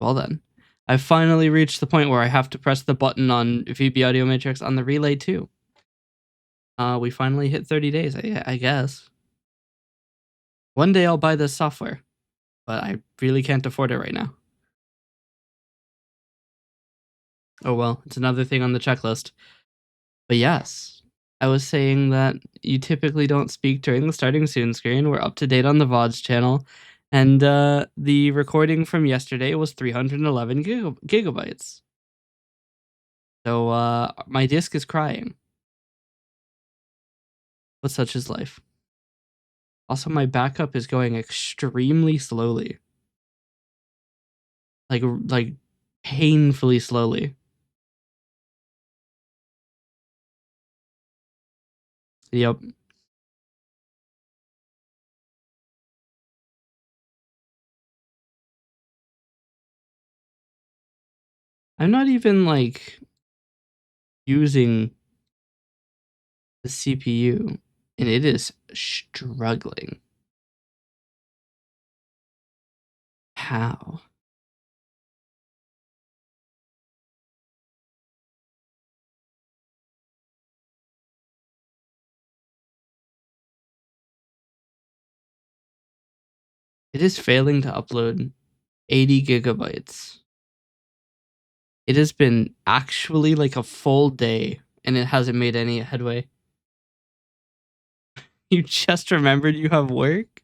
Well then, I finally reached the point where I have to press the button on VB Audio Matrix on the relay too. We finally hit 30 days, I guess. One day I'll buy this software, but I really can't afford it right now. Oh well, it's another thing on the checklist. But yes, I was saying that you typically don't speak during the starting soon screen. We're up to date on the VODs channel, and the recording from yesterday was 311 gigabytes. So my disk is crying. But such is life. Also, my backup is going extremely slowly. Like painfully slowly. Yep. I'm not even like using the CPU, and it is struggling. How? It is failing to upload 80 gigabytes. It has been actually like a full day, and it hasn't made any headway. You just remembered you have work?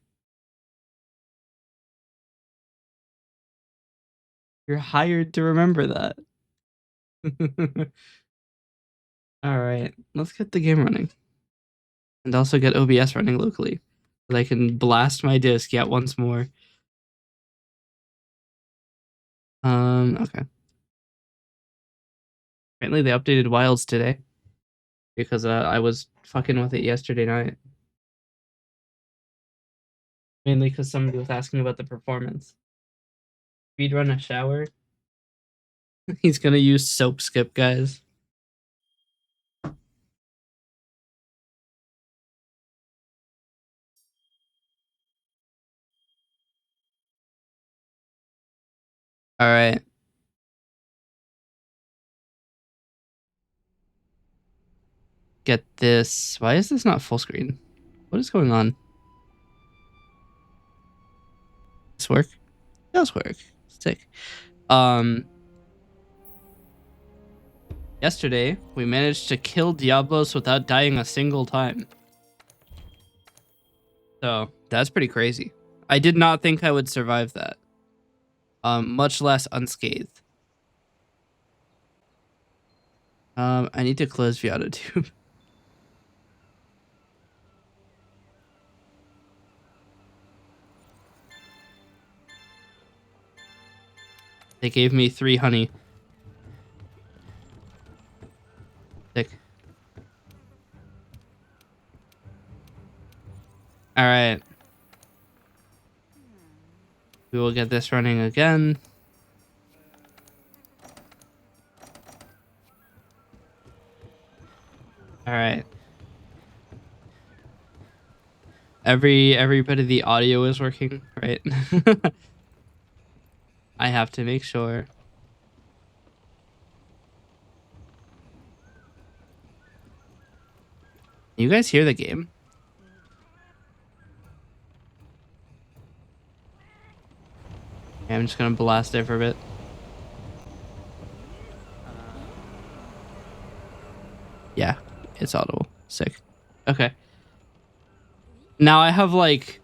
You're hired to remember that. Alright, let's get the game running. And also get OBS running locally, so that I can blast my disk yet once more. Okay. Apparently they updated Wilds today, because I was fucking with it yesterday night. Mainly because somebody was asking about the performance. Speedrun a shower? He's gonna use soap skip, guys. Alright. Get this. Why is this not full screen? What is going on? This work? It does work. Sick. Yesterday, we managed to kill Diablos without dying a single time. So, that's pretty crazy. I did not think I would survive that. Much less unscathed. I need to close vtuber. They gave me 3 honey. Sick. Alright. We will get this running again. Alright. Every bit of the audio is working, right? I have to make sure. You guys hear the game? Okay, I'm just gonna blast it for a bit. Yeah, it's audible. Sick. Okay. Now I have like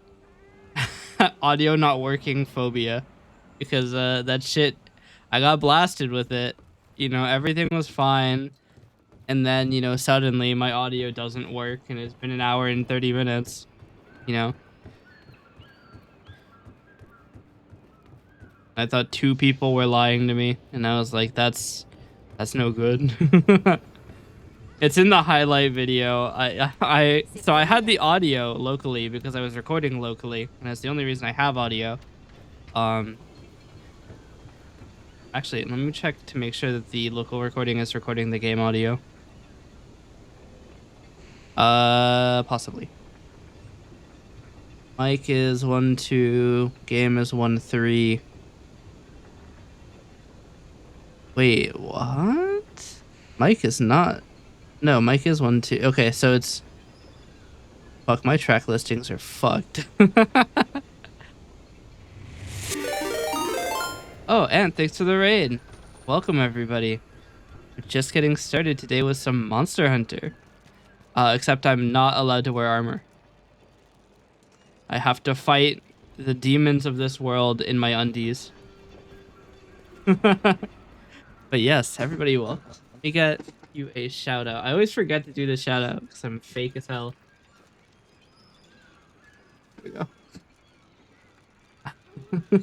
audio not working phobia, because that shit, I got blasted with it. You know, everything was fine, and then, you know, suddenly my audio doesn't work, and it's been an hour and 30 minutes, you know. I thought 2 people were lying to me, and I was like, that's no good. It's in the highlight video. So I had the audio locally because I was recording locally, and that's the only reason I have audio. Actually, let me check to make sure that the local recording is recording the game audio. Possibly. Mic is 1, 2, game is 1, 3. Wait, what? Mike is not. No, Mike is 1, 2. Okay, so it's. Fuck, my track listings are fucked. Oh, and thanks for the raid. Welcome, everybody. We're just getting started today with some Monster Hunter. Except I'm not allowed to wear armor. I have to fight the demons of this world in my undies. But yes, everybody will. Let me get you a shout out. I always forget to do the shout out because I'm fake as hell. There we go.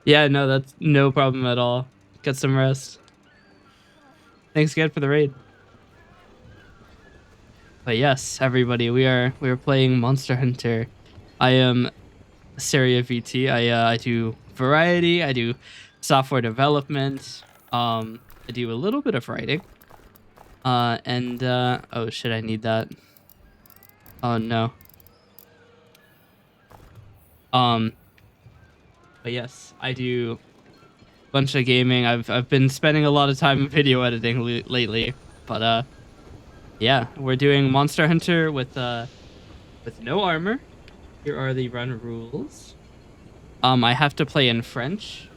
Yeah, no, that's no problem at all. Get some rest. Thanks again for the raid. But yes, everybody, we are playing Monster Hunter. I am Seria VT. I do variety. I do software development. I do a little bit of writing. And oh shit, I need that. Oh no. But yes, I do a bunch of gaming. I've been spending a lot of time in video editing lately. But yeah, we're doing Monster Hunter with no armor. Here are the run rules. I have to play in French.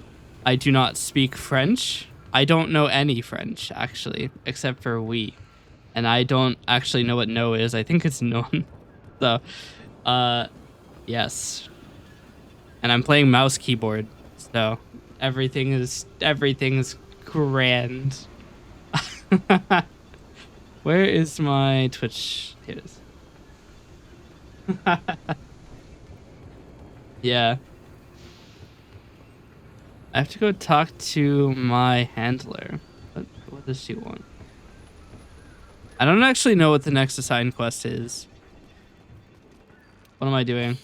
I do not speak French. I don't know any French, actually, except for oui. And I don't actually know what no is. I think it's non. So, yes. And I'm playing mouse keyboard. So, everything is grand. Where is my Twitch? Here it is. Yeah. I have to go talk to my handler. What does she want? I don't actually know what the next assigned quest is. What am I doing?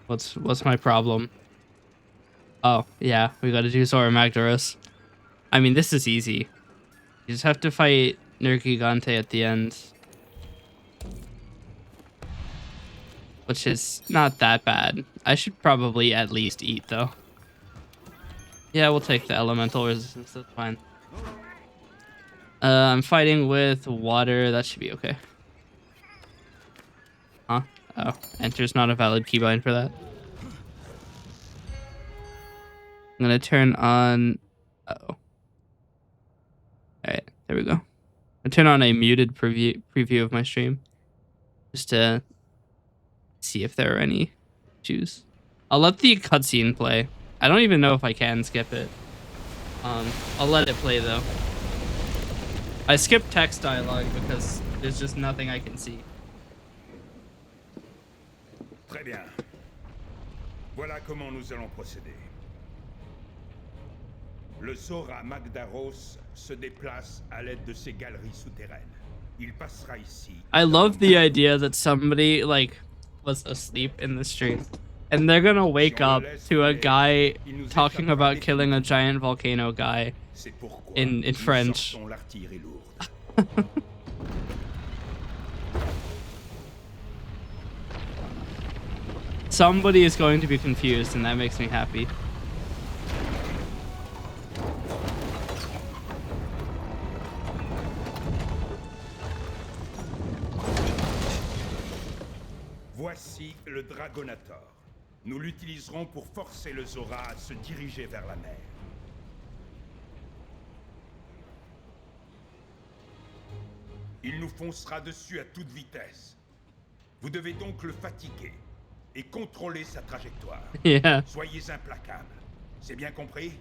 What's my problem? Oh, yeah, we gotta do Zora Magdaros. I mean, this is easy. You just have to fight Nergigante at the end. Which is not that bad. I should probably at least eat, though. Yeah, we'll take the elemental resistance, that's fine. I'm fighting with water, that should be okay. Huh? Oh, enter's not a valid keybind for that. I'm gonna turn on... Uh-oh. Alright, there we go. I turn on a muted preview of my stream. Just to see if there are any issues. I'll let the cutscene play. I don't even know if I can skip it. I'll let it play though. I skipped text dialogue because there's just nothing I can see. Très bien. Voilà comment nous allons procéder. Le Zora Magdaros se déplace à l'aide de ces galeries souterraines. Il passera ici. I love the idea that somebody like was asleep in the stream and they're gonna wake up to a guy talking about killing a giant volcano guy in French. Somebody is going to be confused and that makes me happy. Voici le Dragonator. Nous l'utiliserons pour forcer le Zora à se diriger vers la mer. Il nous foncera dessus à toute vitesse. Vous devez donc le fatiguer et contrôler sa trajectoire. Yeah. Soyez implacable. C'est bien compris?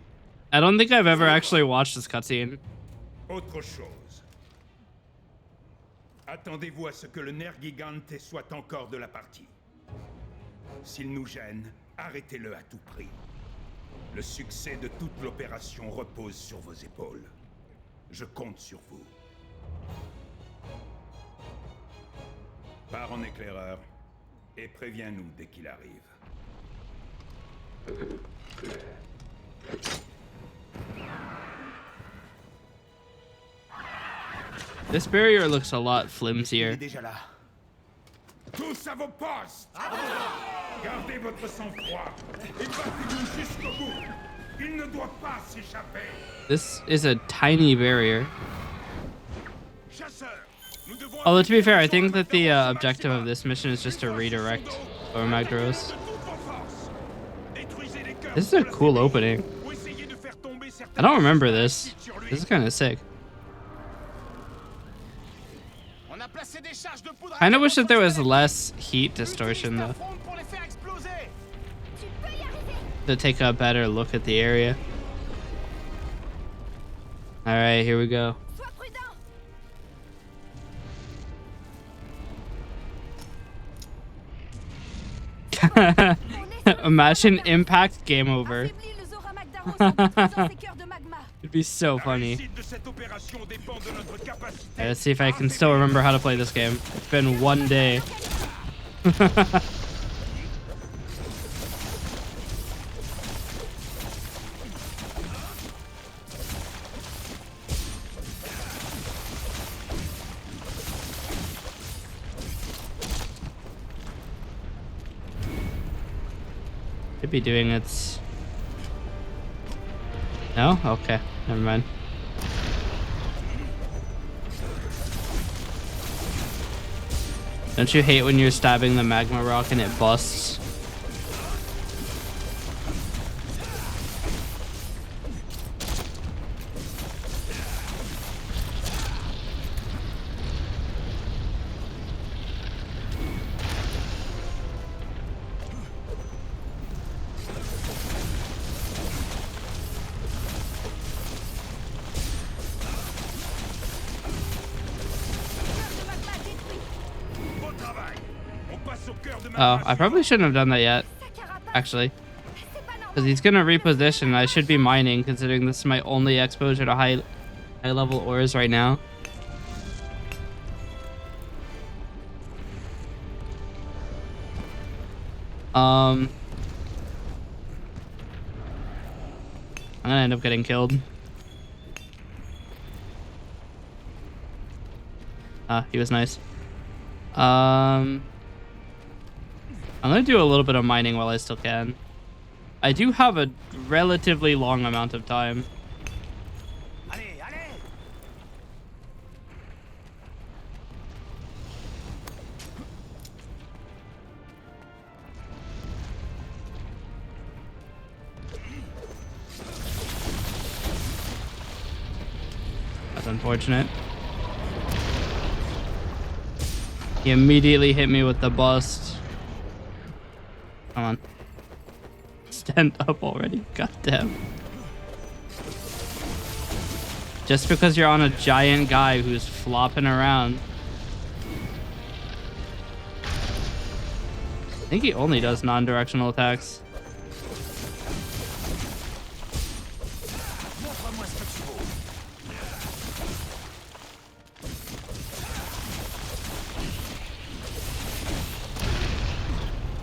I don't think I've ever actually watched this cutscene. Autre chose. Attendez-vous à ce que le Nergigante soit encore de la partie. S'il nous gêne, arrêtez-le à tout prix. Le succès de toute l'opération repose sur vos épaules. Je compte sur vous. Pars en éclaireur et préviens-nous dès qu'il arrive. This barrier looks a lot flimsier. Il est déjà là. Tous à vos postes. Gardez votre sang-froid et battez-vous jusqu'au bout. Il ne doit pas s'échapper. This is a tiny barrier. Chasseur, nous devons Although, to be fair, I think that the objective of this mission is just to redirect Magdaros. This is a cool opening. I don't remember this. This is kind of sick. Kind of wish that there was less heat distortion, though, to take a better look at the area. All right, here we go. Imagine impact, game over. It'd be so funny. Right, let's see if I can still remember how to play this game. It's been one day. Should be doing its... No? Okay, never mind. Don't you hate when you're stabbing the magma rock and it busts? Oh, I probably shouldn't have done that yet, actually. Because he's going to reposition. I should be mining, considering this is my only exposure to high level ores right now. I'm going to end up getting killed. He was nice. I'm going to do a little bit of mining while I still can. I do have a relatively long amount of time. That's unfortunate. He immediately hit me with the bust. Come on. Stand up already. God damn. Just because you're on a giant guy who's flopping around. I think he only does non-directional attacks.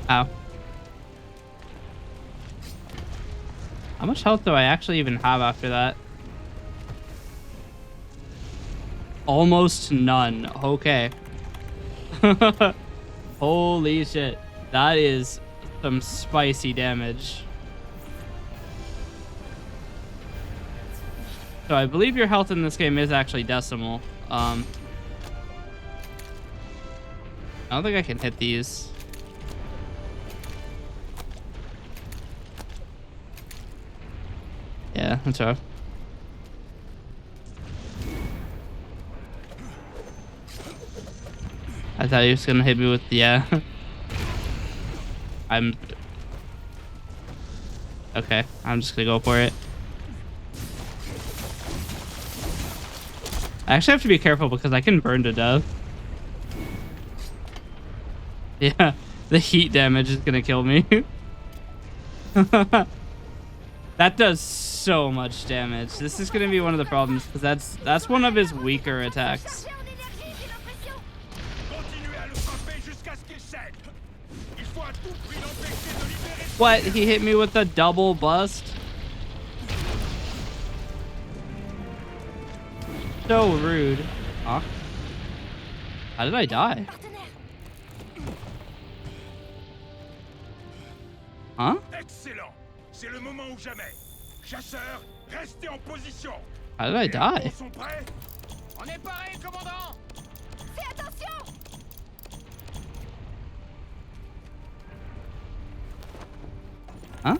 Ow. How much health do I actually even have after that? Almost none. Okay. Holy shit. That is some spicy damage. So I believe your health in this game is actually decimal. I don't think I can hit these. Yeah, that's rough. I thought he was gonna hit me with the, yeah. Okay, I'm just gonna go for it. I actually have to be careful because I can burn to death. Yeah, the heat damage is gonna kill me. That does so much damage. This is gonna be one of the problems because that's one of his weaker attacks. What? He hit me with a double bust? So rude. Huh? How did I die? Huh? Excellent. C'est le moment ou jamais. Chasseurs, restez en position. How did I die? Ils sont prêts? On est paré, commandant. Fais attention! Huh?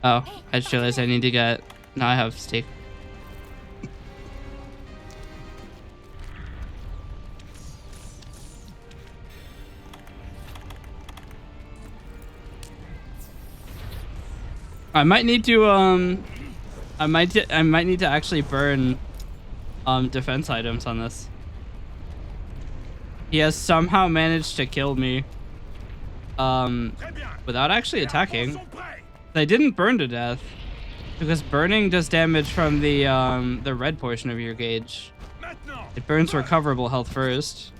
Oh, I just realized I need to get... Now I have steak. I might need to I might need to actually burn defense items on this. He has somehow managed to kill me without actually attacking. They didn't burn to death because burning does damage from the red portion of your gauge. It burns recoverable health first.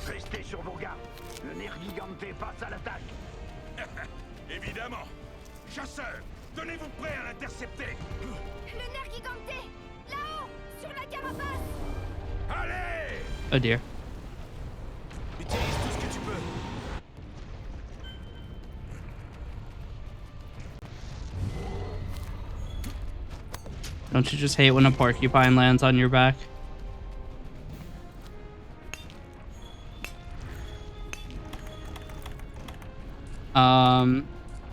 Restez sur vos gardes. Le nerf gigante passe à l'attaque. Évidemment. Chasseurs, tenez-vous prêts à l'intercepter. Le nerf giganté! Là-haut! Sur la carapace! Allez! Oh dear. Utilise tout ce que tu peux. Don't you just hate when a porcupine lands on your back?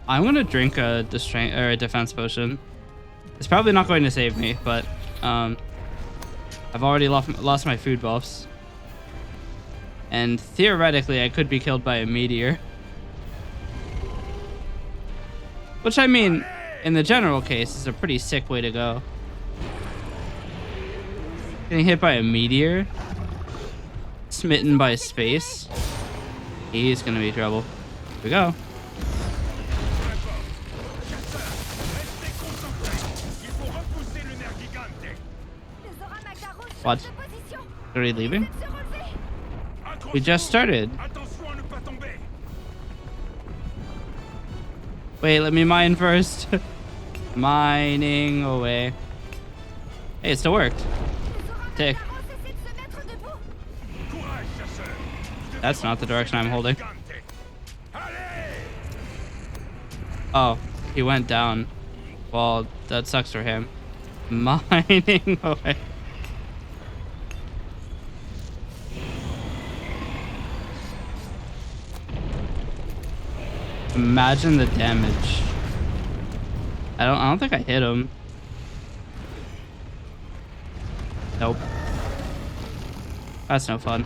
I'm gonna drink a defense potion. It's probably not going to save me, but I've already lost my food buffs, and theoretically I could be killed by a meteor. Which, I mean, in the general case, is a pretty sick way to go. Getting hit by a meteor, smitten by space, he's gonna be trouble. Here we go. What? Are we leaving? We just started. Wait, let me mine first. Mining away. Hey, it still worked. Tick. That's not the direction I'm holding. Oh, he went down. Well, that sucks for him. Mining away. Imagine the damage. I don't think I hit him. Nope. That's no fun.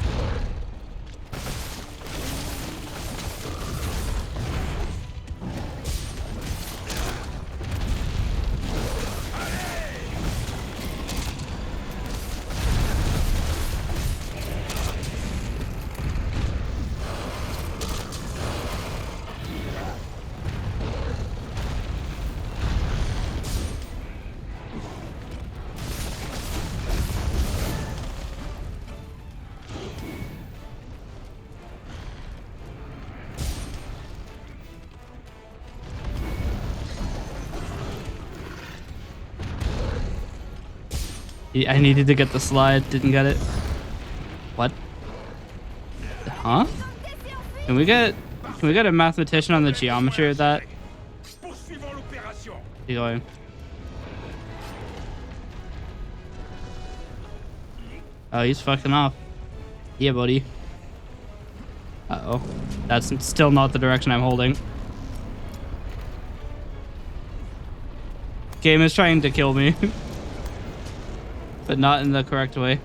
I needed to get the slide, didn't get it. What? Huh? Can we get a mathematician on the geometry of that? Keep going. Oh, he's fucking off. Yeah, buddy. Uh-oh. That's still not the direction I'm holding. Game is trying to kill me. But not in the correct way.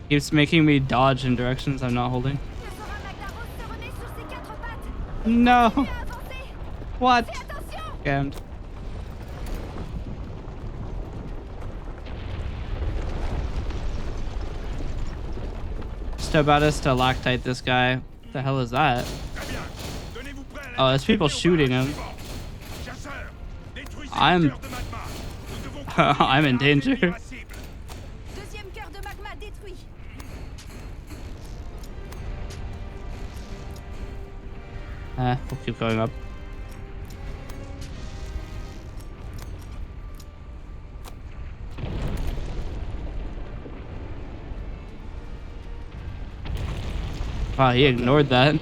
Keeps making me dodge in directions I'm not holding. No! What? Scammed. Just about to stalactite this guy. What the hell is that? Oh, there's people shooting him. I'm in danger. We'll keep going up. Wow, he ignored that.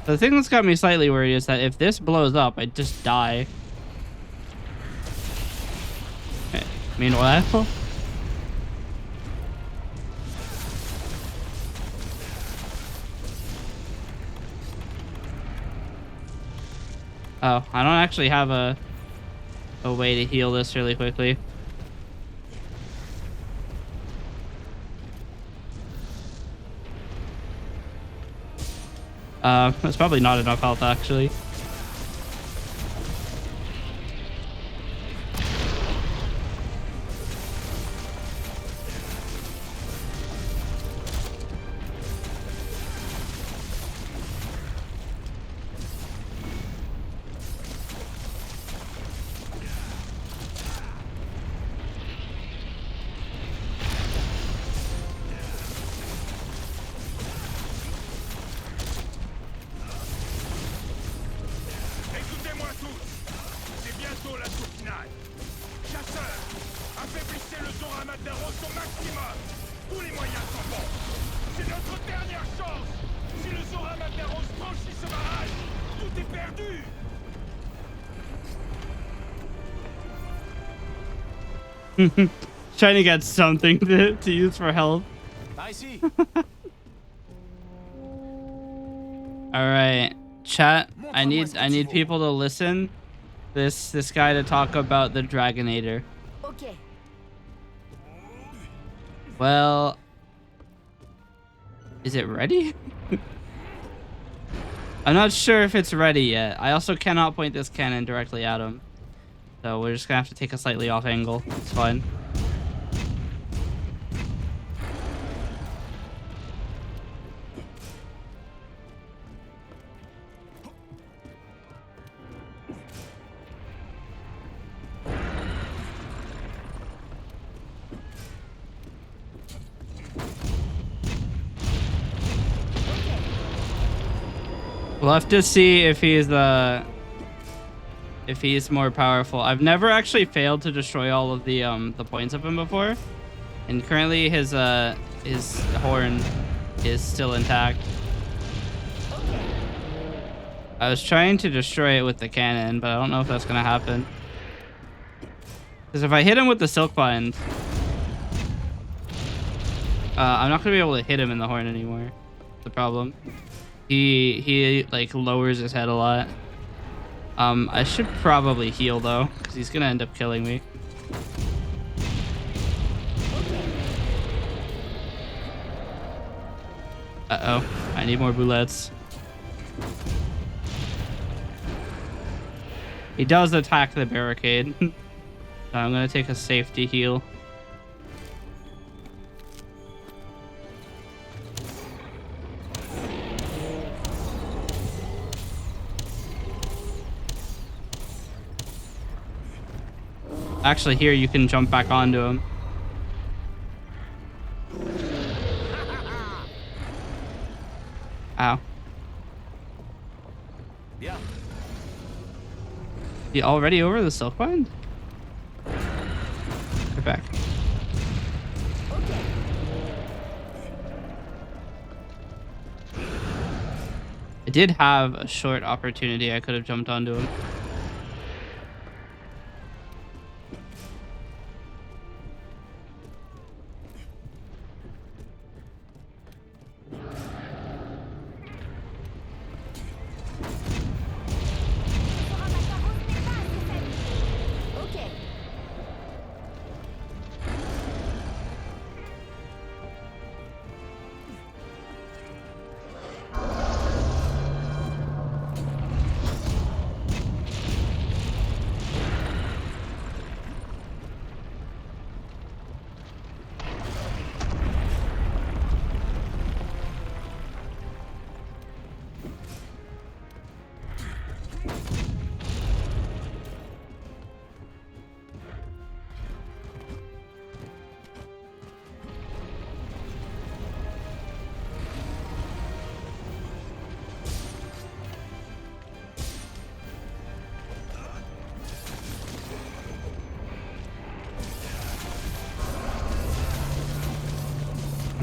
The thing that's got me slightly worried is that if this blows up, I just die. Meanwhile... Oh, I don't actually have a way to heal this really quickly. That's probably not enough health, actually. Écoutez-moi tous. C'est bientôt la tour finale. Chasseurs, affaiblissez le Zora Matteros au maximum. Tous les moyens sont bons. C'est notre dernière chance. Si le Zora Matteros franchit ce barrage, tout est perdu. Trying to get something to use for health. Par ici. All right, chat. I need people to listen. This guy to talk about the Dragonator. Ok. Well, is it ready? I'm not sure if it's ready yet. I also cannot point this cannon directly at him. So we're just gonna have to take a slightly off angle. It's fine. We'll have to see if he's more powerful. I've never actually failed to destroy all of the points of him before, and currently his horn is still intact. I was trying to destroy it with the cannon, but I don't know if that's gonna happen. Because if I hit him with the silk bind, I'm not gonna be able to hit him in the horn anymore. That's the problem. He like lowers his head a lot. I should probably heal though, because he's gonna end up killing me. Uh-oh, I need more bullets. He does attack the barricade. So I'm gonna take a safety heal. Actually, here you can jump back onto him. Ow. Yeah. He already over the silk bind? Get back. I did have a short opportunity. I could have jumped onto him.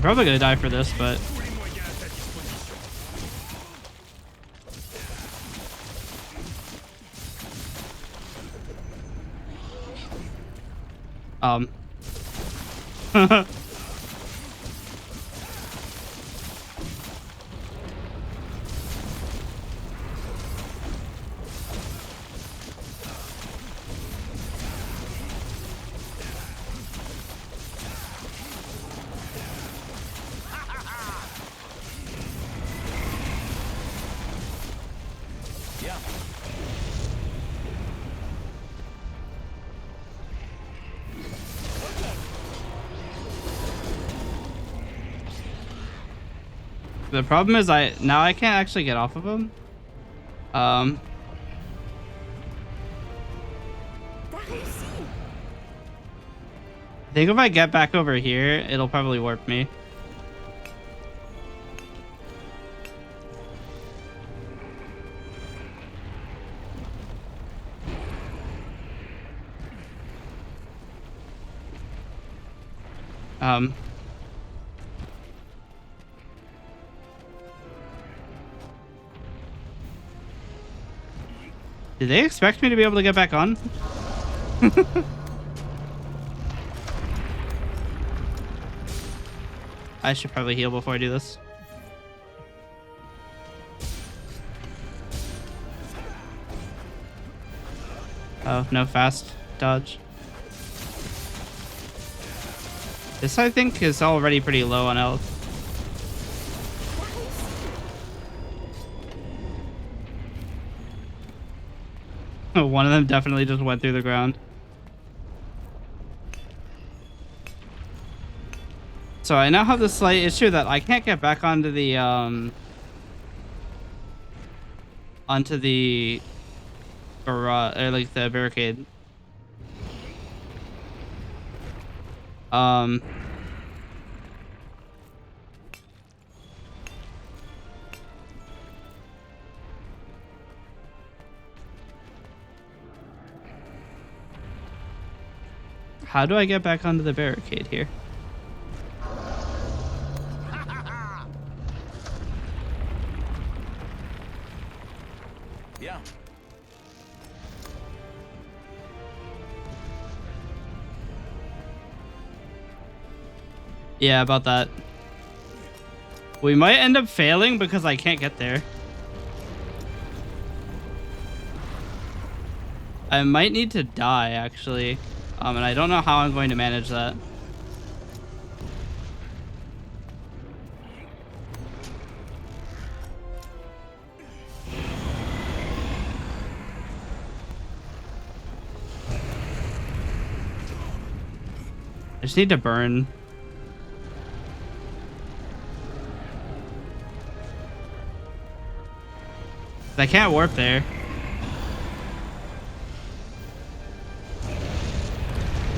probably gonna die for this, but Tous les moyens à ta disposition. Bien. The problem is I can't actually get off of him. T'as réussi. I think if I get back over here, it'll probably warp me. Did they expect me to be able to get back on? I should probably heal before I do this. Oh, no fast dodge. This, I think, is already pretty low on health. One of them definitely just went through the ground. So I now have the slight issue that I can't get back onto the garage, or like the barricade. How do I get back onto the barricade here? Bien. Yeah, about that. We might end up failing because I can't get there. I might need to die, actually. And I don't know how I'm going to manage that. I just need to burn. I can't warp there.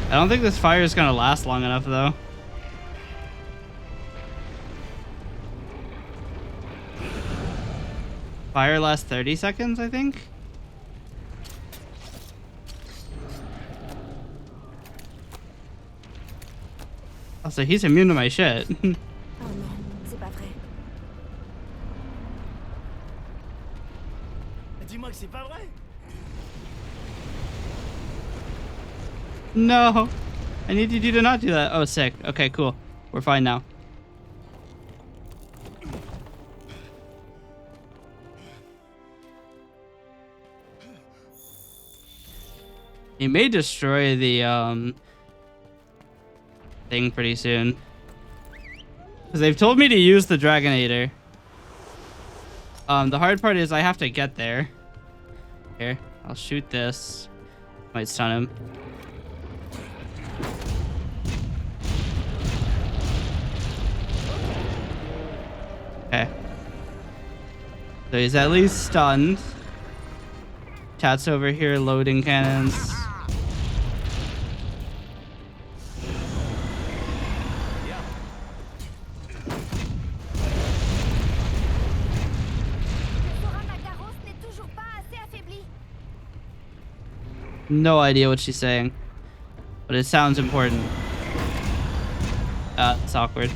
I don't think this fire is gonna last long enough, though. Fire lasts 30 seconds, I think. Also, he's immune to my shit. Oh non, c'est pas vrai. Dis-moi que c'est pas vrai. No, I needed you to not do that. Oh, sick. Okay, cool. We're fine now. He may destroy the thing pretty soon, because they've told me to use the Dragonator. The hard part is I have to get there. Here, I'll shoot this. Might stun him. Okay. So he's at least stunned. Chat's over here loading cannons. No idea what she's saying, but it sounds important. It's awkward.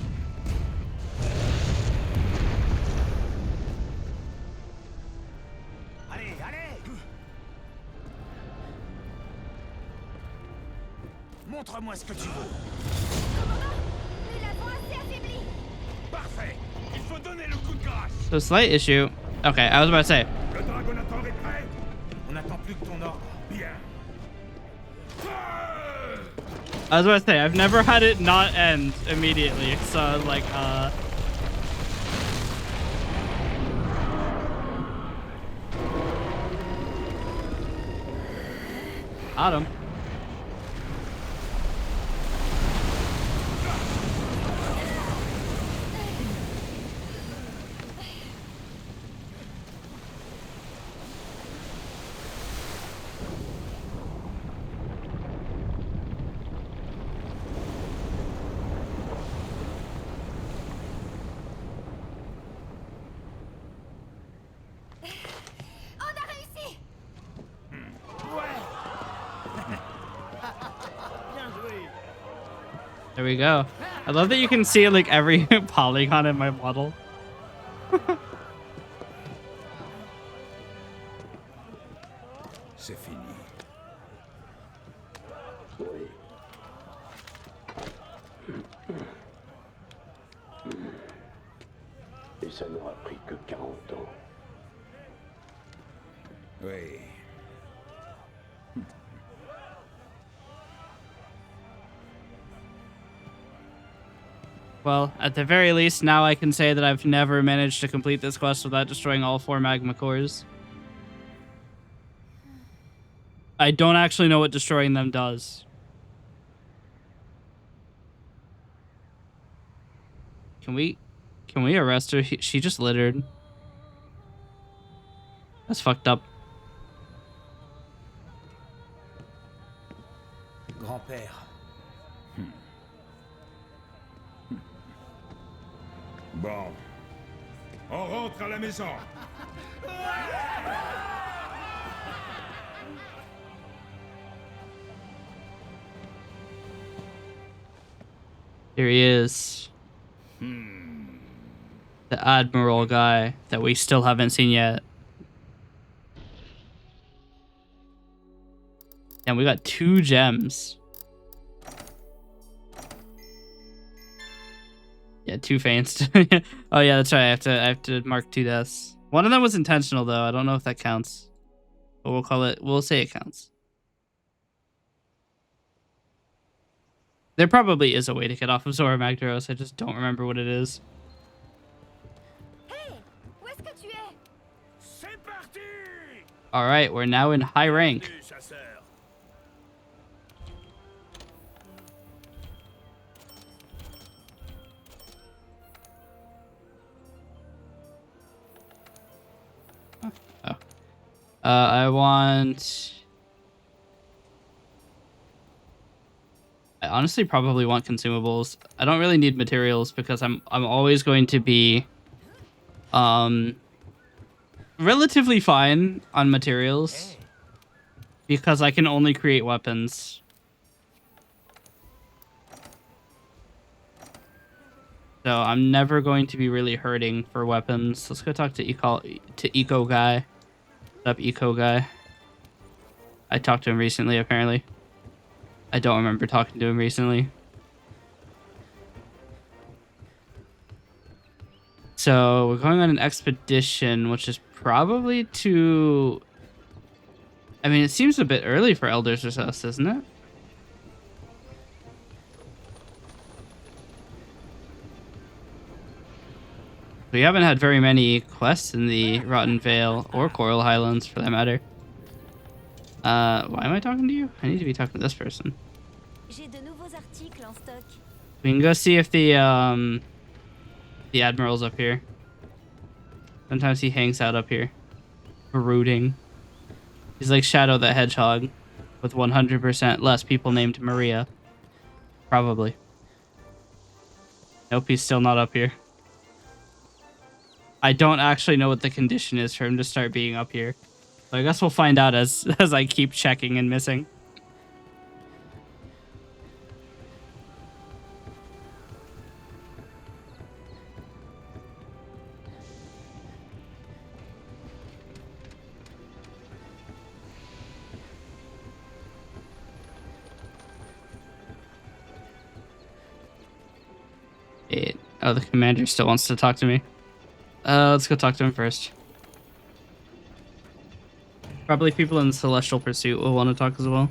Montre-moi ce que tu vaux. Commandant, nous l'avons assez affaibli. Parfait. Il faut donner le coup de grâce. So slight issue. Okay, I was about to say. Le dragonator est prêt? On n'attend plus que ton ordre. Bien. I was about to say, I've never had it not end immediately. So like, got him. On a réussi. Bien joué. There we go. I love that you can see like every polygon in my model. C'est fini. Oui. Et ça n'aura pris que 40 ans. Oui. Well, at the very least, now I can say that I've never managed to complete this quest without destroying all 4 magma cores. I don't actually know what destroying them does. Can we arrest her? She just littered. That's fucked up. Grand-père. Bon. On rentre à la maison. Here he is. The Admiral guy that we still haven't seen yet. And we got 2 gems. Yeah, 2 feints. Oh yeah, that's right. I have to mark 2 deaths. One of them was intentional though. I don't know if that counts. But we'll say it counts. There probably is a way to get off of Zora Magdaros. I just don't remember what it is. Hey, où est-ce que tu es? C'est parti. All right, we're now in high rank. Bienvenue, chasseur. I honestly probably want consumables. I don't really need materials because I'm always going to be relatively fine on materials because I can only create weapons. So I'm never going to be really hurting for weapons. Let's go talk to Eco guy. What's up, Eco guy? I talked to him recently, apparently. I don't remember talking to him recently. So we're going on an expedition, which is probably to... I mean, it seems a bit early for Elders or us, isn't it? We haven't had very many quests in the Rotten Vale or Coral Highlands, for that matter. Why am I talking to you? I need to be talking to this person. J'ai de nouveaux articles en stock. We can go see if the Admiral's up here. Sometimes he hangs out up here, brooding. He's like Shadow the Hedgehog, with 100% less people named Maria. Probably. Nope, he's still not up here. I don't actually know what the condition is for him to start being up here. So I guess we'll find out as I keep checking and missing. Oh, the commander still wants to talk to me. Let's go talk to him first. Probably people in Celestial Pursuit will want to talk as well.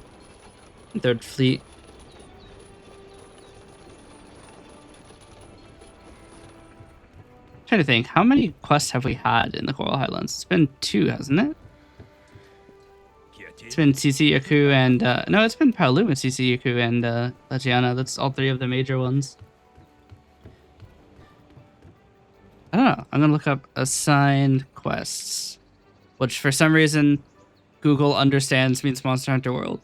Third Fleet. Trying to think, how many quests have we had in the Coral Highlands? It's been 2, hasn't it? It's been CC Yaku and no, it's been Paolu and CC Yaku and Legiana. That's all 3 of the major ones. I don't know. I'm gonna look up assigned quests, which for some reason Google understands means Monster Hunter World.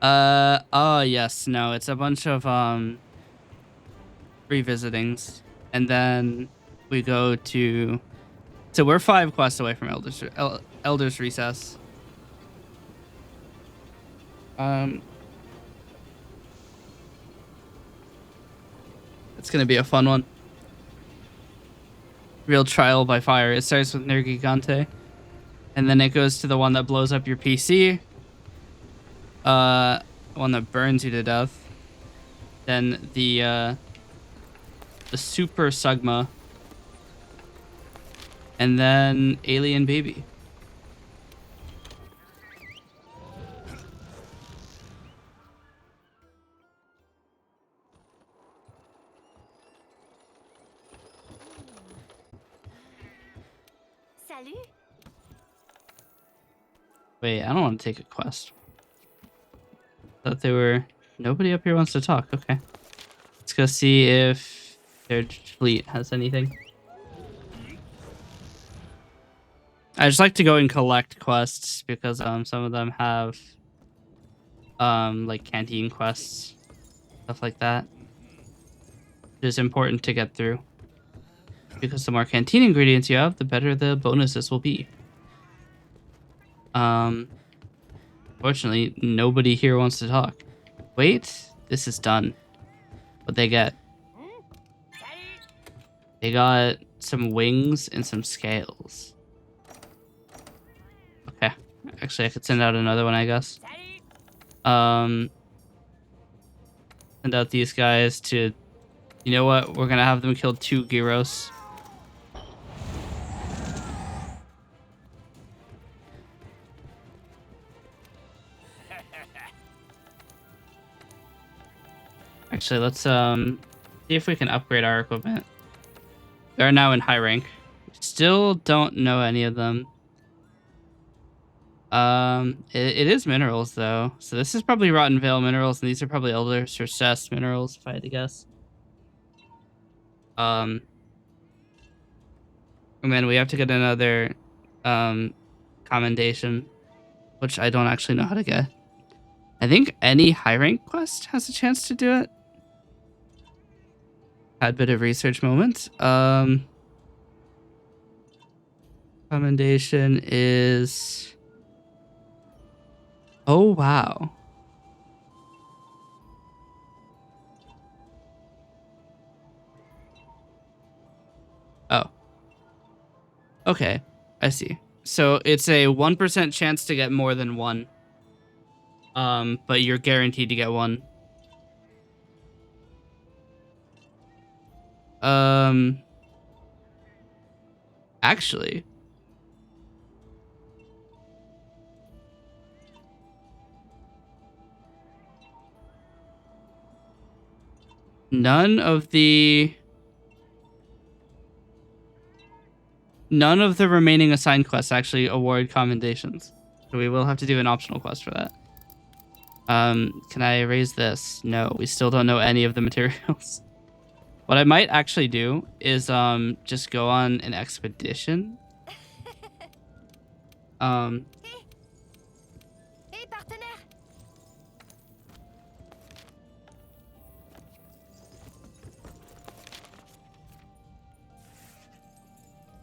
Oh yes, no, it's a bunch of revisitings, and then we go to. So we're 5 quests away from Elder's Recess. It's gonna be a fun one. Real trial by fire. It starts with Nergigante, and then it goes to the one that blows up your PC. One that burns you to death. Then the Super Sugma. And then Alien Baby. Salut. Wait, I don't want to take a quest. Thought they were... Nobody up here wants to talk. Okay. Let's go see if their fleet has anything. I just like to go and collect quests because some of them have like canteen quests, stuff like that. It is important to get through because the more canteen ingredients you have, the better the bonuses will be. Fortunately, nobody here wants to talk. Wait, this is done. What they get? They got some wings and some scales. Okay. Actually, I could send out another one, I guess. Send out these guys to... You know what? We're gonna have them kill 2 gyros. Actually, let's see if we can upgrade our equipment. They're now in high rank. Still don't know any of them. It is minerals though, so this is probably Rotten Vale minerals, and these are probably Elder Recess minerals, if I had to guess. Oh man, we have to get another commendation, which I don't actually know how to get. I think any high rank quest has a chance to do it. Had a bit of research moment. Commendation is... Oh, wow. Oh. Okay, I see. So it's a 1% chance to get more than 1. But you're guaranteed to get 1. Actually... None of the remaining assigned quests actually award commendations. So we will have to do an optional quest for that. Can I erase this? No, we still don't know any of the materials. What I might actually do is just go on an expedition. Hey, partenaire.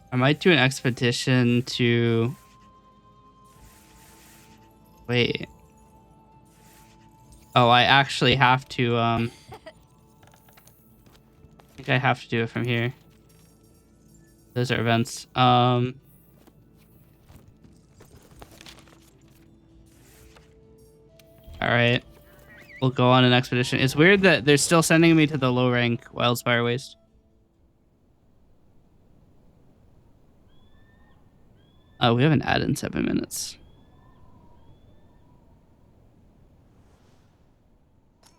I might do an expedition to... Wait. Oh, I actually have to, I think I have to do it from here. Those are events. Alright. we'll go on an expedition. It's weird that they're still sending me to the low rank Wildspire Waste. We have an ad in 7 minutes.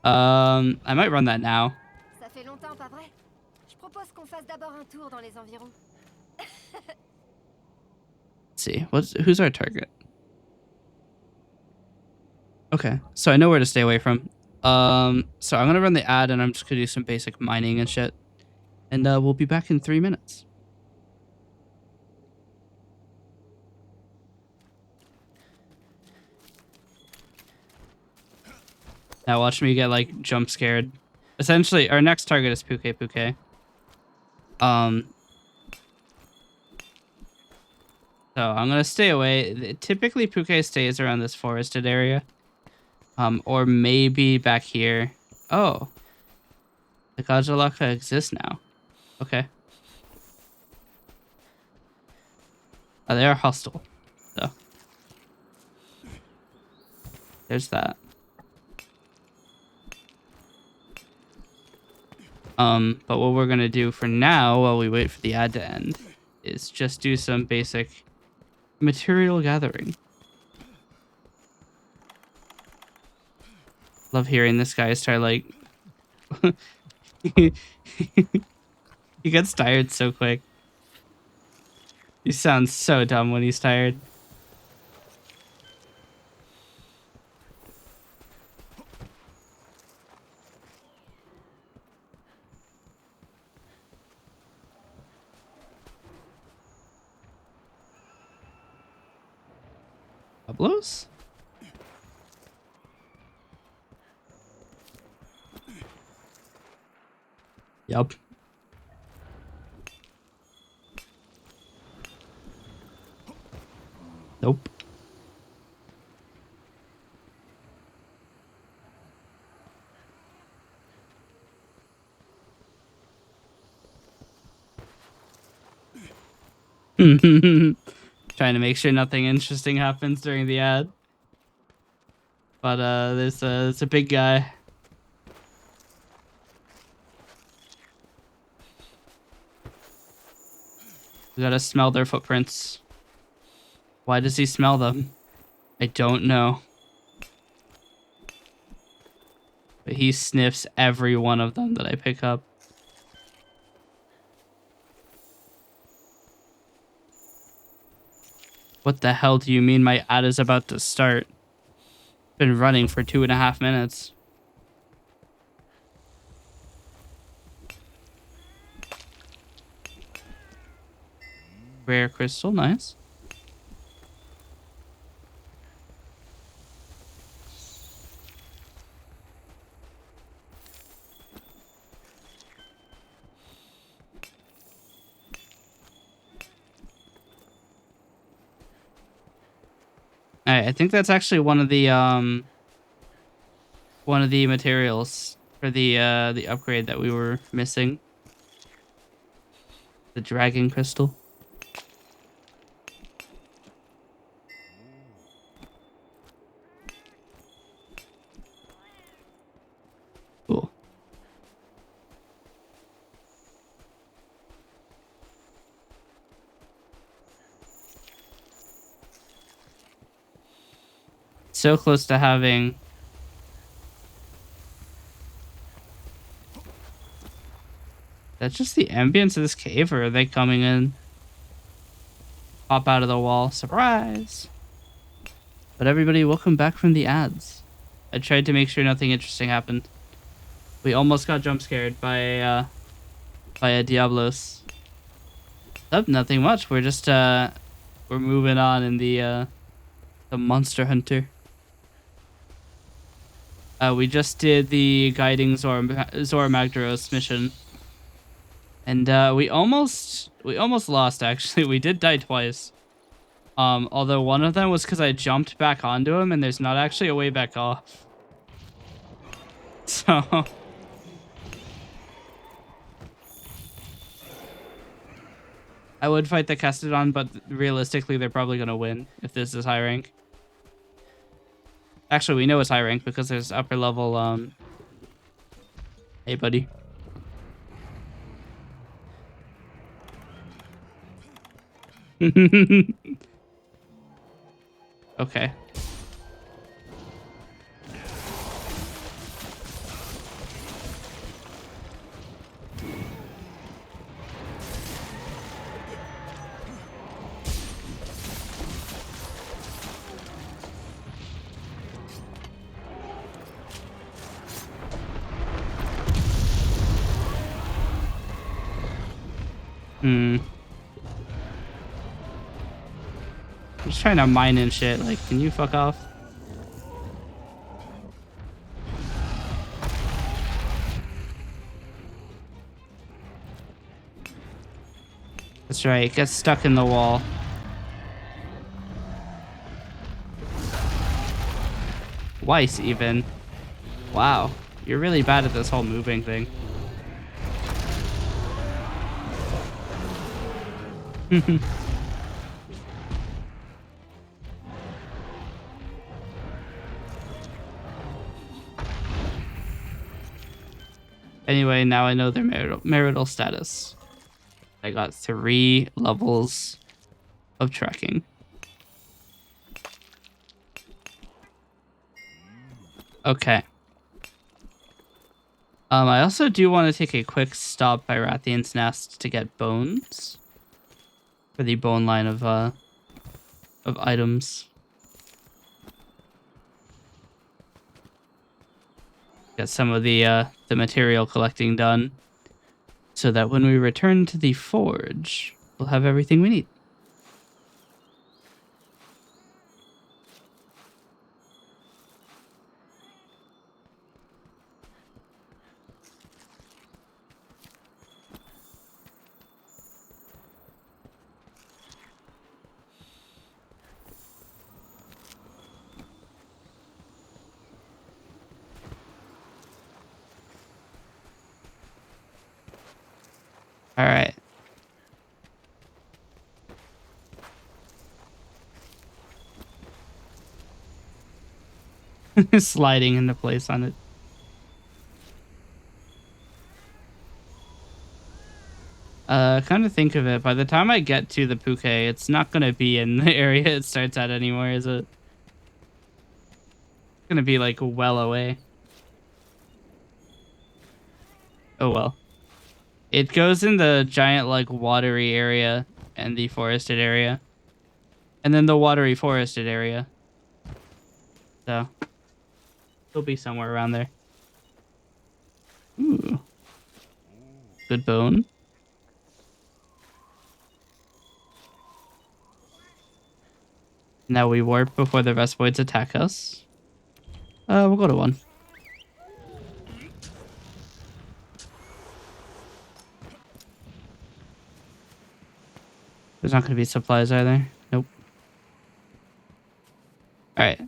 I might run that now. Ça fait longtemps, pas vrai? Je propose qu'on fasse d'abord un tour dans les environs. Let's see. Who's our target? Okay, so I know where to stay away from. So I'm gonna run the ad and I'm just gonna do some basic mining and shit. And we'll be back in 3 minutes. Now watch me get like jump scared. Essentially, our next target is Puke Puke. So I'm gonna stay away. Typically Puke stays around this forested area. Or maybe back here. Oh. The Gajalaka exists now. Okay. Oh, they are hostile. So. There's that. But what we're gonna do for now, while we wait for the ad to end, is just do some basic material gathering. Love hearing this guy start like he gets tired so quick. He sounds so dumb when he's tired. Pablos? Yup. Nope. Trying to make sure nothing interesting happens during the ad. But there's a big guy. We gotta smell their footprints. Why does he smell them? I don't know. But he sniffs every one of them that I pick up. What the hell do you mean my ad is about to start? Been running for 2.5 minutes. Rare crystal, nice. Alright, I think that's actually one of the materials for the upgrade that we were missing. The dragon crystal. Cool. So close to having that's just the ambience of this cave, or are they coming in? Pop out of the wall. Surprise! But everybody, welcome back from the ads. I tried to make sure nothing interesting happened. We almost got jump scared by a Diablos. Oh, nothing much. We're just we're moving on in the Monster Hunter. We just did the guiding Zora Magdaros mission. And we almost lost, actually. We did die twice. Although one of them was because I jumped back onto him and there's not actually a way back off. So I would fight the Castodon, but realistically they're probably gonna win if this is high rank. Actually, we know it's high rank because there's upper level, Hey, buddy. Okay. I'm just trying to mine and shit. Like, can you fuck off? That's right. It gets stuck in the wall. Twice, even. Wow. You're really bad at this whole moving thing. Anyway, now I know their marital status. I got 3 levels of tracking. Okay. I also do want to take a quick stop by Rathian's Nest to get bones for the bone line of items. Get some of the material collecting done, so that when we return to the forge, we'll have everything we need. All right. Sliding into place on it. Kind of think of it. By the time I get to the Puke, it's not gonna be in the area it starts at anymore, is it? It's gonna be like well away. Oh well. It goes in the giant like watery area and the forested area. And then the watery forested area. So it'll be somewhere around there. Ooh. Good bone. Now we warp before the Vespoids attack us. We'll go to 1. There's not going to be supplies either. Nope. Alright. I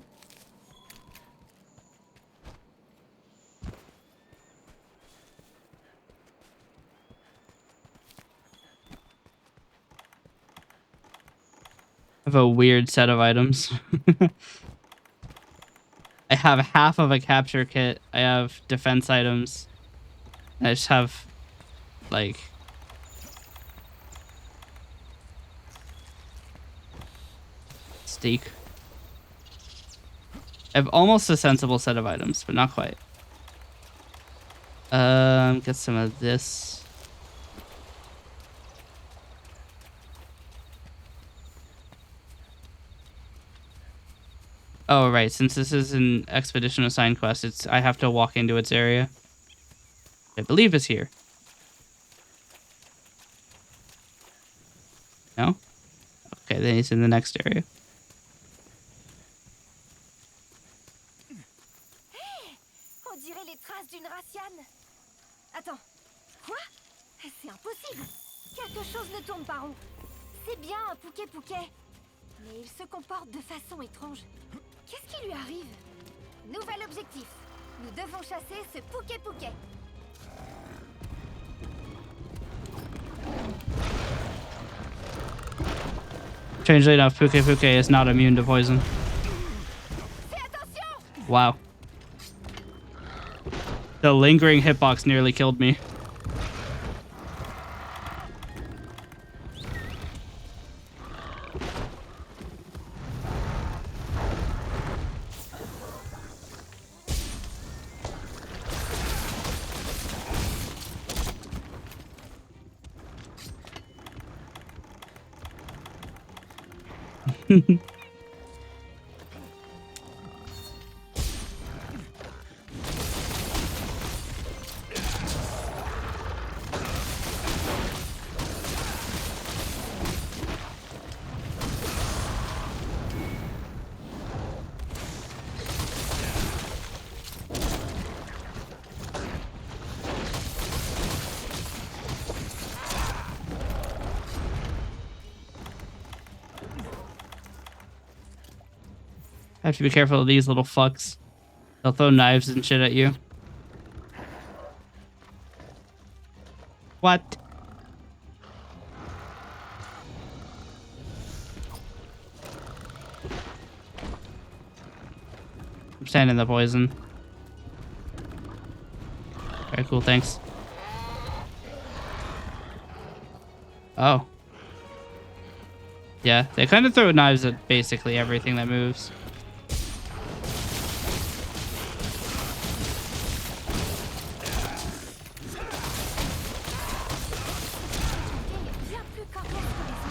have a weird set of items. I have half of a capture kit. I have defense items. I just have, like... steak. I have almost a sensible set of items, but not quite. Get some of this. Oh, right. Since this is an expedition assigned quest, I have to walk into its area. I believe it's here. No? Okay, then he's in the next area. On dirait les traces d'une Raciane. Attends. Quoi? C'est impossible. Quelque chose ne tourne pas rond. C'est bien un Pouquet-Pouquet. Mais il se comporte de façon étrange. Qu'est-ce qui lui arrive? Nouvel objectif. Nous devons chasser ce Pouquet-Pouquet. Strangely enough, Puke is not immune to poison. Fais attention! Wow. The lingering hitbox nearly killed me. I have to be careful of these little fucks. They'll throw knives and shit at you. What? I'm standing in the poison. Alright, cool, thanks. Oh. Yeah, they kind of throw knives at basically everything that moves. Bien plus coriace que les autres.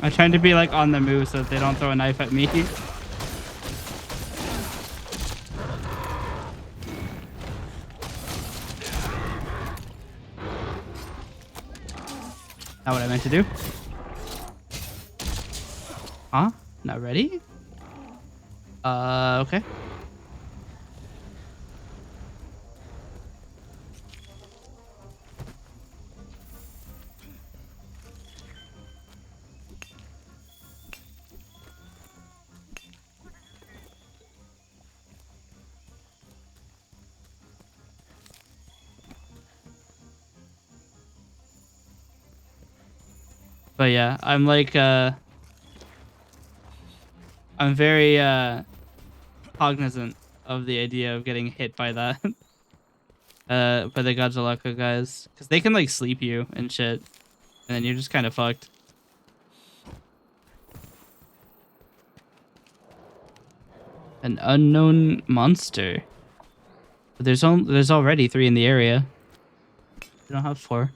I'm trying to be like on the move so that they don't throw a knife at me. Not what I meant to do. Huh? Not ready? Okay. But yeah, I'm like, I'm very, cognizant of the idea of getting hit by that, by the Gajalaka guys. Because they can, like, sleep you and shit. And then you're just kind of fucked. An unknown monster. But there's already 3 in the area. We don't have 4.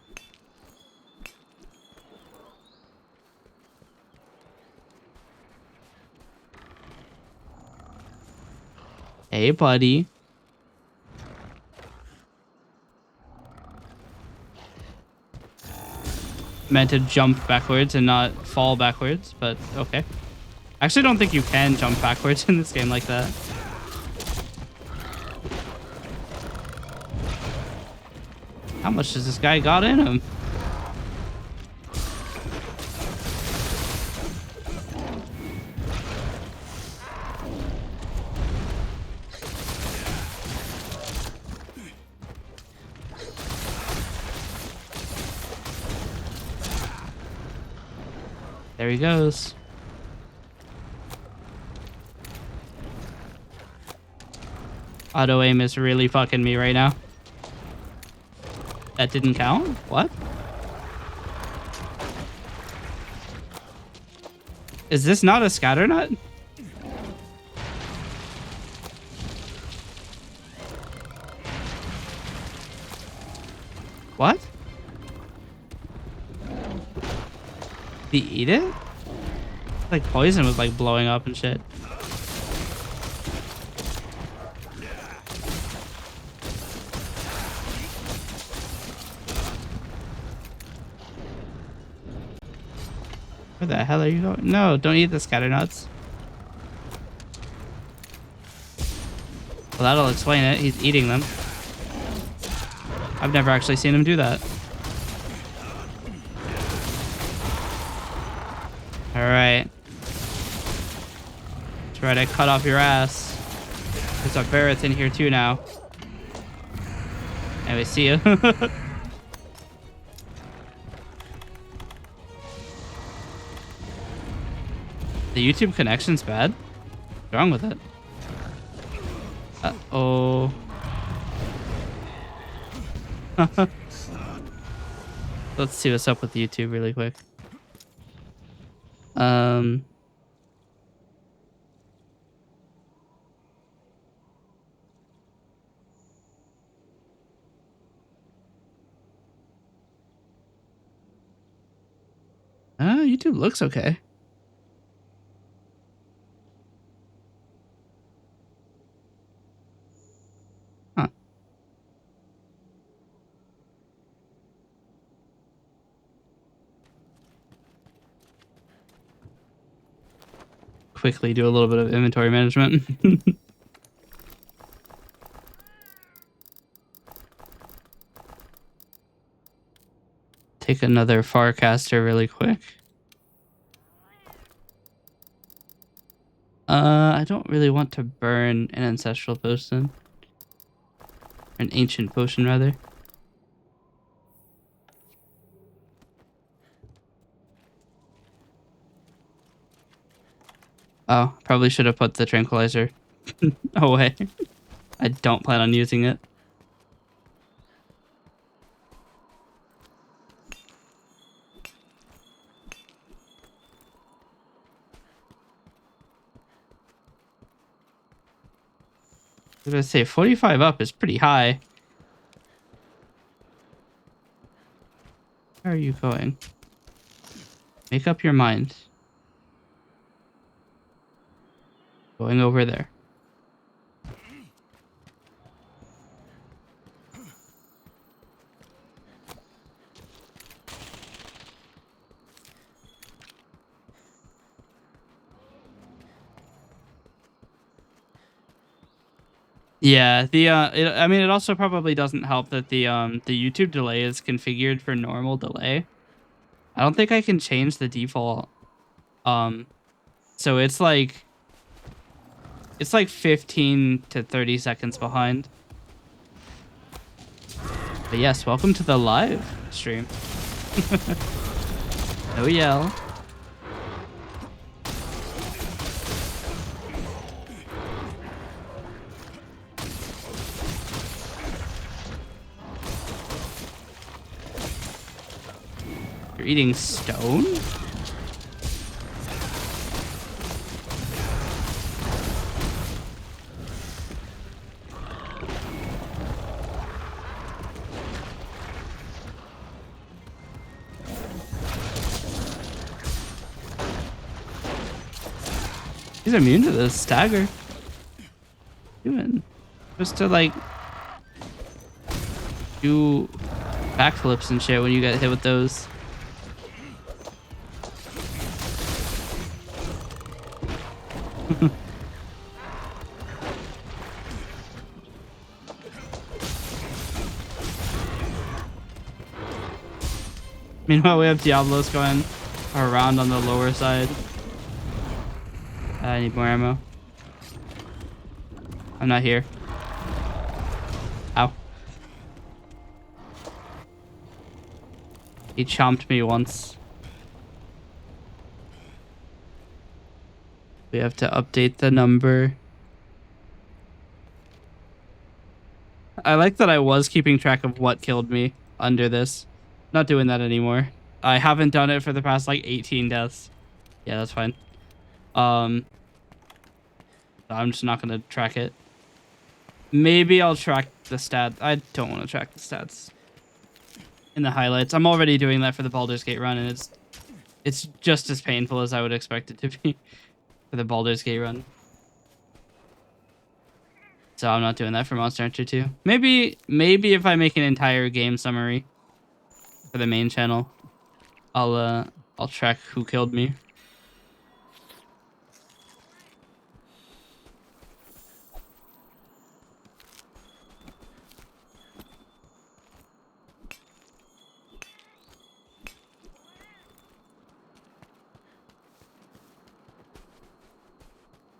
Hey, buddy. Meant to jump backwards and not fall backwards, but okay. I actually don't think you can jump backwards in this game like that. How much does this guy got in him? There he goes. Auto aim is really fucking me right now. That didn't count? What? Is this not a scatter nut? What? Did he eat it? Like poison was like blowing up and shit. Where the hell are you going? No, don't eat the scatter nuts. Well, that'll explain it. He's eating them. I've never actually seen him do that. All right. right, I cut off your ass. There's a Barrett in here too now. Anyway, see ya. The YouTube connection's bad? What's wrong with it? Uh-oh. Let's see what's up with YouTube really quick. YouTube looks okay. Huh. Quickly do a little bit of inventory management. Take another Farcaster really quick. I don't really want to burn an ancestral potion. An ancient potion, rather. Oh, probably should have put the tranquilizer away. I don't plan on using it. I was gonna say 45 up is pretty high. Where are you going? Make up your mind. Going over there. Yeah, I mean, it also probably doesn't help that the YouTube delay is configured for normal delay. I don't think I can change the default. So it's like 15 to 30 seconds behind. But yes, welcome to the live stream. No yell. You're eating stone? He's immune to the stagger. Doing just to like do backflips and shit when you get hit with those. Meanwhile, we have Diablos going around on the lower side. I need more ammo. I'm not here. Ow. He chomped me once. We have to update the number. I like that I was keeping track of what killed me under this. Not doing that anymore. I haven't done it for the past like 18 deaths. Yeah, that's fine. I'm just not gonna track it. Maybe I'll track the stats. I don't want to track the stats in the highlights. I'm already doing that for the Baldur's Gate run, and it's just as painful as I would expect it to be for the Baldur's Gate run. So I'm not doing that for Monster Hunter 2. Maybe if I make an entire game summary for the main channel, I'll track who killed me.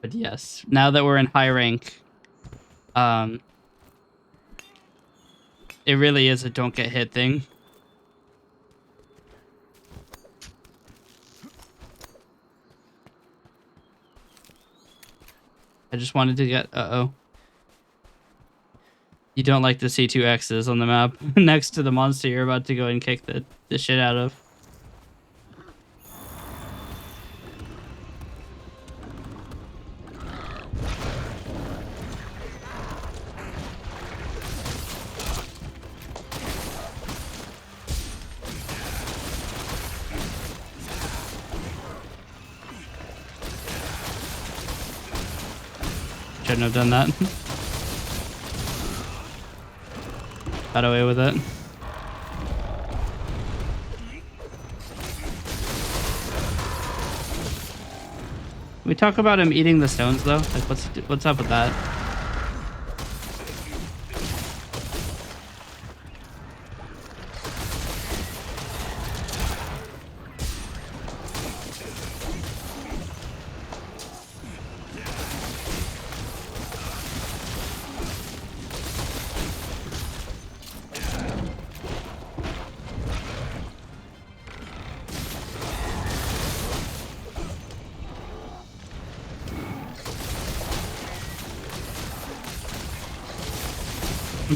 But yes, now that we're in high rank, it really is a don't get hit thing. I just wanted to get... Uh-oh. You don't like to see two X's on the map next to the monster you're about to go and kick the shit out of. Shouldn't have done that. Got away with it. Can we talk about him eating the stones though? Like what's up with that?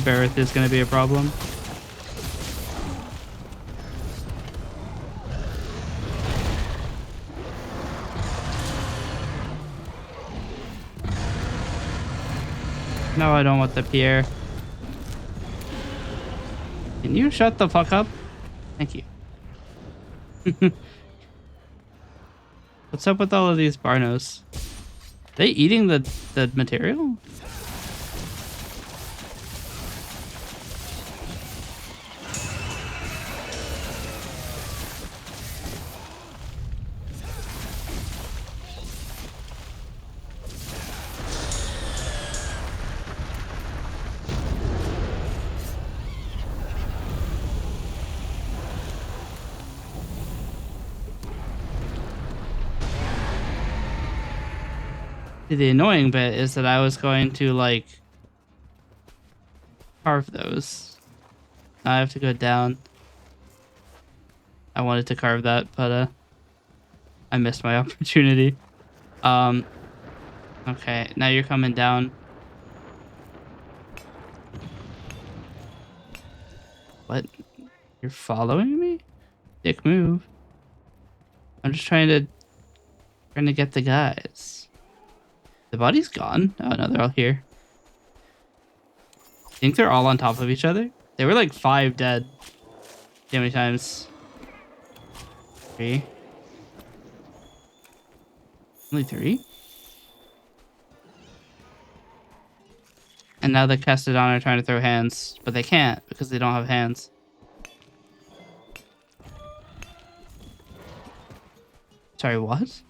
Barrett is going to be a problem. No, I don't want the Pierre. Can you shut the fuck up? Thank you. What's up with all of these Barnos? They eating the material? The annoying bit is that I was going to like carve those. Now I have to go down. I wanted to carve that, but I missed my opportunity. Okay, now you're coming down. What? You're following me? Dick move. I'm just trying to get the guys. The body's gone. Oh no, they're all here. I think they're all on top of each other. They were like 5 dead. How many times? 3. Only 3? And now the Castodon are trying to throw hands, but they can't because they don't have hands. Sorry, what?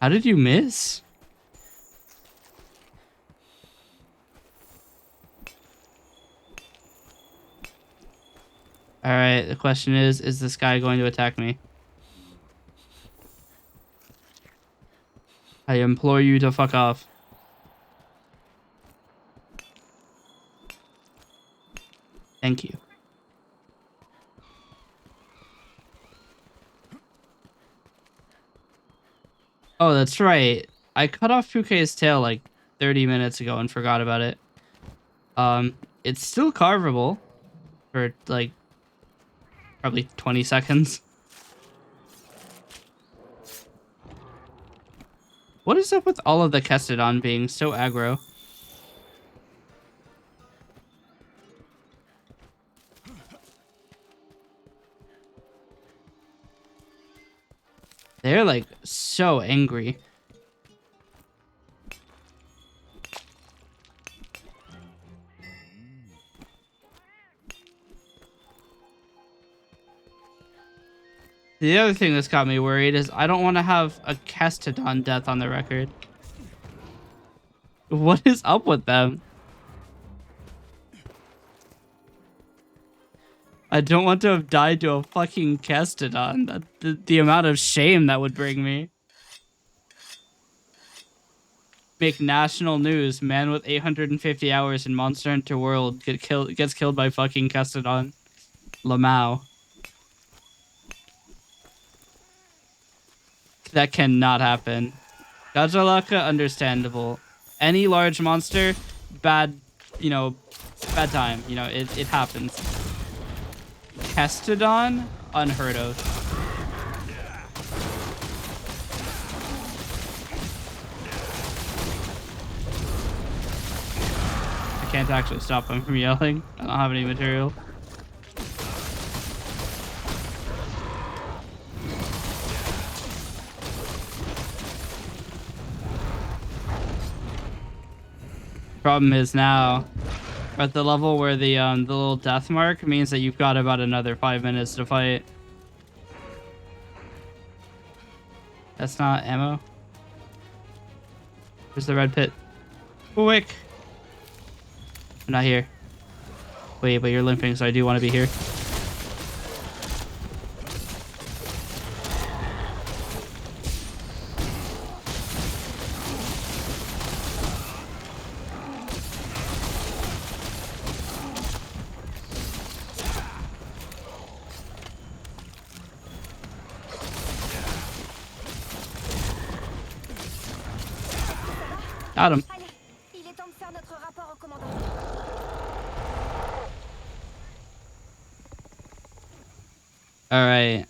How did you miss? Alright, the question is this guy going to attack me? I implore you to fuck off. Thank you. Oh, that's right. I cut off Puke's tail like 30 minutes ago and forgot about it. It's still carvable for like probably 20 seconds. What is up with all of the Kestodon being so aggro? They're like so angry. The other thing that's got me worried is I don't want to have a Kestodon death on the record. What is up with them? I don't want to have died to a fucking Kestodon. The amount of shame that would bring me. make national news. Man with 850 hours in Monster Hunter World gets killed by fucking Castodon. Lamau. That cannot happen. Gajalaka, understandable. Any large monster, bad, you know, bad time. You know, it happens. Castodon, unheard of. I can't actually stop him from yelling. I don't have any material. Problem is now we're at the level where the little death mark means that you've got about another 5 minutes to fight. That's not ammo. Where's the red pit? Quick! I'm not here. Wait, but you're limping, so I do want to be here. Got him. Allez, il est temps de faire notre rapport au commandant. Alright.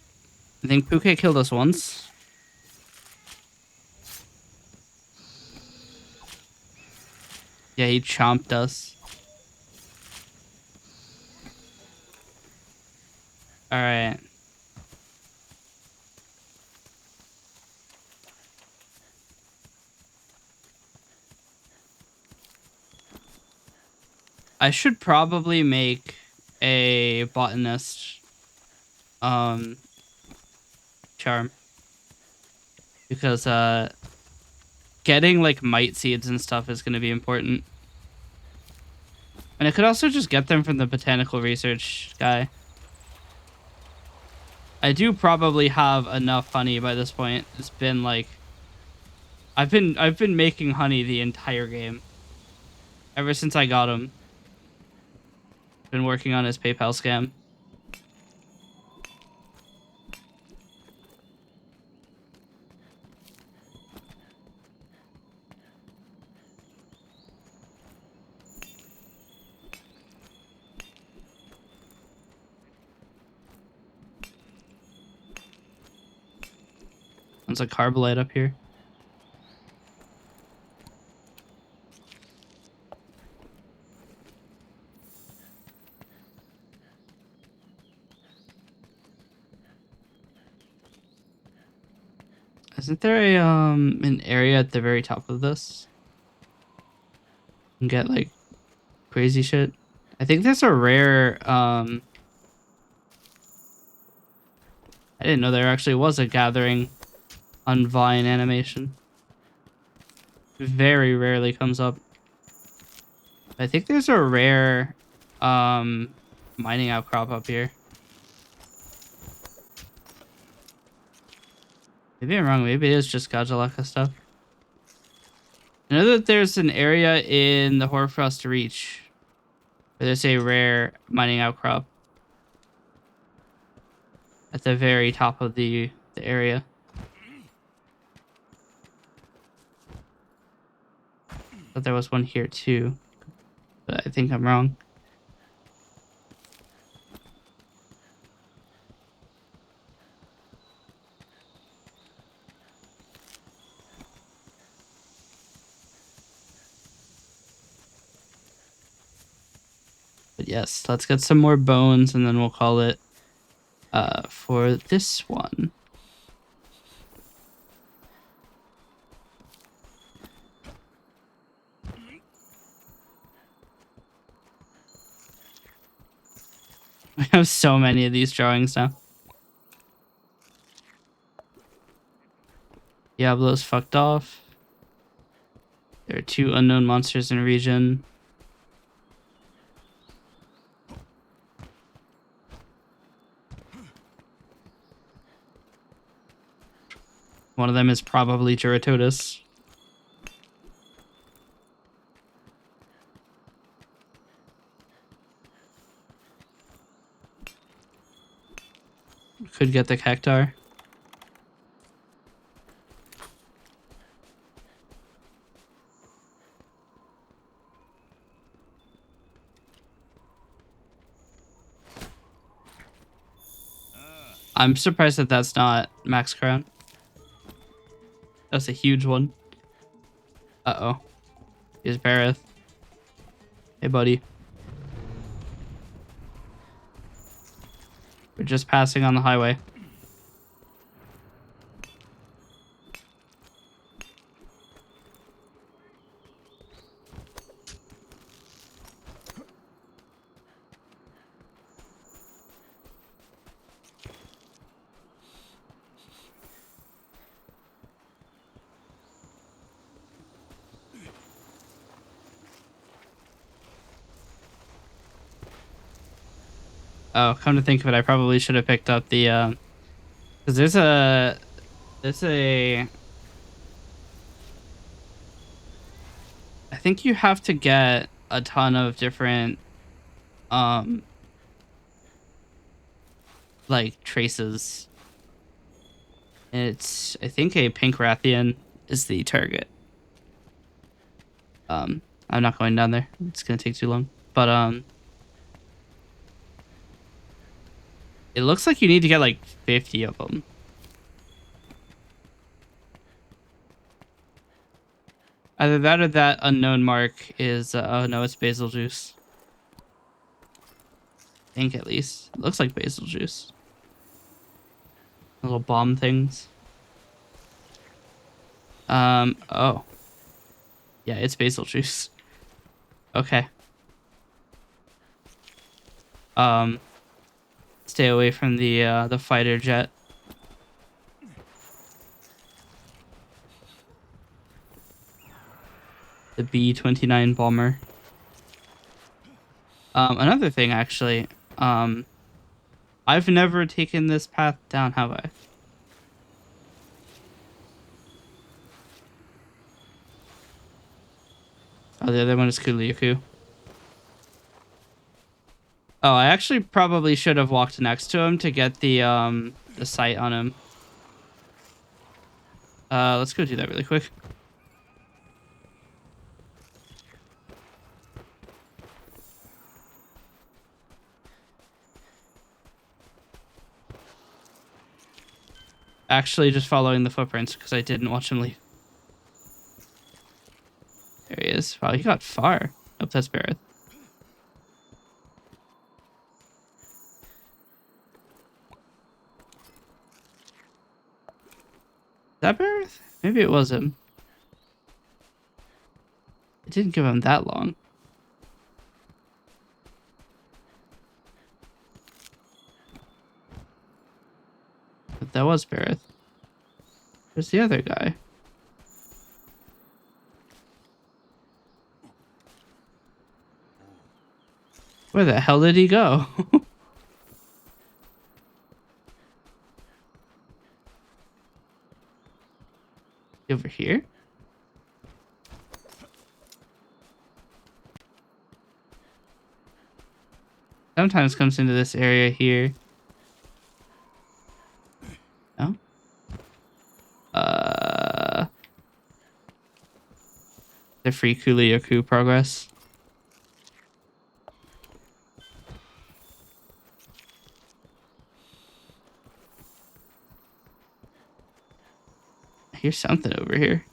I think Puke killed us once. Yeah, he chomped us. Alright. I should probably make a botanist charm. Because getting like mite seeds and stuff is gonna be important. And I could also just get them from the botanical research guy. I do probably have enough honey by this point. It's been like I've been making honey the entire game. Ever since I got him. Been working on his PayPal scam. There's a carbolite up here. Isn't there a an area at the very top of this? You can get like crazy shit. I think there's a rare I didn't know there actually was a gathering on Vine animation. Very rarely comes up. I think there's a rare mining outcrop up here. Maybe I'm wrong. Maybe it is just Gajalaka stuff. I know that there's an area in the Hoarfrost Reach where there's a rare mining outcrop at the very top of the area. But there was one here too, but I think I'm wrong. But yes, let's get some more bones and then we'll call it for this one. We have so many of these drawings now. Diablo's fucked off. There are 2 unknown monsters in region. One of them is probably Juratotus. could get the cactar. I'm surprised that that's not Max Crown. That's a huge one. Uh-oh. Here's Bareth. Hey, buddy. We're just passing on the highway. Oh, come to think of it, I probably should have picked up the, because there's a, I think you have to get a ton of different, like, traces. It's, I think a pink Rathian is the target. I'm not going down there. It's gonna take too long. But, it looks like you need to get like 50 of them. Either that or that unknown mark is, oh no, it's basil juice. I think at least. It looks like basil juice. Little bomb things. Oh. Yeah, it's basil juice. Okay. Stay away from the fighter jet. The B-29 bomber. Another thing, actually. I've never taken this path down, have I? Oh, the other one is Kuliaku. Oh, I actually probably should have walked next to him to get the sight on him. Let's go do that really quick. Actually, just following the footprints because I didn't watch him leave. There he is. Wow, he got far. Oh, that's Bareth. Is that Bareth? Maybe it was him. It didn't give him that long. But that was Bareth. Where's the other guy? Where the hell did he go? Over here? Sometimes comes into this area here. No? The free Kuliaku progress. I hear something over here.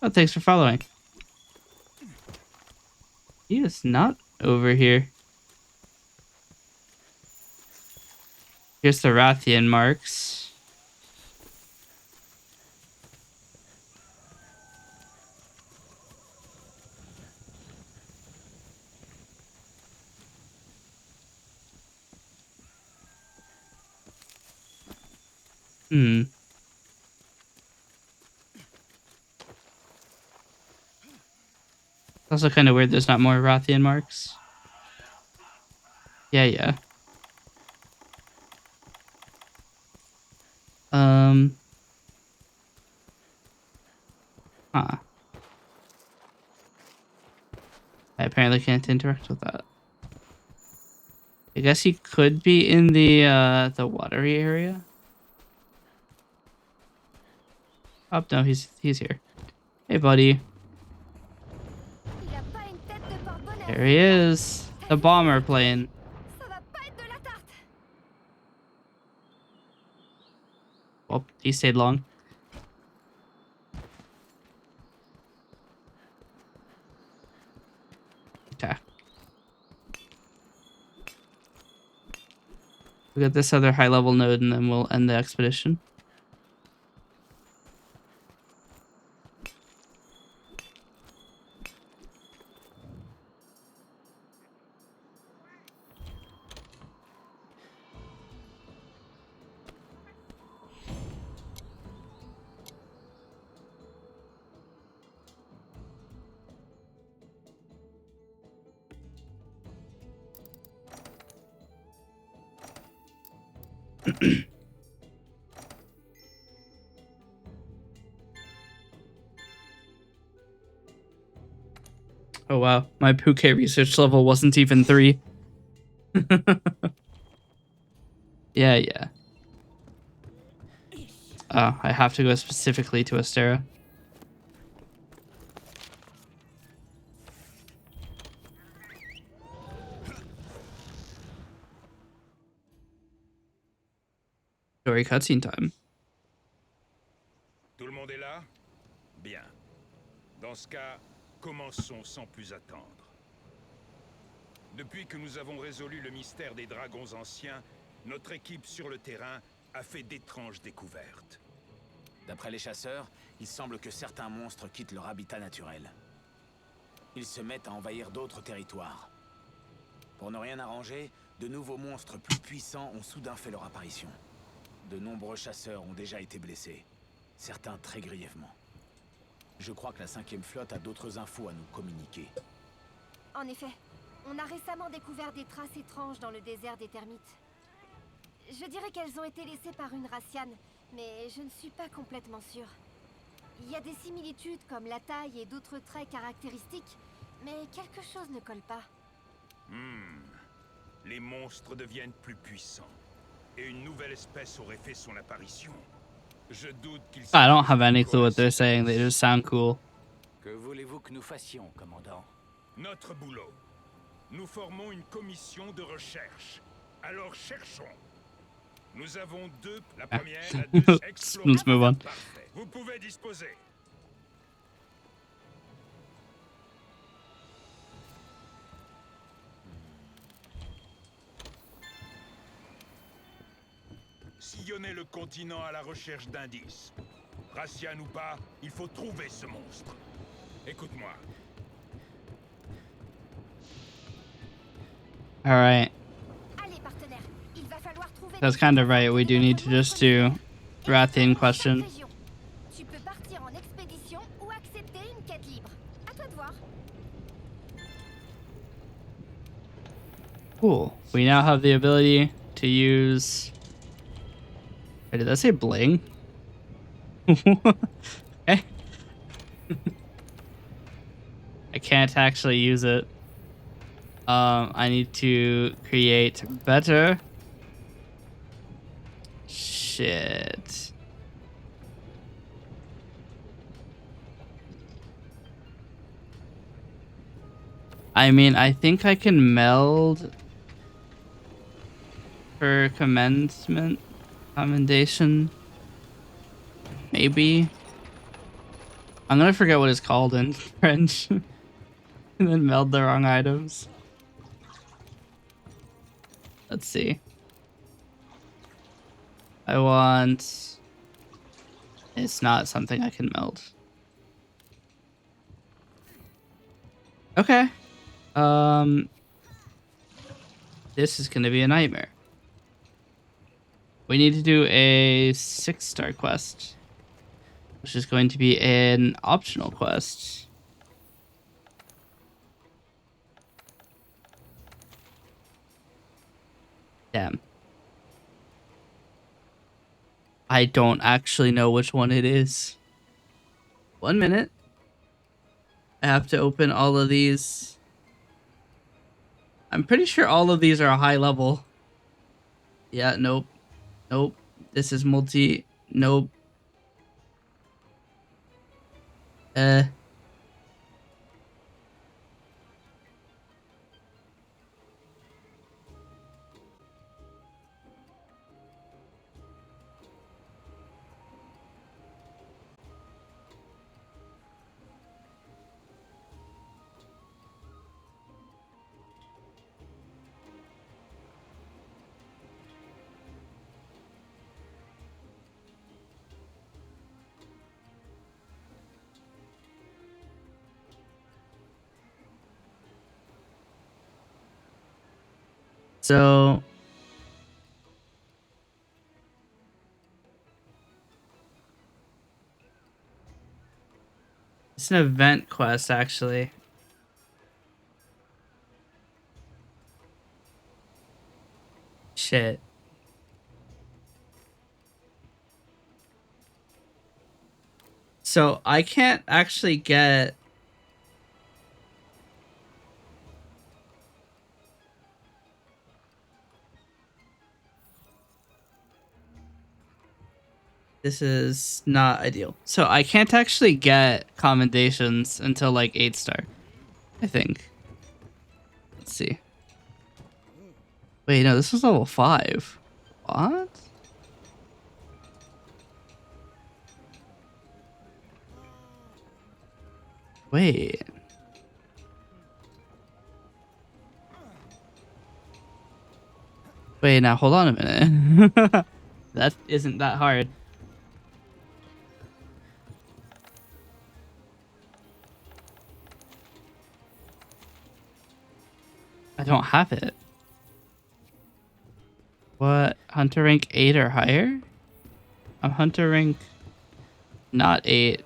Oh, thanks for following. He is not over here. Here's the Rathian marks. Also kind of weird there's not more Rathian marks. Yeah. Huh. I apparently can't interact with that. I guess he could be in the watery area. Oh no, he's here. Hey buddy. Il a pas une tête de porte-bonheur. There he is. The bomber plane. Ça va pas être de la tarte. Well, he stayed long. Okay. We got this other high level node and then we'll end the expedition. Oh wow, my Puke research level wasn't even 3. Yeah. Oh, I have to go specifically to Astera. Story cutscene time. Tout le monde est là? Bien. Dans ce cas, commençons sans plus attendre. Depuis que nous avons résolu le mystère des dragons anciens, notre équipe sur le terrain a fait d'étranges découvertes. D'après les chasseurs, il semble que certains monstres quittent leur habitat naturel. Ils se mettent à envahir d'autres territoires. Pour ne rien arranger, de nouveaux monstres plus puissants ont soudain fait leur apparition. De nombreux chasseurs ont déjà été blessés, certains très grièvement. Je crois que la 5e flotte a d'autres infos à nous communiquer. En effet, on a récemment découvert des traces étranges dans le désert des termites. Je dirais qu'elles ont été laissées par une raciane, mais je ne suis pas complètement sûre. Il y a des similitudes comme la taille et d'autres traits caractéristiques, mais quelque chose ne colle pas. Les monstres deviennent plus puissants. Et une nouvelle espèce aurait fait son apparition. Je doute qu'ils... I don't have any clue what they're saying. They just sound cool. Que voulez-vous que nous fassions, commandant? Notre boulot. Nous formons une commission de recherche. Alors cherchons. Nous avons deux... La première, la deux explorer. Let's move on. Parfait. Vous pouvez disposer. Sillonner le continent à la recherche d'indices. Racian ou pas, il faut trouver ce monstre. Écoute-moi. All right. Allez, partenaire, il va falloir trouver... That's kind of right. We do need to just do Rathian question. Tu peux partir en expédition ou accepter une quête libre. À toi de voir. Cool. We now have the ability to use... Wait, did that say bling? Okay. I can't actually use it. I need to create better. Shit. I mean, I think I can meld for commendation. Maybe. I'm gonna forget what it's called in French. And then meld the wrong items. Let's see. I want... It's not something I can meld. Okay. This is gonna be a nightmare. We need to do a 6-star quest, which is going to be an optional quest. Damn. I don't actually know which one it is. 1 minute. I have to open all of these I'm pretty sure all of these are high level. Yeah, nope. Nope. This is multi. Nope. So it's an event quest, actually. Shit. So I can't actually get... This is not ideal. So I can't actually get commendations until like 8 star, I think. Let's see. Wait, no, this was level 5. What? Wait. Wait, now hold on a minute. That isn't that hard. I don't have it. What? Hunter rank 8 or higher? I'm hunter rank not 8.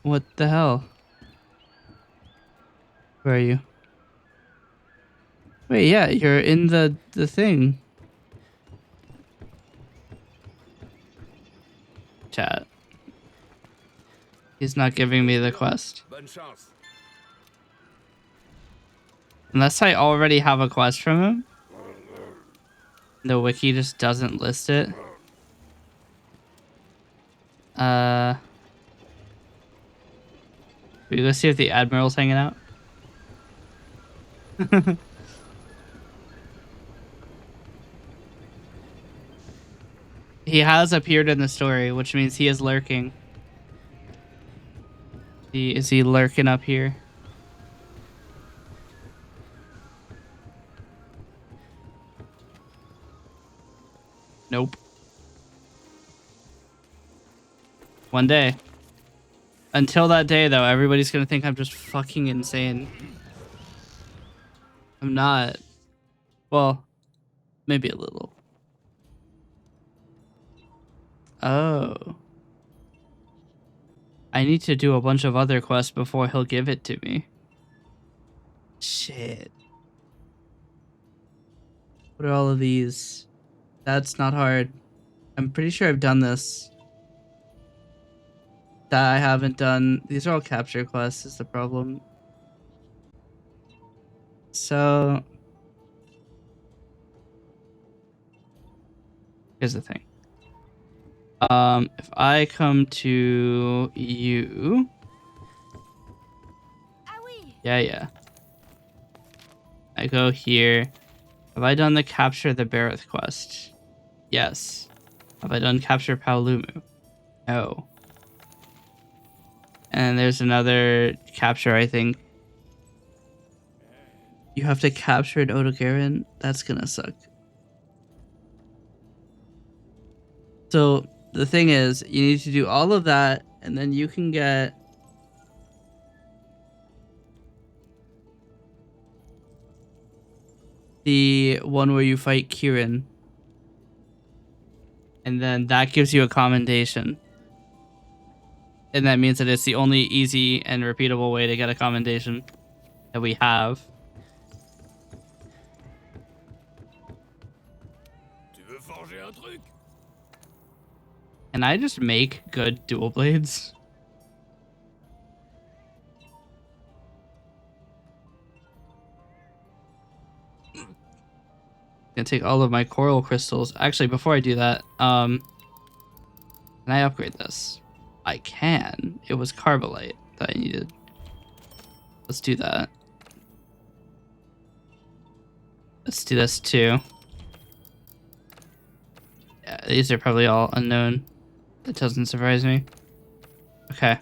What the hell? Where are you? Wait, yeah, you're in the thing. Chat. He's not giving me the quest. Unless I already have a quest from him. The wiki just doesn't list it. We go see if the Admiral's hanging out. He has appeared in the story, which means he is lurking. Is he lurking up here? Nope. One day. Until that day, though, everybody's gonna think I'm just fucking insane. I'm not. Well, maybe a little. Oh. I need to do a bunch of other quests before he'll give it to me. Shit. What are all of these? That's not hard. I'm pretty sure I've done this. That I haven't done. These are all capture quests is the problem. So here's the thing. If I come to you, yeah. I go here. Have I done the capture the Barrett quest? Yes. Have I done capture Paolumu? No. And there's another capture, I think. You have to capture an Odogaron? That's gonna suck. So the thing is, you need to do all of that, and then you can get the one where you fight Kieran. And then that gives you a commendation. And that means that it's the only easy and repeatable way to get a commendation that we have. Can I just make good dual blades? Gonna take all of my coral crystals. Actually, before I do that, can I upgrade this? I can. It was carbolite that I needed. Let's do that. Let's do this too. Yeah, these are probably all unknown. That doesn't surprise me. Okay.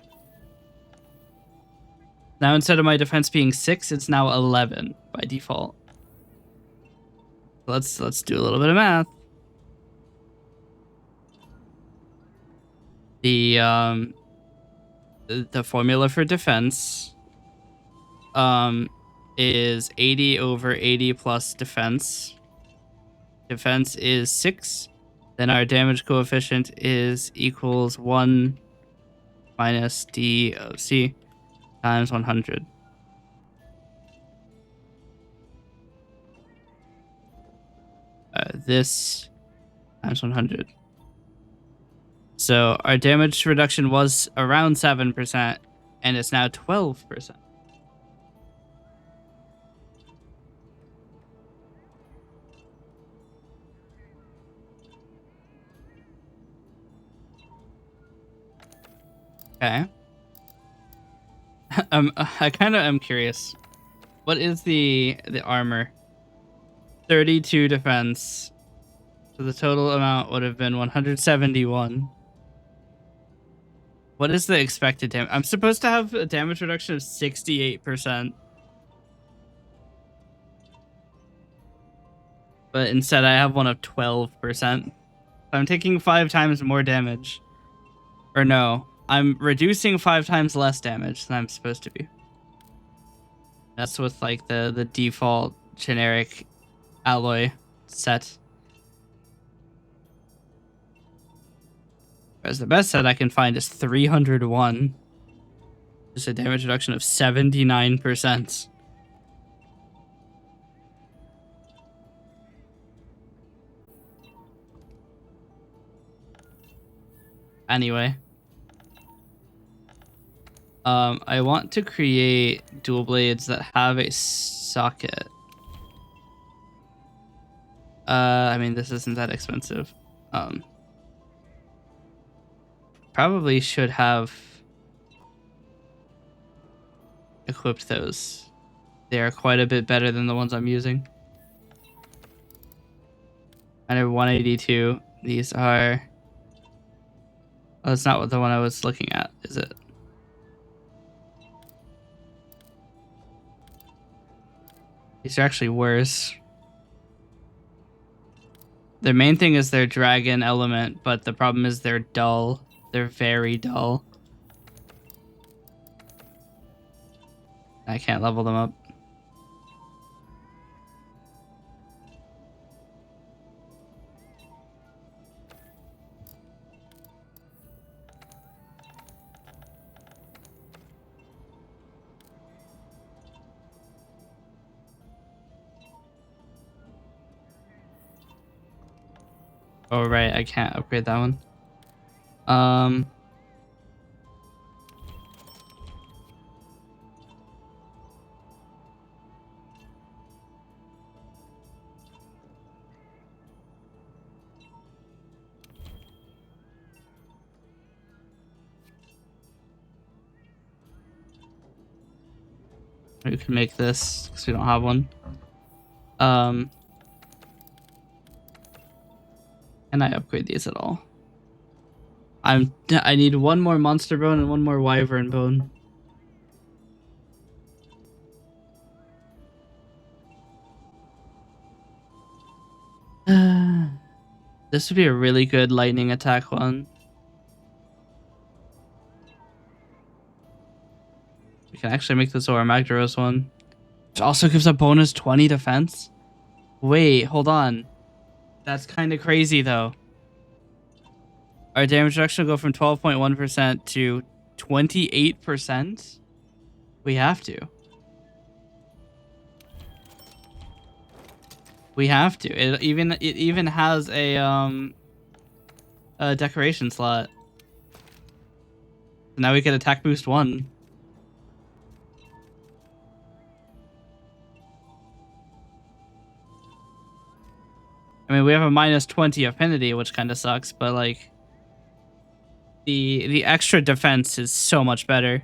Now instead of my defense being 6, it's now 11 by default. Let's do a little bit of math. The formula for defense is 80 over 80 plus defense. Defense is 6. Then our damage coefficient is equals 1 minus D of C times 100. This times 100. So our damage reduction was around 7%, and it's now 12%. Okay. I kind of am curious. What is the armor? 32 defense. So the total amount would have been 171. What is the expected damage? I'm supposed to have a damage reduction of 68%. But instead I have one of 12%. I'm taking 5 times more damage. Or no, I'm reducing 5 times less damage than I'm supposed to be. That's with like the default generic alloy set. Whereas the best set I can find is 301. Just a damage reduction of 79%. Anyway. I want to create dual blades that have a socket. I mean, this isn't that expensive. Probably should have equipped those. They are quite a bit better than the ones I'm using. I have 182. These are... Oh, that's not what the one I was looking at, is it? These are actually worse. The main thing is their dragon element, but the problem is they're dull. They're very dull. I can't level them up. Oh, right, I can't upgrade that one. We can make this because we don't have one. Can I upgrade these at all? I need one more monster bone and one more wyvern bone. This would be a really good lightning attack one. We can actually make this Zora Magdaros one. Which also gives a bonus 20 defense. Wait, hold on. That's kind of crazy though. Our damage reduction will go from 12.1% to 28%. We have to. We have to. It even has a decoration slot. Now we get attack boost 1. I mean, we have a -20 affinity, which kind of sucks, but like the extra defense is so much better.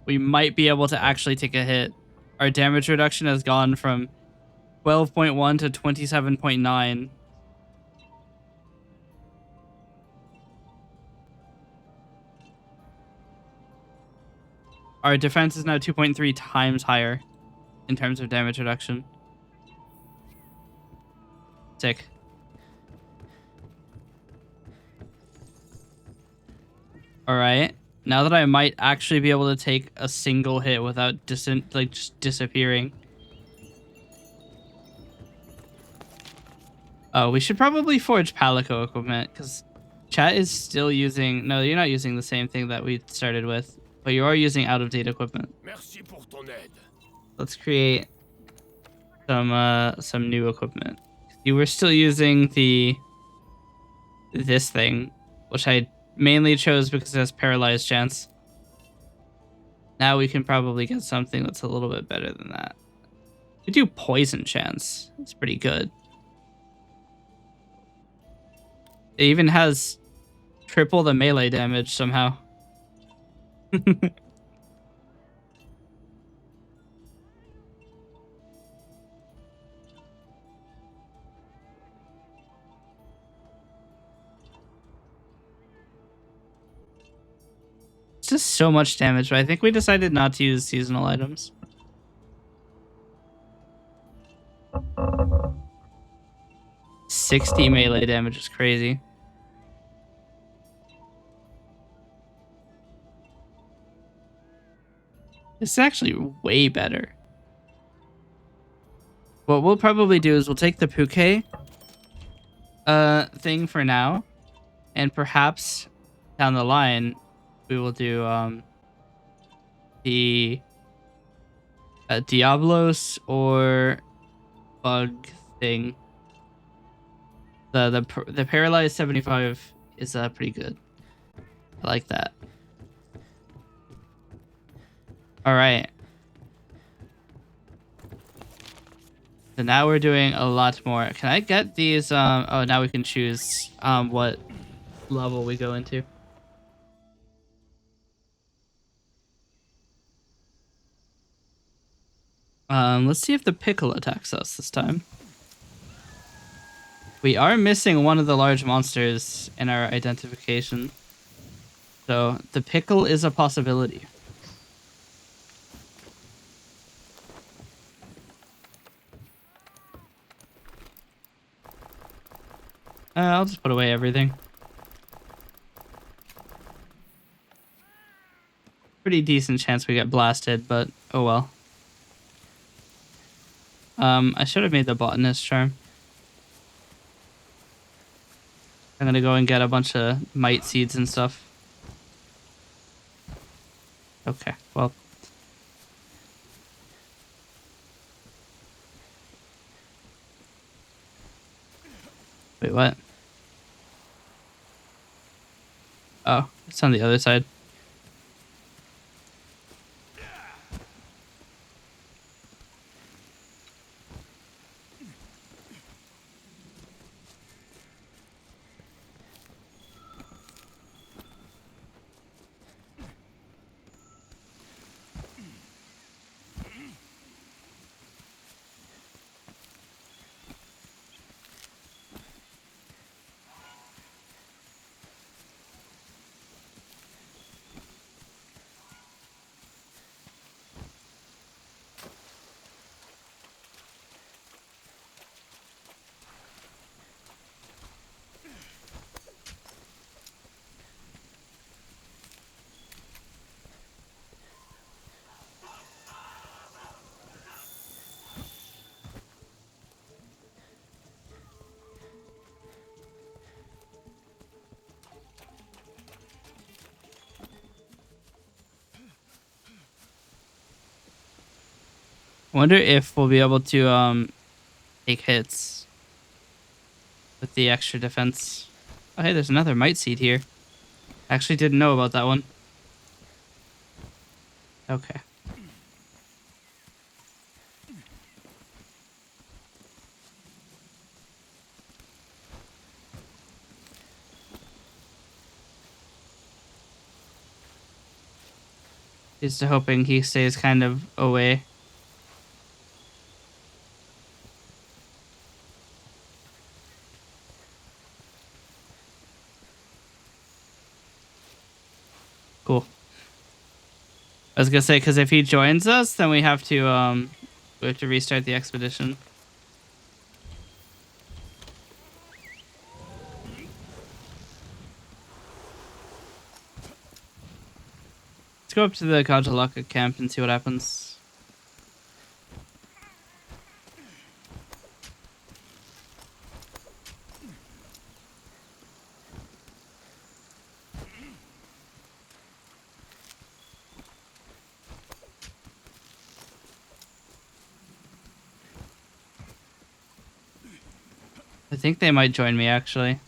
We might be able to actually take a hit. Our damage reduction has gone from 12.1 to 27.9. Our defense is now 2.3 times higher in terms of damage reduction. Sick. All right. Now that I might actually be able to take a single hit without just disappearing. Oh, we should probably forge Palico equipment because chat is still using. No, you're not using the same thing that we started with, but you are using out-of-date equipment. Merci pour ton aide. Let's create some new equipment. You were still using this thing, which I mainly chose because it has paralyzed chance. Now we can probably get something that's a little bit better than that. We do poison chance. It's pretty good. It even has triple the melee damage somehow. It's just so much damage, but I think we decided not to use seasonal items. $60 melee damage is crazy. This is actually way better. What we'll probably do is we'll take the Puke thing for now, and perhaps down the line we will do the Diablos or bug thing. The paralyzed 75 is pretty good. I like that. All right. So now we're doing a lot more. Can I get these? Oh, now we can choose what level we go into. Let's see if the pickle attacks us this time. We are missing one of the large monsters in our identification. So the pickle is a possibility. I'll just put away everything. Pretty decent chance we get blasted, but oh well. I should have made the botanist charm. I'm gonna go and get a bunch of mite seeds and stuff. Okay, well. Wait, what? Oh, it's on the other side. I wonder if we'll be able to take hits with the extra defense. Oh, hey, there's another mite seed here. I actually didn't know about that one. Okay. Just hoping he stays kind of away. Cool. I was gonna say, because if he joins us, then we have to restart the expedition. Let's go up to the Kajalaka camp and see what happens. I think they might join me, actually.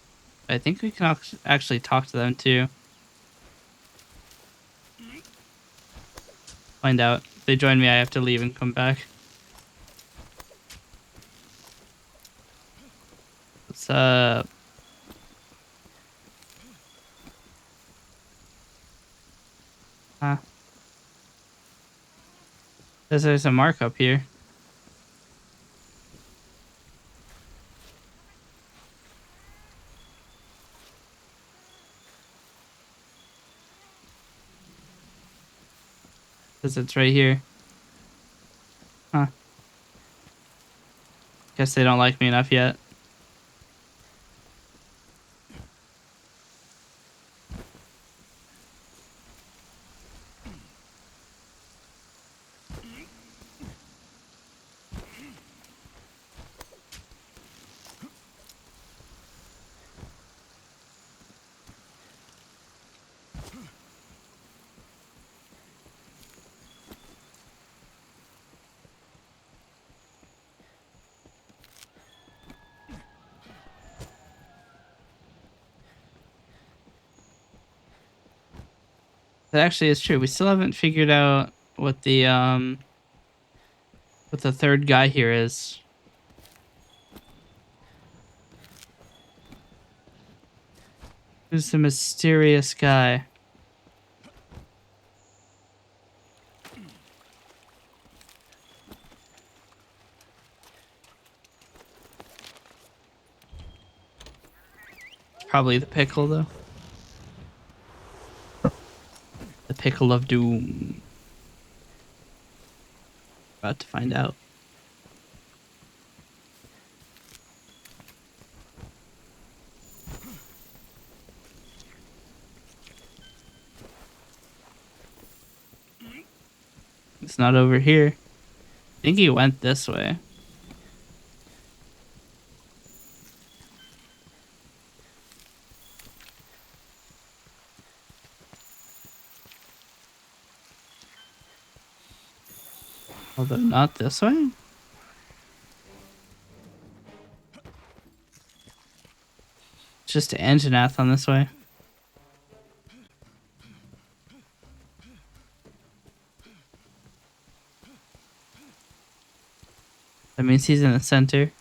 I think we can actually talk to them, too. Find out. If they join me, I have to leave and come back. What's up? Huh? There's a mark up here. Says it's right here. Huh. Guess they don't like me enough yet. That actually is true. We still haven't figured out what the third guy here is. Who's the mysterious guy? Probably the pickle, though. The pickle of doom. About to find out. It's not over here. I think he went this way. Although not this way. It's just Anjanath on this way. That means he's in the center.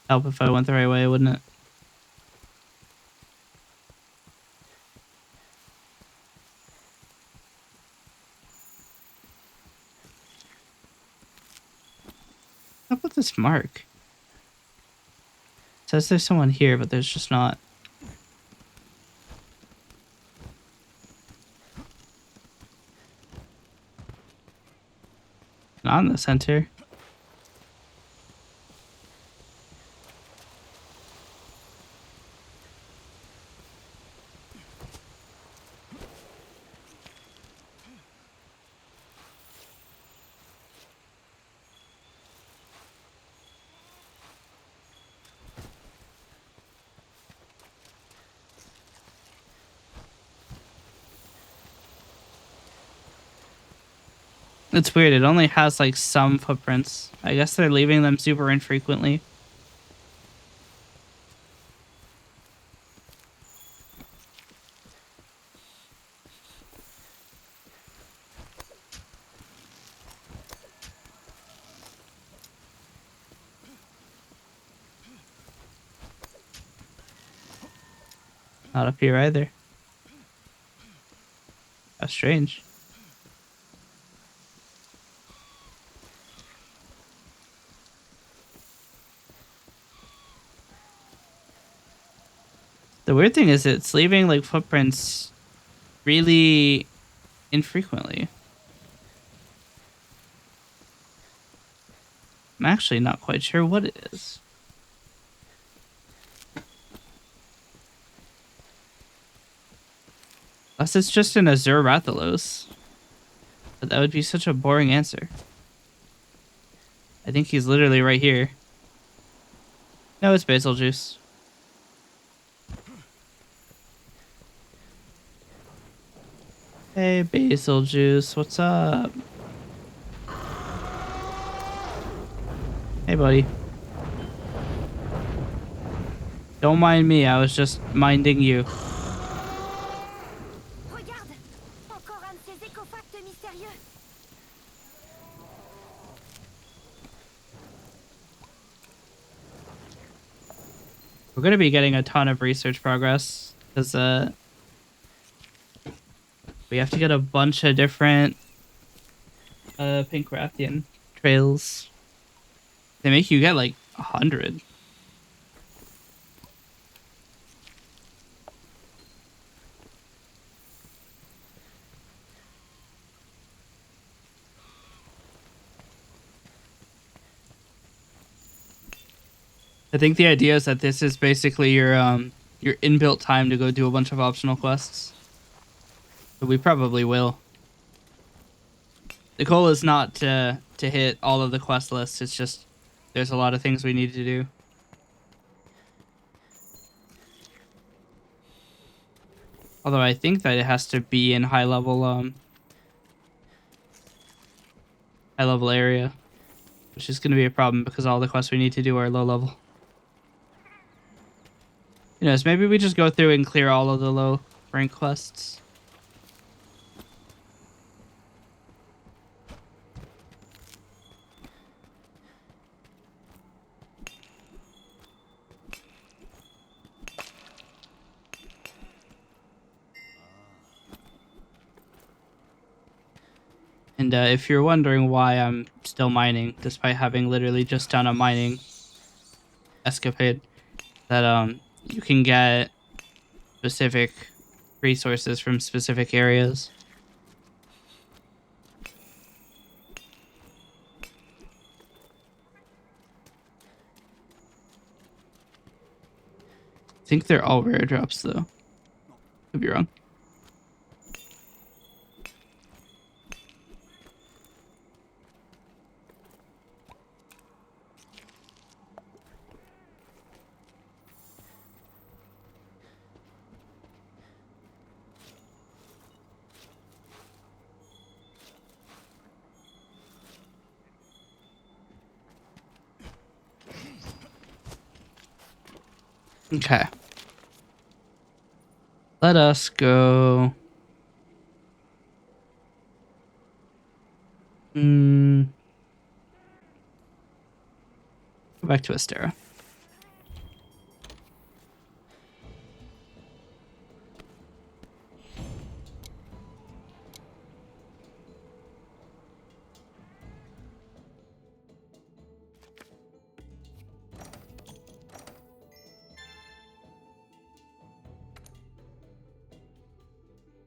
Help if I went the right way, wouldn't it? How about this mark? It says there's someone here, but there's just not. Not in the center. It's weird. It only has like some footprints. I guess they're leaving them super infrequently. Not up here either. That's strange. The weird thing is it's leaving like footprints really infrequently. I'm actually not quite sure what it is. Unless it's just an Azure Rathalos. But that would be such a boring answer. I think he's literally right here. No, it's basil juice. Hey, basil juice, what's up? Hey, buddy. Don't mind me, I was just minding you. Regarde, encore un de ces écofacts mystérieux. We're gonna be getting a ton of research progress because we have to get a bunch of different Pinkraftian trails. They make you get like 100. I think the idea is that this is basically your inbuilt time to go do a bunch of optional quests. But we probably will. The goal is not to hit all of the quest lists, it's just there's a lot of things we need to do. Although I think that it has to be in high level area, which is going to be a problem because all the quests we need to do are low level. You know, so maybe we just go through and clear all of the low rank quests. And if you're wondering why I'm still mining, despite having literally just done a mining escapade, that you can get specific resources from specific areas. I think they're all rare drops though. Could be wrong. Okay. Let us go. Go back to Astera.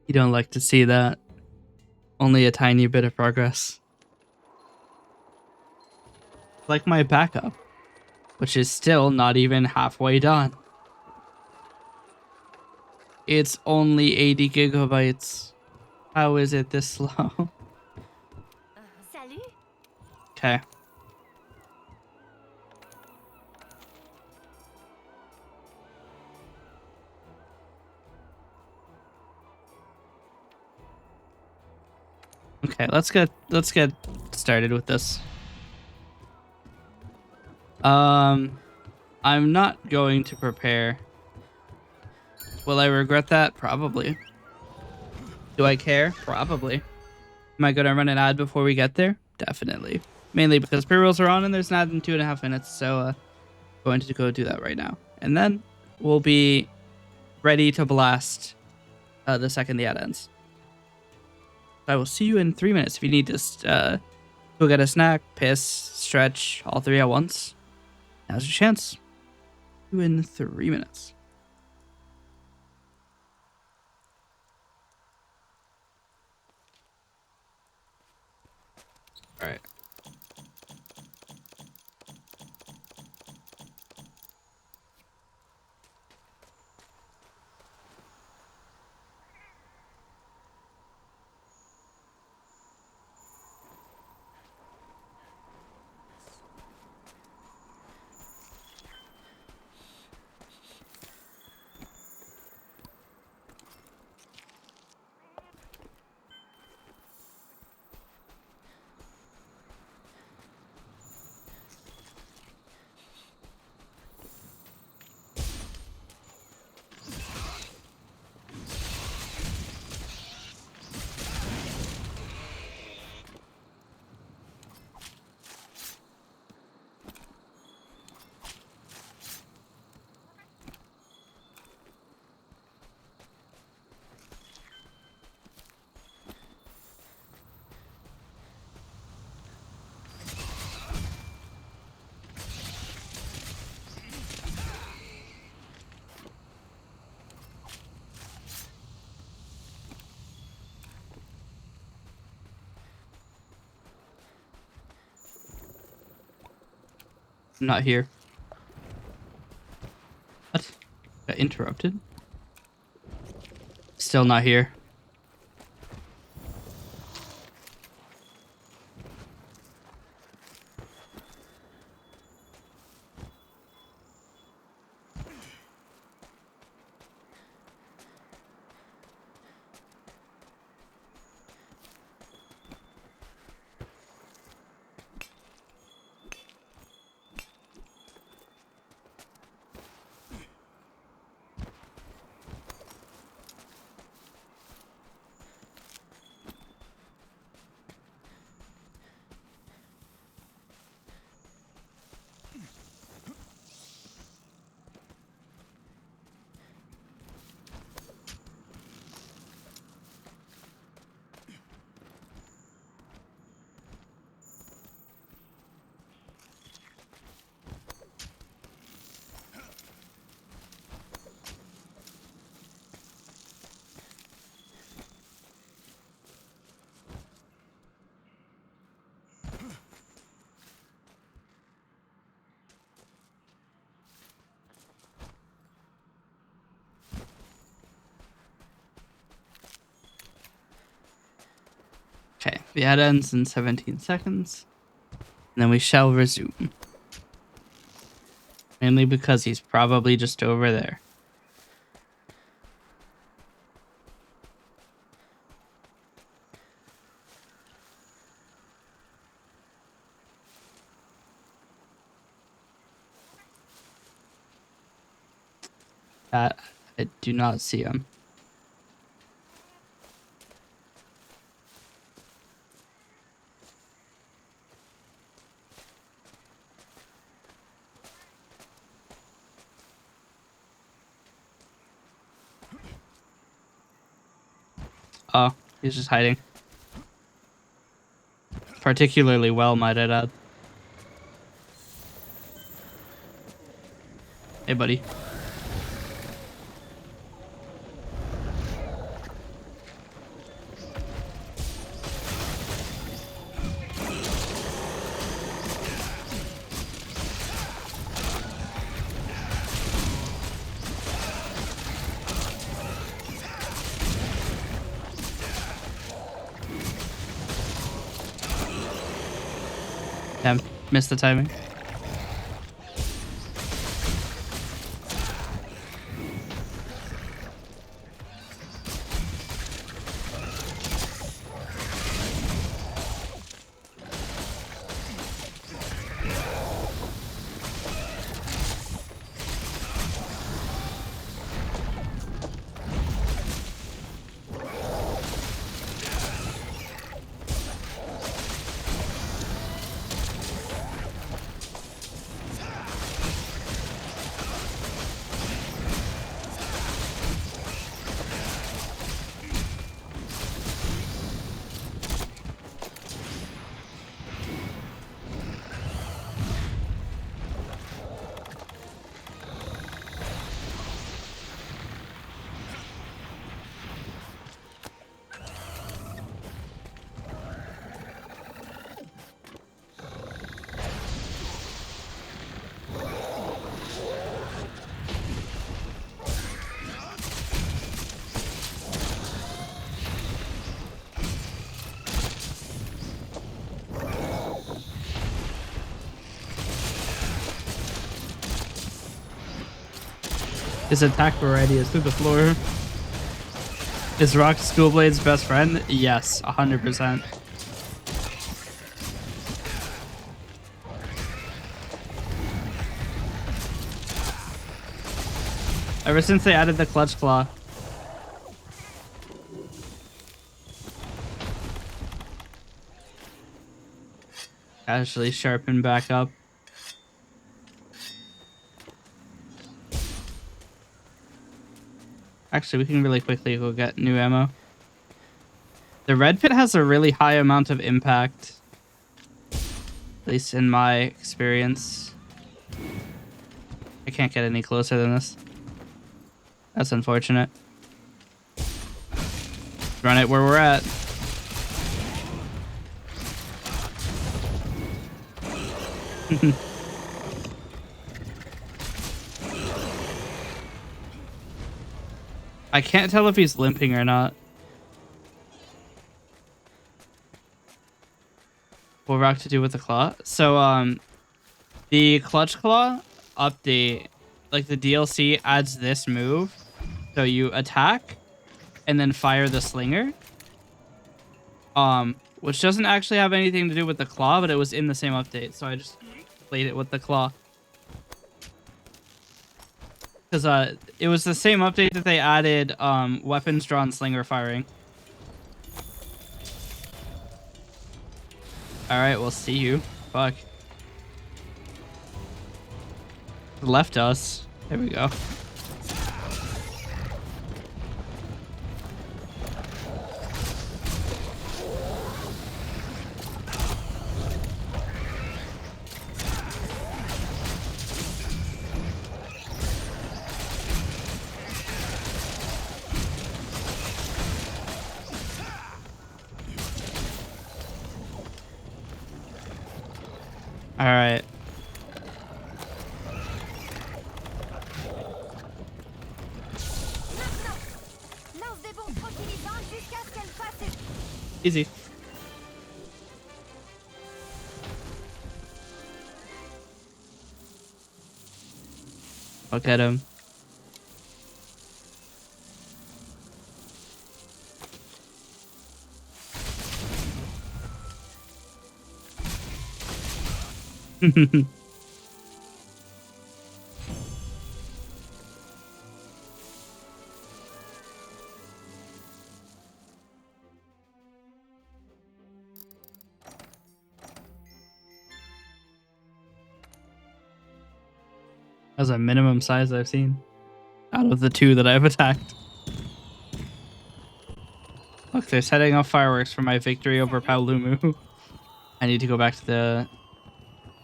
You don't like to see that. Only a tiny bit of progress. Like my backup, which is still not even halfway done. It's only 80 gigabytes. How is it this slow? Salut. Okay. Okay, let's get started with this. I'm not going to prepare. Will I regret that? Probably. Do I care? Probably. Am I gonna run an ad before we get there? Definitely. Mainly because pre-rolls are on and there's an ad in 2.5 minutes, so going to go do that right now. And then we'll be ready to blast the second the ad ends. I will see you in 3 minutes. If you need to go get a snack, piss, stretch, all three at once, now's your chance. See you in 3 minutes. All right. I'm not here. What? Got interrupted? Still not here. Okay, the ad ends in 17 seconds. And then we shall resume. Mainly because he's probably just over there. I do not see him. Oh, he's just hiding. Particularly well, might I add. Hey, buddy. Damn, missed the timing. His attack variety is through the floor. Is Rock Schoolblade's best friend? Yes, 100%. Ever since they added the Clutch Claw. Casually sharpen back up. Actually, we can really quickly go get new ammo. The red pit has a really high amount of impact. At least in my experience. I can't get any closer than this. That's unfortunate. Run it where we're at. I can't tell if he's limping or not. What Rock to do with the claw? So, the Clutch Claw update, like the DLC adds this move. So you attack and then fire the slinger. Which doesn't actually have anything to do with the claw, but it was in the same update. So I just played it with the claw. Because it was the same update that they added weapons drawn slinger firing. Alright, we'll see you. Fuck. Left us. There we go. Alright. Easy. Look at him. That's a minimum size I've seen out of the two that I've attacked. Look, they're setting off fireworks for my victory over Paolumu. I need to go back to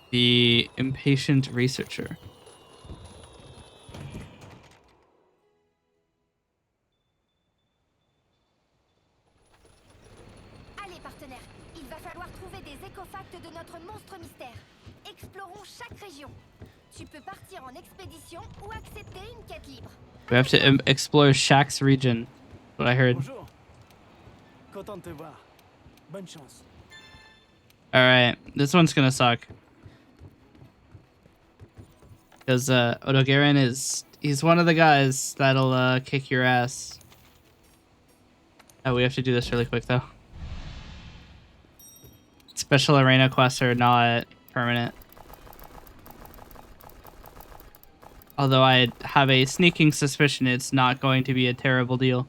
the impatient researcher. Allez, partenaire, il va falloir trouver des écofacts de notre monstre mystère. Explorons chaque région. Tu peux partir en expédition ou accepter une quête libre. We have to explore Shaq's region. What I heard. Bonjour. Content de te voir. Bonne chance. Alright, this one's gonna suck. Because Odogaron he's one of the guys that'll kick your ass. Oh, we have to do this really quick though. Special arena quests are not permanent. Although I have a sneaking suspicion it's not going to be a terrible deal.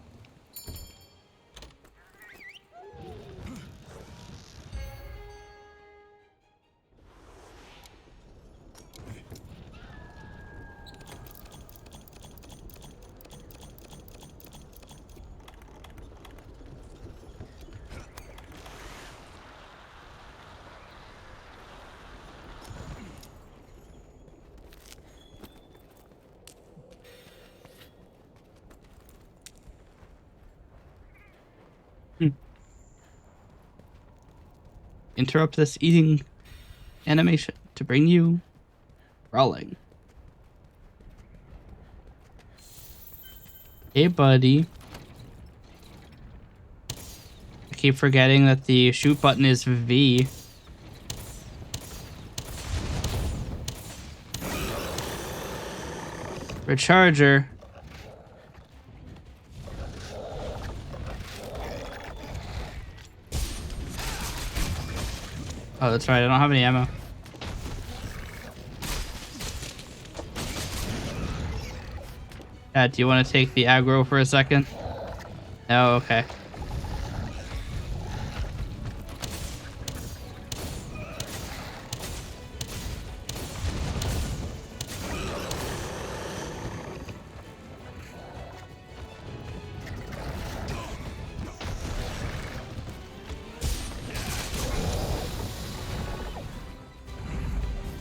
Interrupt this eating animation to bring you Brawling. Hey, buddy. I keep forgetting that the shoot button is V. Recharger. Oh, that's right. I don't have any ammo. Do you want to take the aggro for a second? No, okay.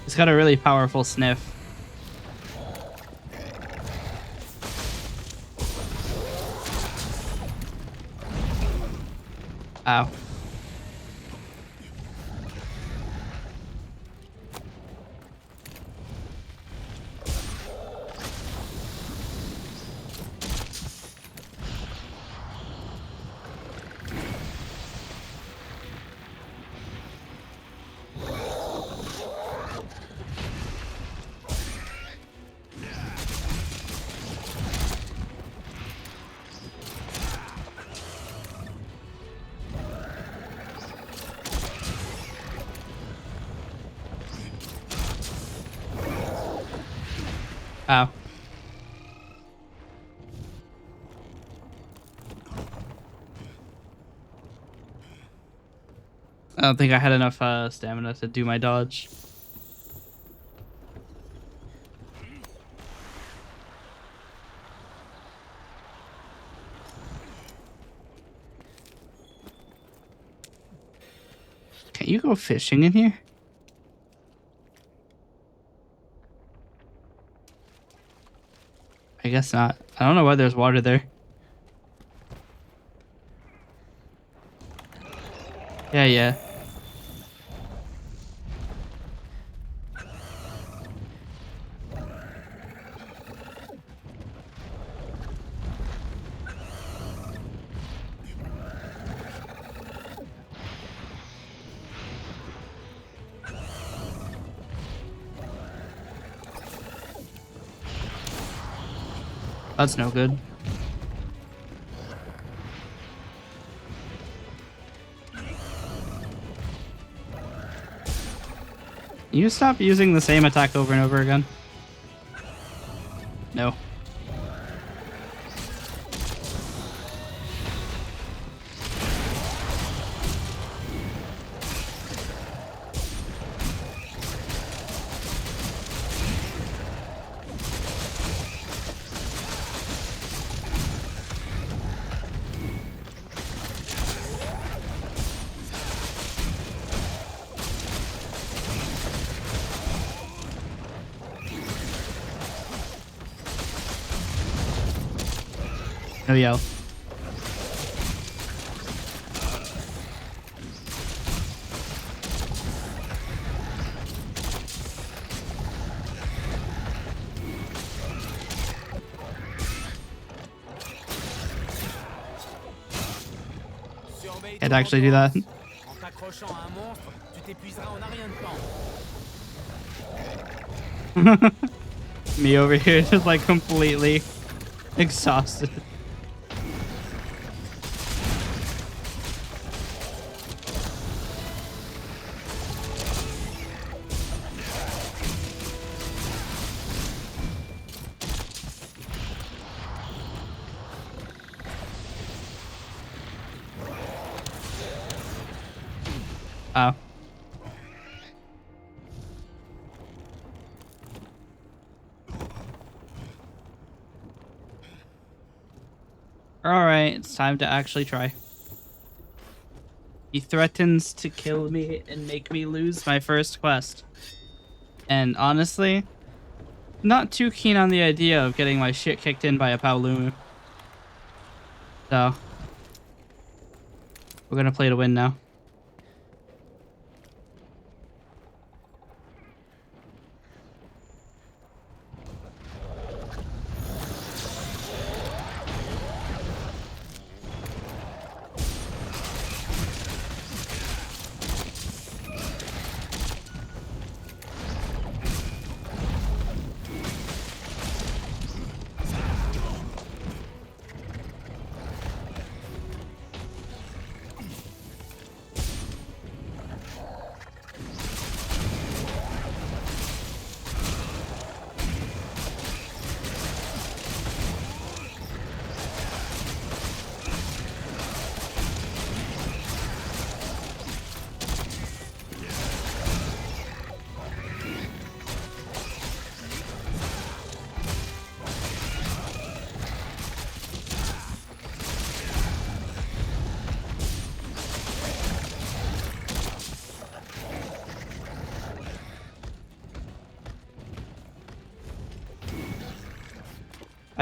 It's got a really powerful sniff. Ow. Ow. I don't think I had enough stamina to do my dodge. Can you go fishing in here? I guess not. I don't know why there's water there. Yeah. That's no good. You stop using the same attack over and over again? No. No yell. Can't actually do that. En t'accrochant à un monstre, tu t'épuiseras en un rien de temps. Me over here just like completely exhausted. Oh. Alright, it's time to actually try. He threatens to kill me and make me lose my first quest. And honestly, not too keen on the idea of getting my shit kicked in by a Paolumu. So, we're gonna play to win now.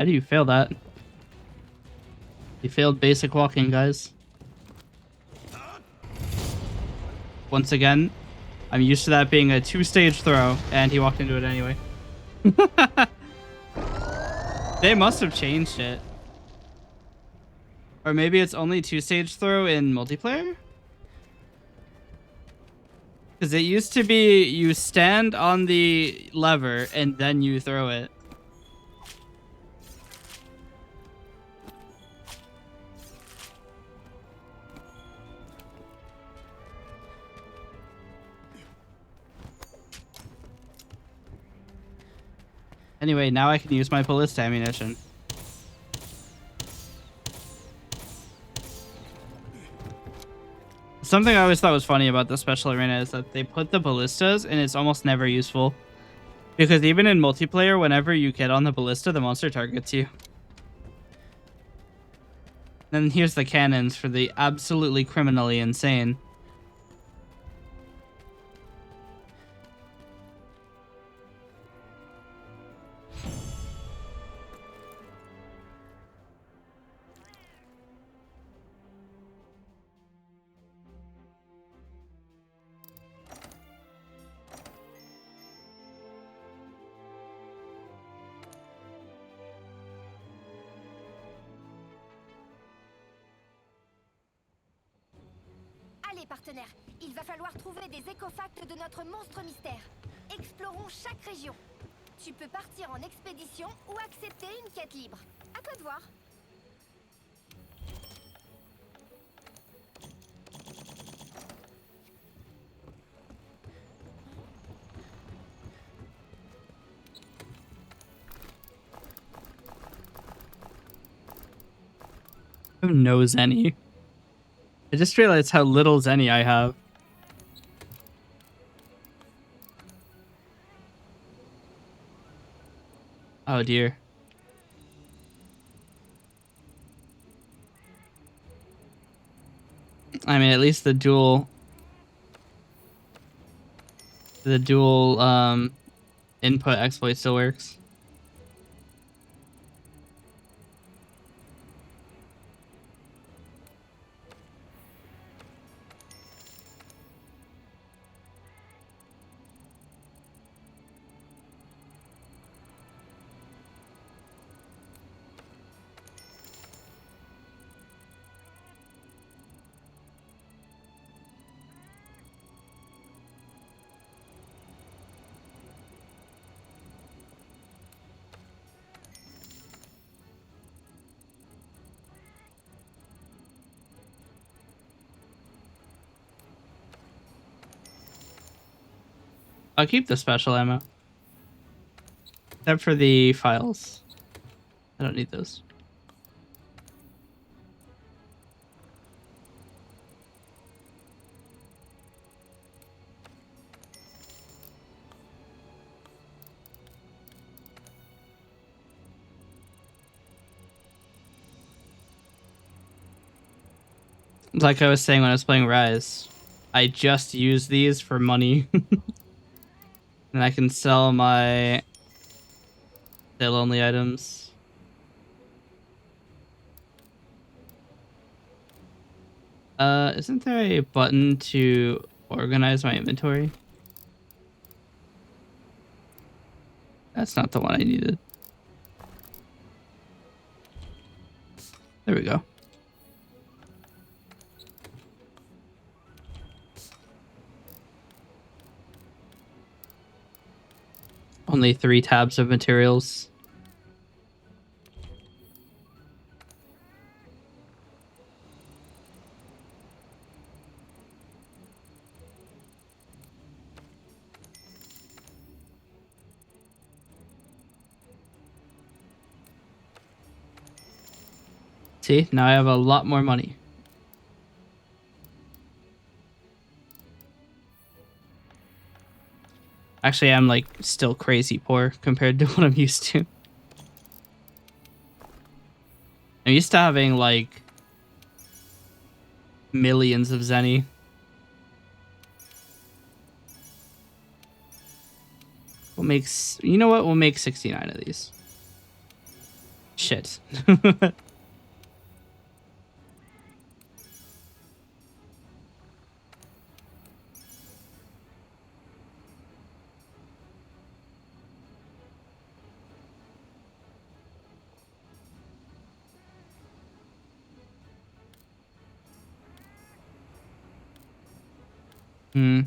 How do you fail that? You failed basic walking, guys. Once again, I'm used to that being a 2-stage throw, and he walked into it anyway. They must have changed it. Or maybe it's only 2-stage throw in multiplayer? Because it used to be you stand on the lever and then you throw it. Anyway, now I can use my ballista ammunition. Something I always thought was funny about the special arena is that they put the ballistas and it's almost never useful. Because even in multiplayer, whenever you get on the ballista, the monster targets you. Then here's the cannons for the absolutely criminally insane. Allez, partenaire, il va falloir trouver des écofacts de notre monstre mystère. Explorons chaque région. Tu peux partir en expédition ou accepter une quête libre. À toi de voir. I have no Zenny. I just realized how little Zenny I have. Oh dear. I mean, at least the dual input exploit still works. I'll keep the special ammo. Except for the files. I don't need those. Like I was saying when I was playing Rise, I just use these for money. And I can sell my sale-only items. Isn't there a button to organize my inventory? That's not the one I needed. There we go. Only 3 tabs of materials. See, now I have a lot more money. Actually, I'm like still crazy poor compared to what I'm used to. I'm used to having like millions of Zenny. You know what? We'll make 69 of these. Shit. Hmm.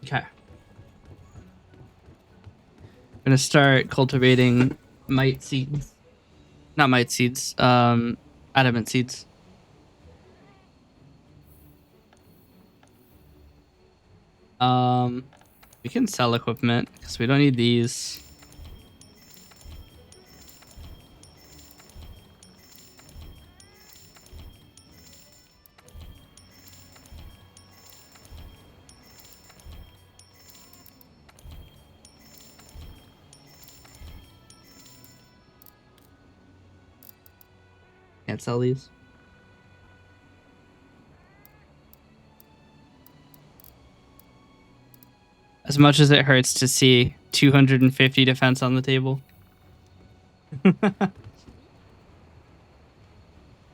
Okay. I'm gonna start cultivating mite seeds. Not mite seeds, adamant seeds. We can sell equipment because we don't need these. Can't sell these. As much as it hurts to see 250 defense on the table.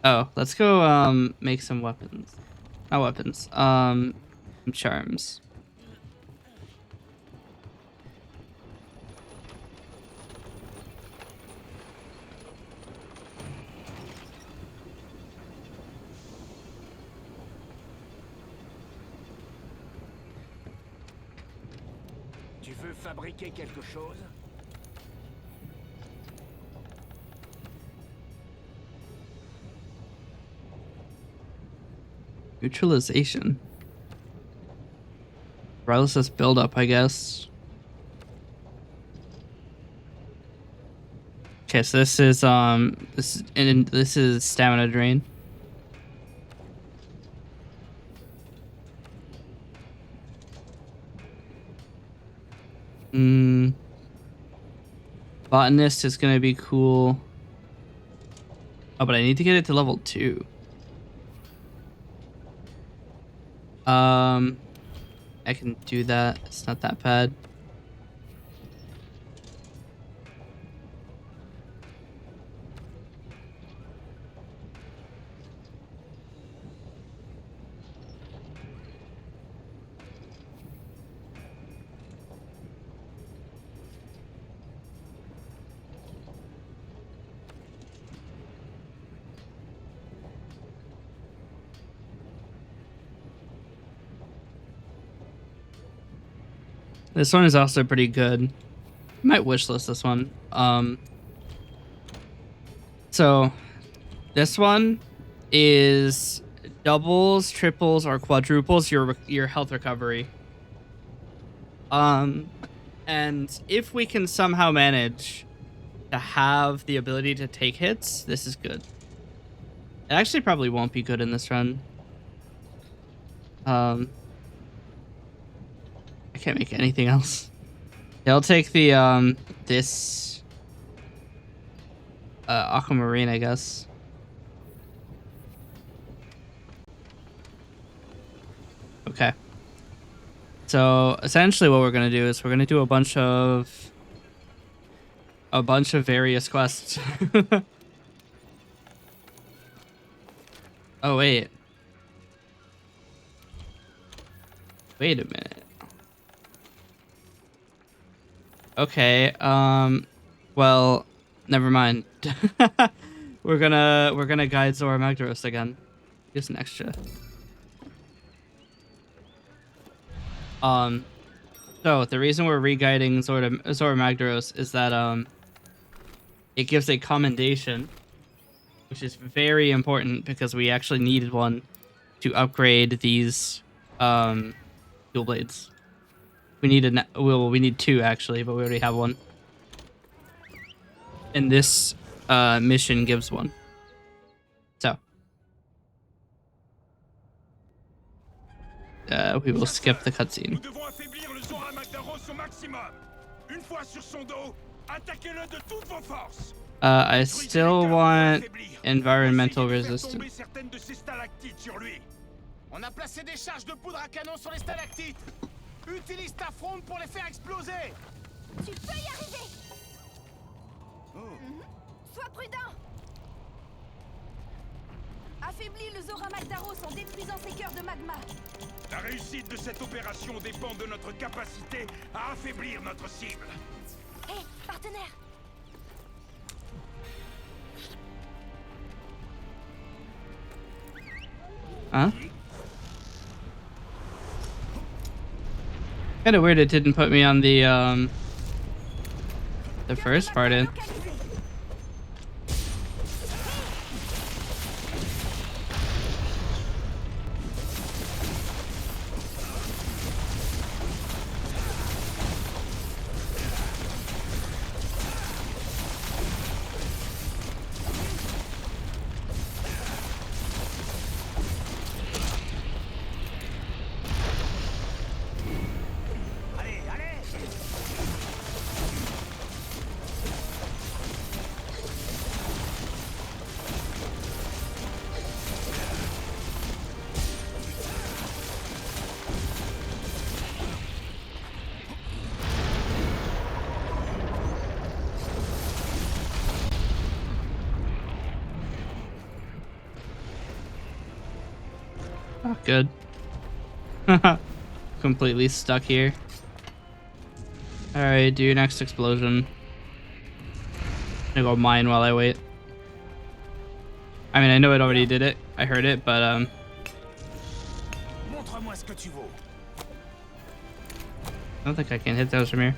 Oh, let's go make some weapons. Not weapons. Some charms. Tu veux fabriquer quelque chose? Neutralization. Paralysis buildup, I guess. Okay, so this is stamina drain. Botanist is gonna be cool. Oh, but I need to get it to level 2. I can do that. It's not that bad. This one is also pretty good. Might wishlist this one. So this one is doubles, triples, or quadruples your health recovery. And if we can somehow manage to have the ability to take hits, this is good. It actually probably won't be good in this run. I can't make anything else. They'll take the this aquamarine, I guess. Okay. So essentially what we're gonna do is we're gonna do a bunch of various quests. Oh wait. Wait a minute. Okay, well, never mind. we're gonna guide Zora Magdaros again. Just an extra. So the reason we're re-guiding Zora Magdaros is that it gives a commendation, which is very important because we actually needed one to upgrade these fuel blades. We need we need 2 actually, but we already have one. And this mission gives one. So we will skip the cutscene. Nous devons affaiblir le Zora Magdaros au maximum. Une fois sur son dos, attaquez-le de toutes vos forces. I still want environmental Essayez de faire resistance. tomber certaines de ces stalactites sur lui. On a placé des charges de poudre à canon sur les stalactites. Utilise ta fronde pour les faire exploser. Tu peux y arriver. Sois prudent. Affaiblis le Zora Magdaros en détruisant ses cœurs de magma. La réussite de cette opération dépend de notre capacité à affaiblir notre cible. Hé, partenaire. Huh? Kind of weird it didn't put me on the first part in. Localisé. Allez, allez. Oh, good. Completely stuck here. Alright, do your next explosion. I'm gonna go mine while I wait. I mean, I know it already did it. I heard it, but Montre-moi ce que tu vaux. I don't think I can hit those from here.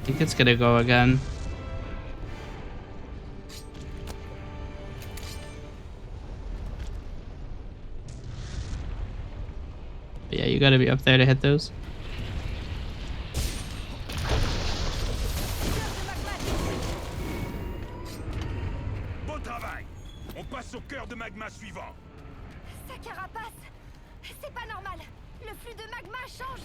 I think it's gonna go again. But yeah, you gotta be up there to hit those. Beau travail. On passe au cœur de magma suivant. Sa carapace. C'est pas normal. Le flux de magma change.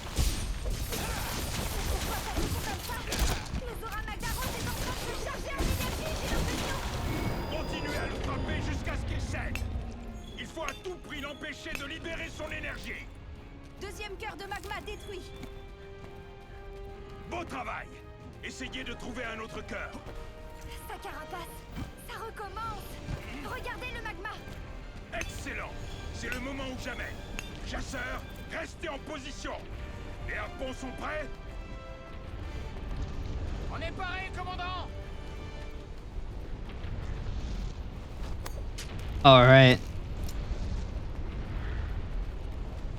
Le Zora Magdaros est en train de se charger en énergie, j'ai l'impression. Continuez à le frapper jusqu'à ce qu'il cède. Il faut à tout prix l'empêcher de libérer son énergie. Deuxième cœur de magma détruit. Beau travail. Essayez de trouver un autre cœur. Sa carapace. Ça recommence. Regardez le magma. Excellent. C'est le moment ou jamais. Chasseurs, restez en position. Les harpons sont prêts? On est paré, commandant. All right.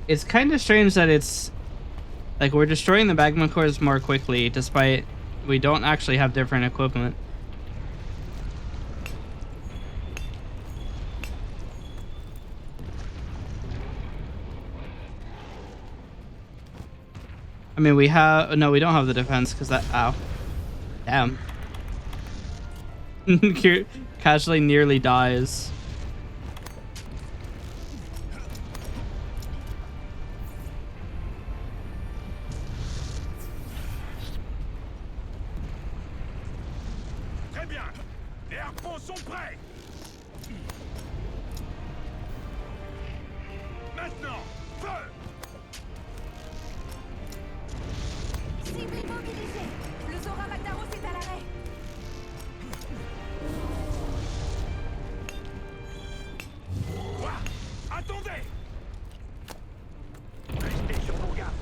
It's kind of strange that it's like we're destroying the magma cores more quickly, despite we don't actually have different equipment. I mean, we have no, we don't have the defense because that. Ow, damn. Casually nearly dies. Très bien. Les harpons sont prêts. Maintenant, feu! Cible immobilisée. Le Zora Magdaros est à l'arrêt. Quoi? Attendez! Restez sur vos gardes.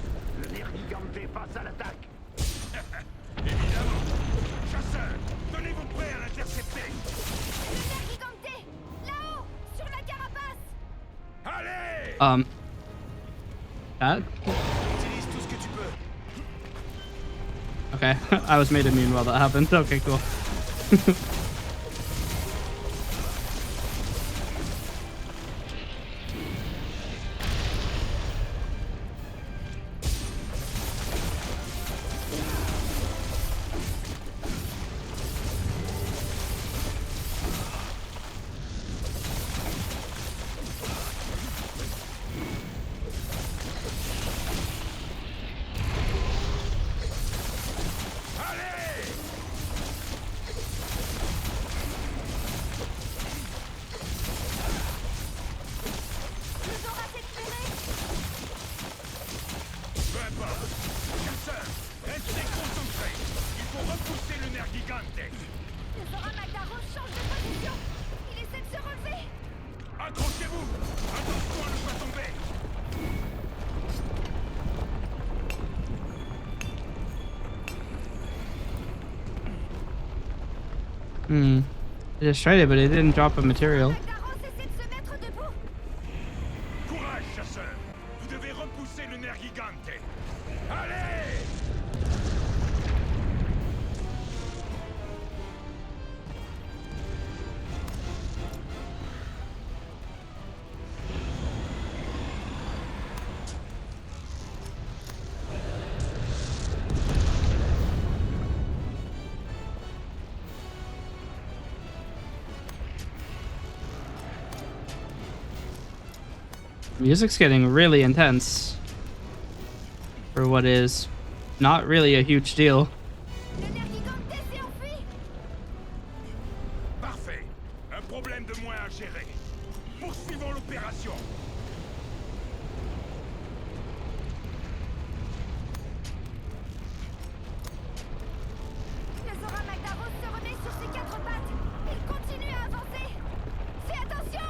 Le Nergigante passe à l'attaque. Évidemment. Chasseurs, tenez-vous prêts à l'intercepter. Le Nergigante. Là-haut, sur la carapace. Allez! That? Utilise tout ce que tu peux. Okay, I was made immune while that happened. Okay, cool. Le Zora s'est libéré. Peu importe. Chasseurs, restez concentrés. Il faut repousser le Nergigante. Le Zora Magdaros change de position. Il essaie de se relever. Accrochez-vous. Attention à ne pas tomber. I just tried it, but it didn't drop a material. Magdaros essaie de se mettre debout. Courage, chasseurs. Vous devez repousser le Nergigante. Allez! Music's getting really intense for what is not really a huge deal. Le Nergigante s'est enfui. Parfait. Un problème de moins à gérer. Poursuivons l'opération. Le Zora Magdaros se remet sur ses quatre pattes. Il continue à avancer. Fais attention.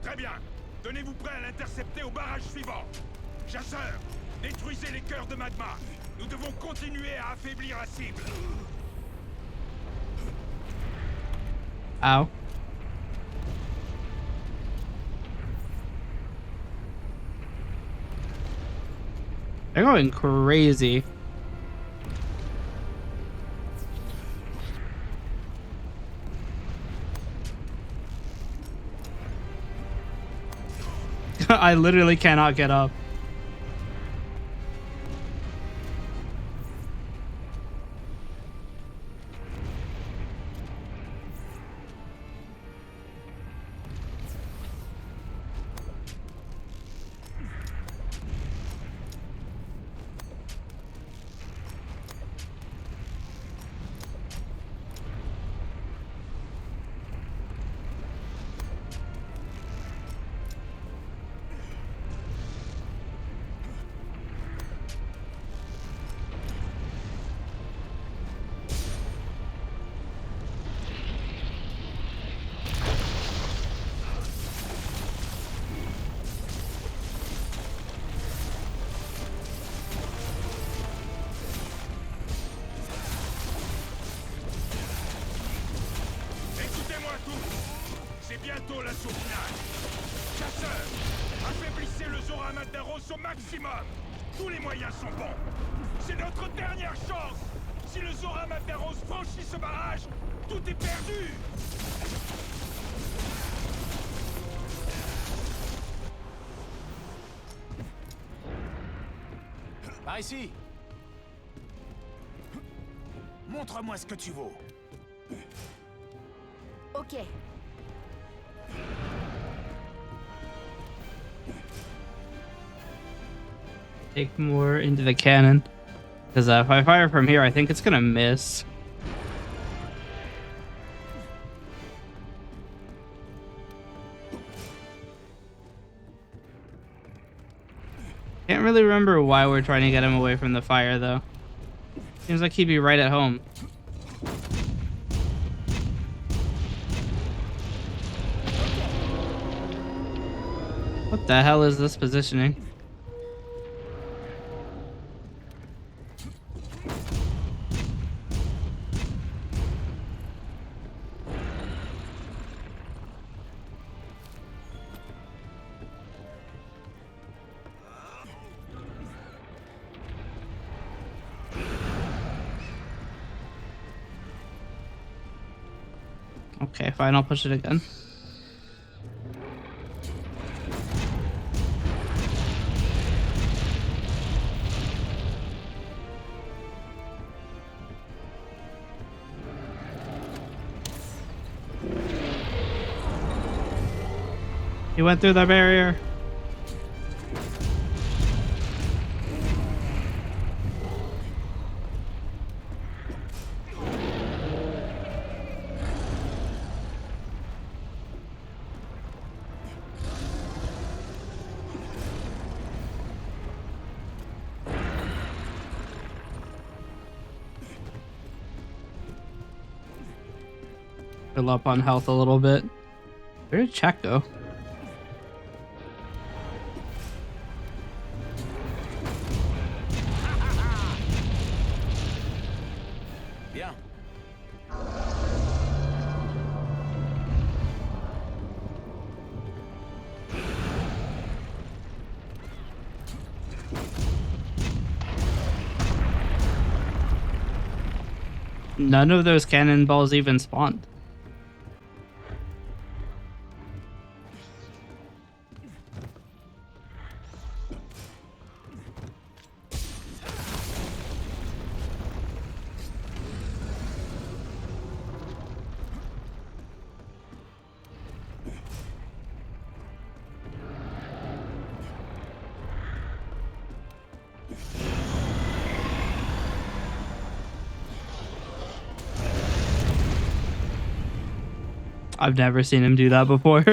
Très bien. Tenez-vous prêts à l'intercepter au barrage suivant. Chasseurs, détruisez les cœurs de magma. Nous devons continuer à affaiblir la cible. Ow. They're going crazy. I literally cannot get up. Écoutez-moi tous. C'est bientôt l'assaut final. Chasseurs, affaiblissez le Zora Magdaros au maximum. Tous les moyens sont bons. C'est notre dernière chance. Si le Zora Magdaros franchit ce barrage, tout est perdu. Par ici. Montre-moi ce que tu vaux. Ok. Take more into the cannon. Because if I fire from here, I think it's gonna miss. Can't really remember why we're trying to get him away from the fire, though. Seems like he'd be right at home. What the hell is this positioning? Okay, fine, I'll push it again. He went through the barrier. Fill up on health a little bit. Where did Jack go? Bien. None of those cannonballs even spawned. I've never seen him do that before.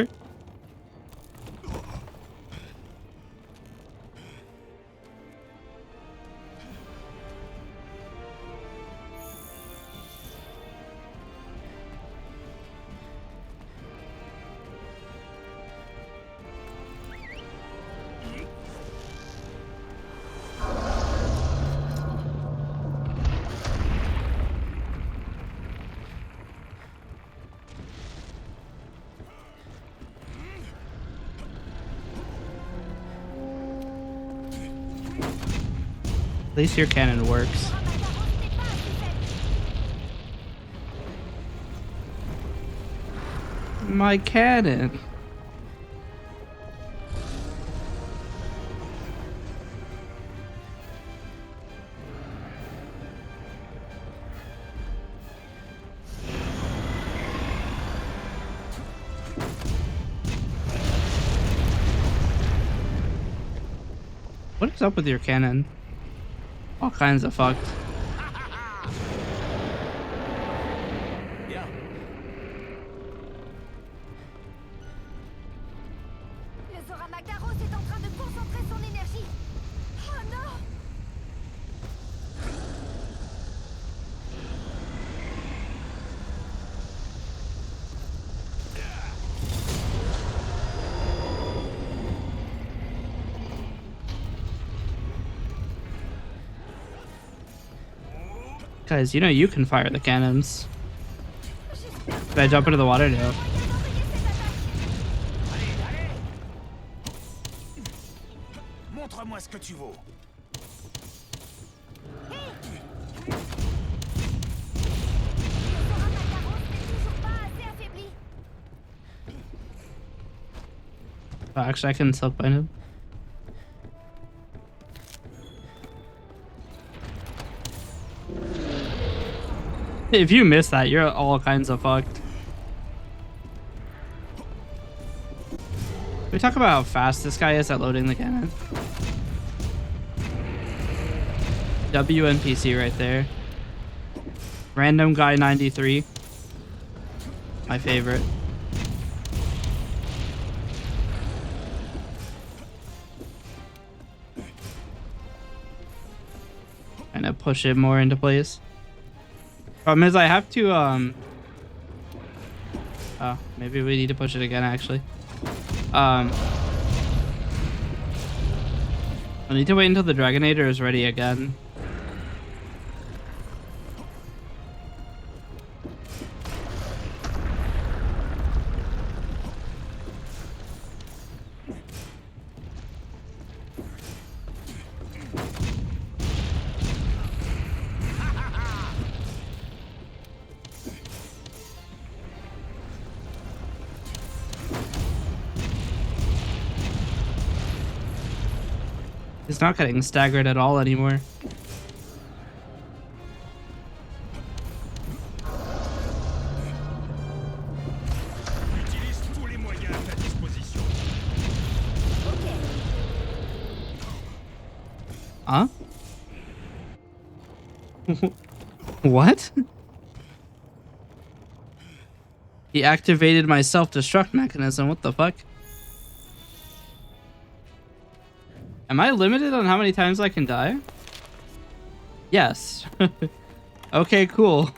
At least your cannon works. My cannon. What is up with your cannon? All kinds of fucked. Bien. Le Zora Magdaros est en train de concentrer son énergie. Oh non! Guys, you know you can fire the cannons. Did I jump into the water? No. Montre-moi ce que tu vaux. Le Zora Magdaros n'est toujours pas assez affaibli. Oh, actually, I can silk bind him. If you miss that, you're all kinds of fucked. Can we talk about how fast this guy is at loading the cannon? WNPC right there. Random guy 93. My favorite. Kind of push it more into place. Problem is I have to oh, maybe we need to push it again actually. I need to wait until the Dragonator is ready again. He's not getting staggered at all anymore. Utilise tous les moyens à ta disposition. Huh? What? He activated my self-destruct mechanism. What the fuck? Am I limited on how many times I can die? Yes. Okay, cool.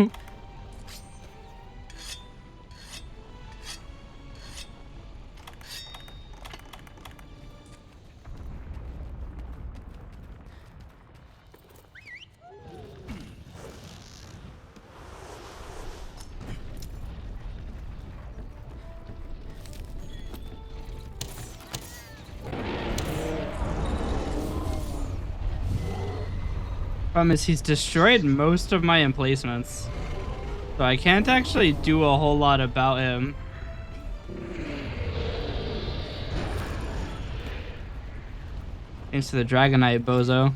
Problem is he's destroyed most of my emplacements. So I can't actually do a whole lot about him. Thanks to the Dragonite, bozo.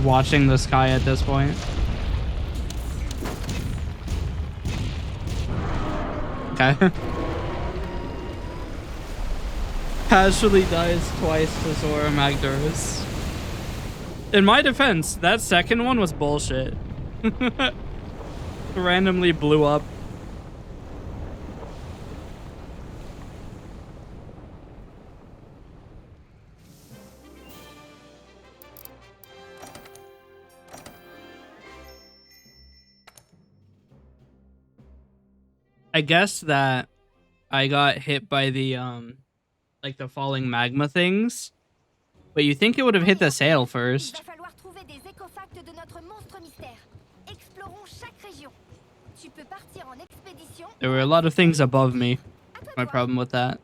Watching the sky at this point. Okay. Casually dies twice to Zora Magdaros. In my defense, that second one was bullshit. Randomly blew up. I guess that I got hit by the like the falling magma things, but you think it would have hit the sail first. Il va falloir trouver des écofacts de notre monstre mystère. Explorons chaque région. Tu peux partir en expédition. There were a lot of things above me. My problem with that.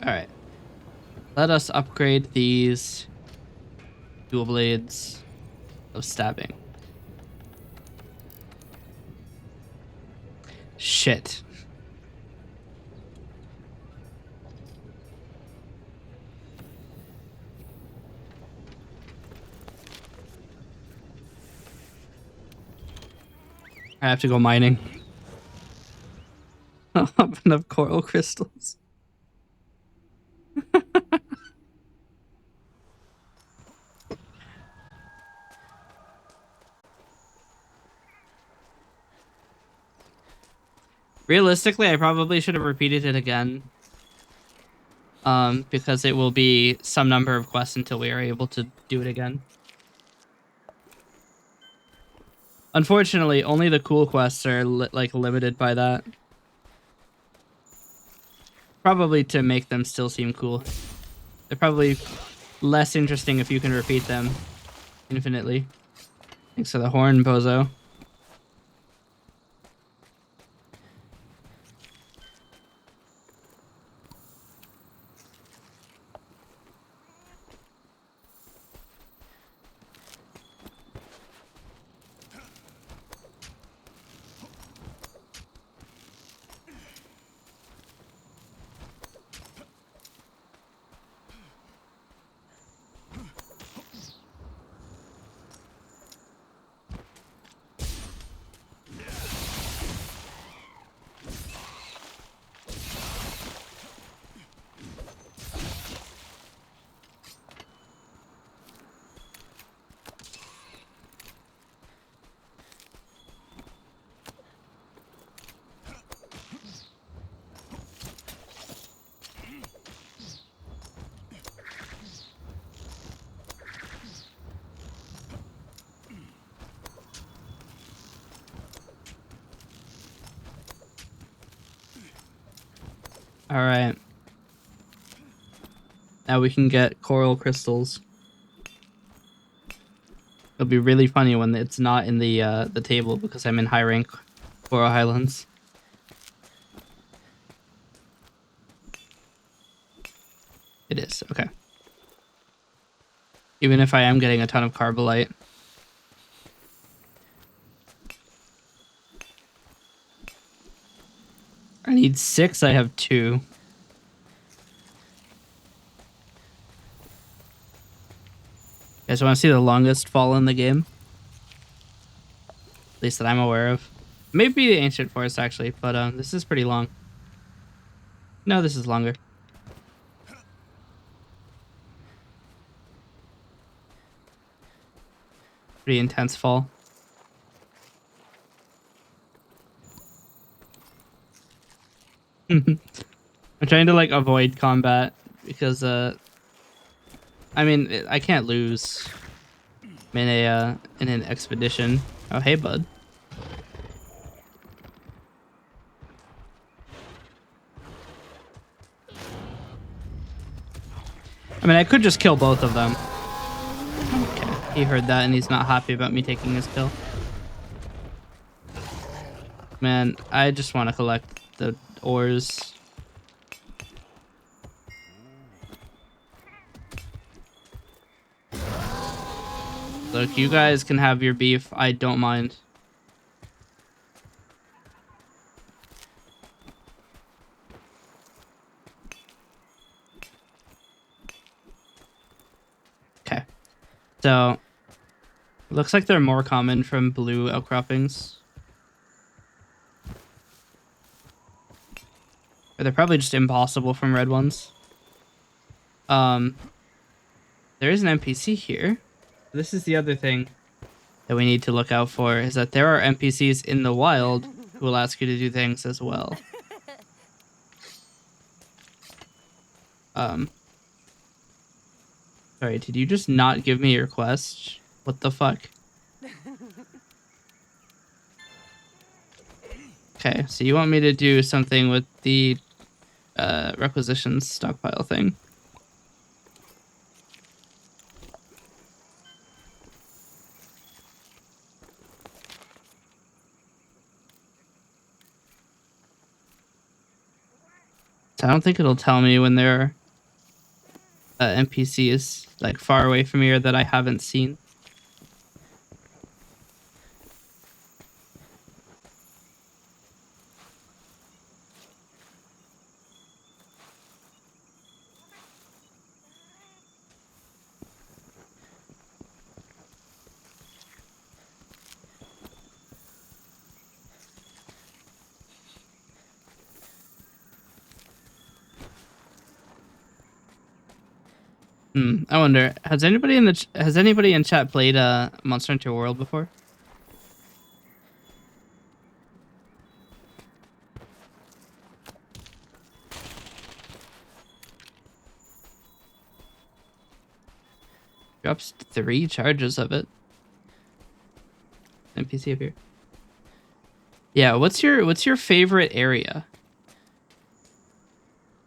All right. Let us upgrade these dual blades of stabbing. Shit. I have to go mining. I have enough coral crystals. Realistically, I probably should have repeated it again. Because it will be some number of quests until we are able to do it again. Unfortunately, only the cool quests are limited by that. Probably to make them still seem cool. They're probably less interesting if you can repeat them infinitely. Thanks for the horn, bozo. All right. Now we can get coral crystals. It'll be really funny when it's not in the table because I'm in high rank Coral Highlands. It is, okay. Even if I am getting a ton of Carbolite. I need 6, I have 2. You guys want to see the longest fall in the game? At least that I'm aware of. Maybe the Ancient Forest, actually, but this is pretty long. No, this is longer. Pretty intense fall. I'm trying to, like, avoid combat because, I mean, I can't lose. I'm in an expedition. Oh, hey, bud. I mean, I could just kill both of them. Okay, he heard that and he's not happy about me taking his kill. Man, I just want to collect the ores. Look, you guys can have your beef. I don't mind. Okay. So, looks like they're more common from blue outcroppings. Or they're probably just impossible from red ones. There is an NPC here. This is the other thing that we need to look out for, is that there are NPCs in the wild who will ask you to do things as well. Sorry, did you just not give me your quest? What the fuck? Okay, so you want me to do something with the requisitions stockpile thing. So I don't think it'll tell me when there are NPCs like far away from here that I haven't seen. I wonder, has anybody in chat played Monster Hunter World before? Drops 3 charges of it. NPC up here. Yeah, what's your favorite area?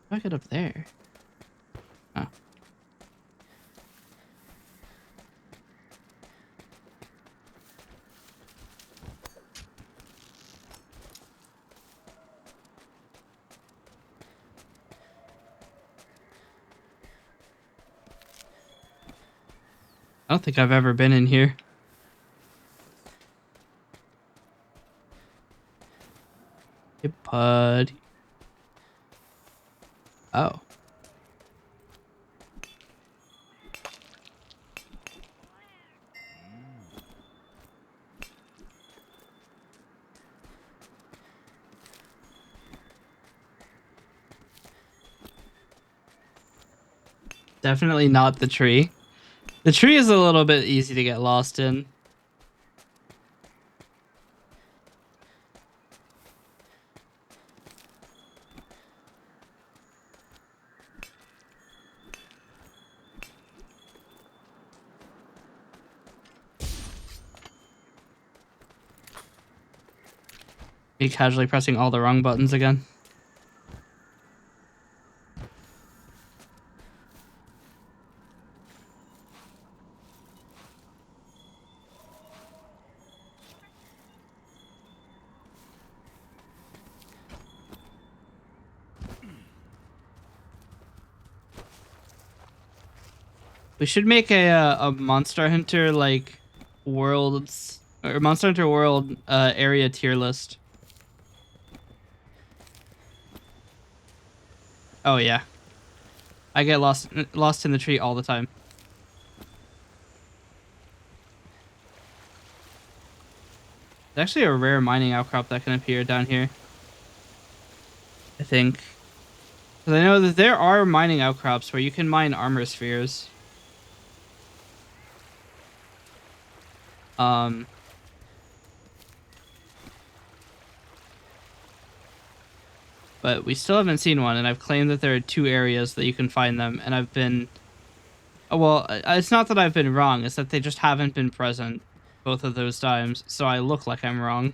How do I get up there? Oh. I don't think I've ever been in here. Hey, bud. Oh. Definitely not the tree. The tree is a little bit easy to get lost in. Me casually pressing all the wrong buttons again. We should make a Monster Hunter like worlds or Monster Hunter World area tier list. Oh yeah, I get lost in the tree all the time. There's actually a rare mining outcrop that can appear down here. I think. Because I know that there are mining outcrops where you can mine armor spheres. But we still haven't seen one, and I've claimed that there are 2 areas that you can find them, and I've been... Oh, well, it's not that I've been wrong, it's that they just haven't been present both of those times, so I look like I'm wrong.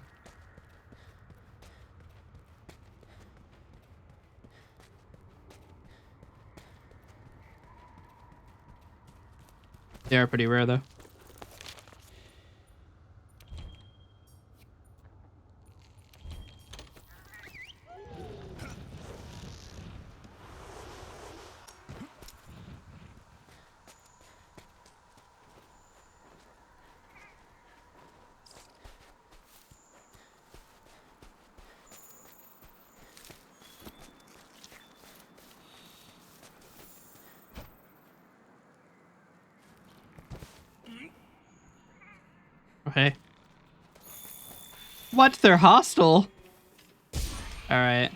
They are pretty rare, though. Okay. What? They're hostile? Alright.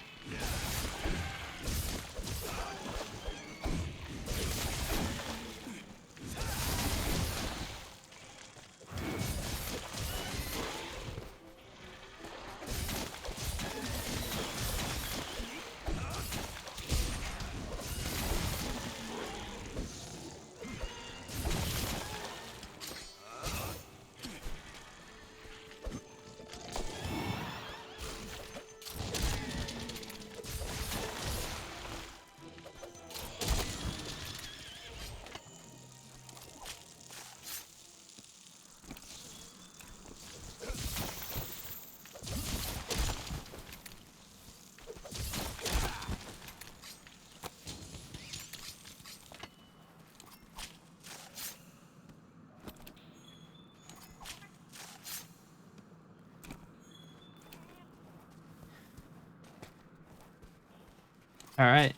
Alright.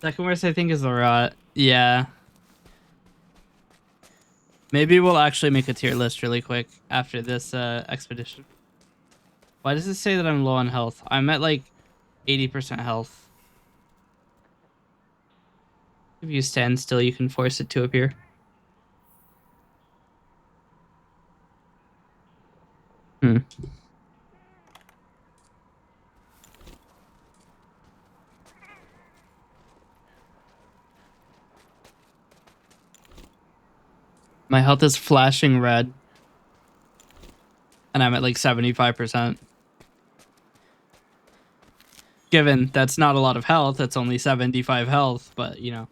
Second worst, I think, is the rot. Yeah. Maybe we'll actually make a tier list really quick after this expedition. Why does it say that I'm low on health? I'm at like 80% health. If you stand still, you can force it to appear. Hmm. My health is flashing red. And I'm at like 75%. Given that's not a lot of health, it's only 75 health, but you know.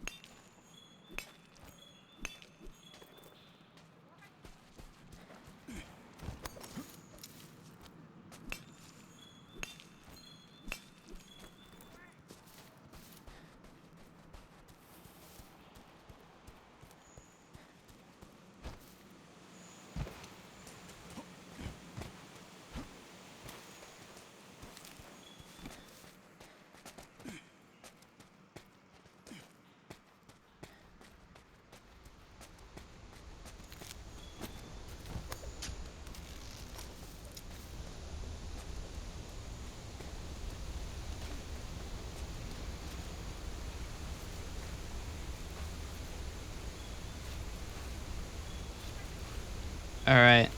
All right.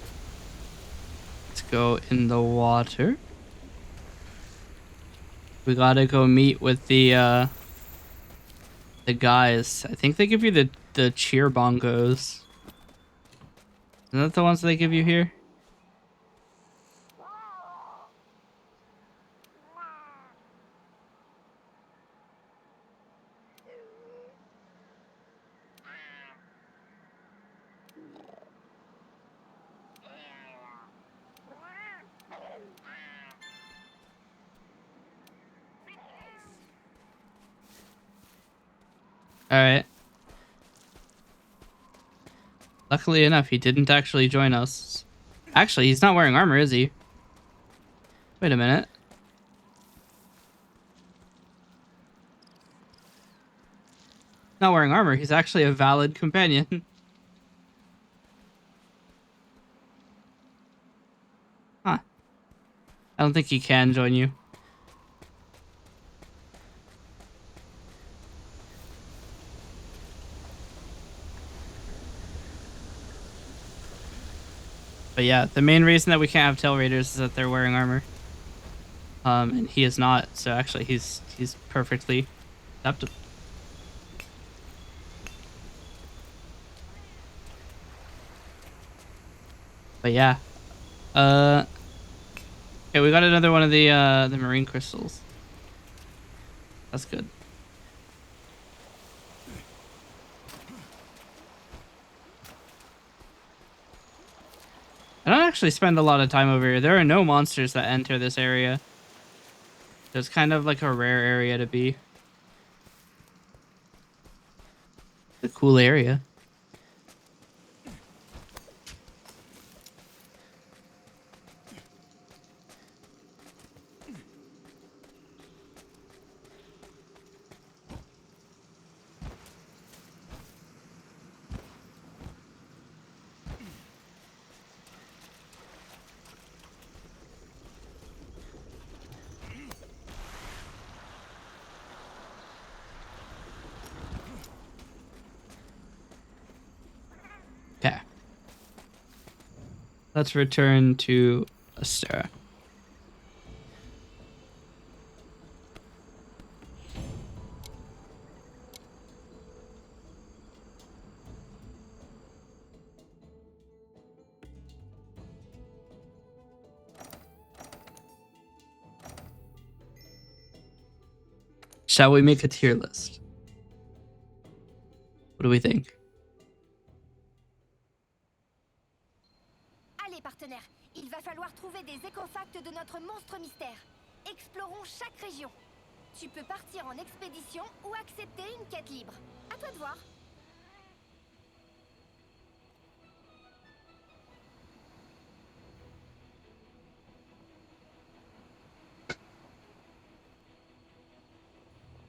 Let's go in the water. We gotta go meet with the guys. I think they give you the cheer bongos. Isn't that the ones they give you here? All right. Luckily enough, he didn't actually join us. Actually, he's not wearing armor, is he? Wait a minute. Not wearing armor. He's actually a valid companion. Huh. I don't think he can join you. But yeah, the main reason that we can't have tail raiders is that they're wearing armor. And he is not. So actually, he's perfectly acceptable. But yeah. Okay, we got another one of the marine crystals. That's good. I don't actually spend a lot of time over here. There are no monsters that enter this area. It's kind of like a rare area to be. It's a cool area. Okay. Let's return to Astera. Shall we make a tier list? What do we think? Allez, partenaire, il va falloir trouver des écofacts de notre monstre mystère. Explorons chaque région. Tu peux partir en expédition ou accepter une quête libre. À toi de voir.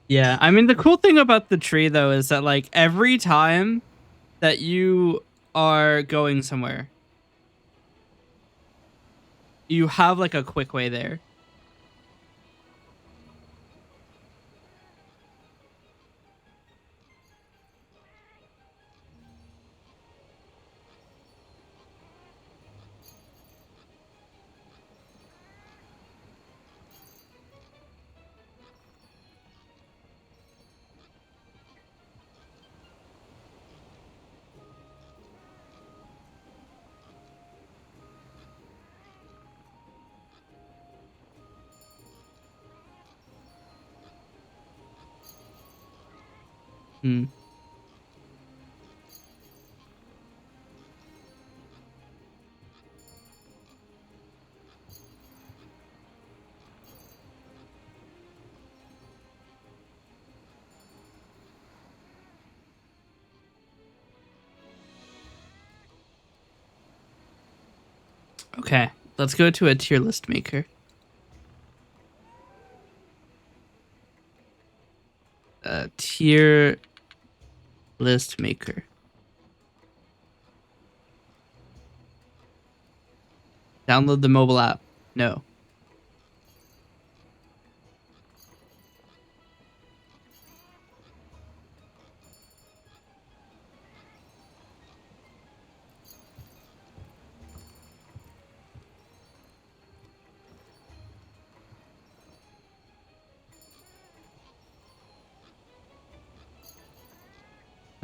Yeah, I mean, the cool thing about the tree, though, is that, like, every time that you are going somewhere, you have, like, a quick way there. Hmm. Okay, let's go to a tier list maker. A tier list maker. Download the mobile app. No.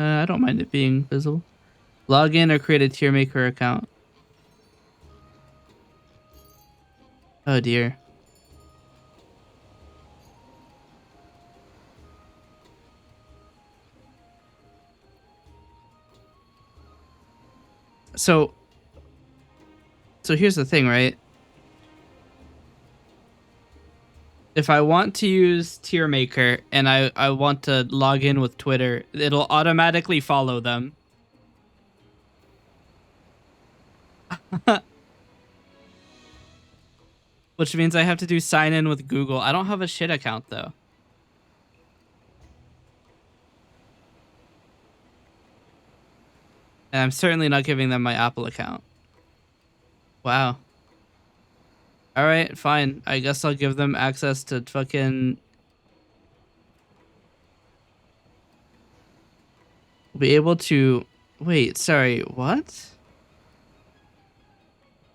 I don't mind it being visible. Log in or create a tier maker account. Oh dear. So here's the thing, right? If I want to use tier maker and I want to log in with Twitter, it'll automatically follow them. Which means I have to do sign in with Google. I don't have a shit account though. And I'm certainly not giving them my Apple account. Wow. Alright, fine. I guess I'll give them access to fucking... be able to... Wait, sorry, what?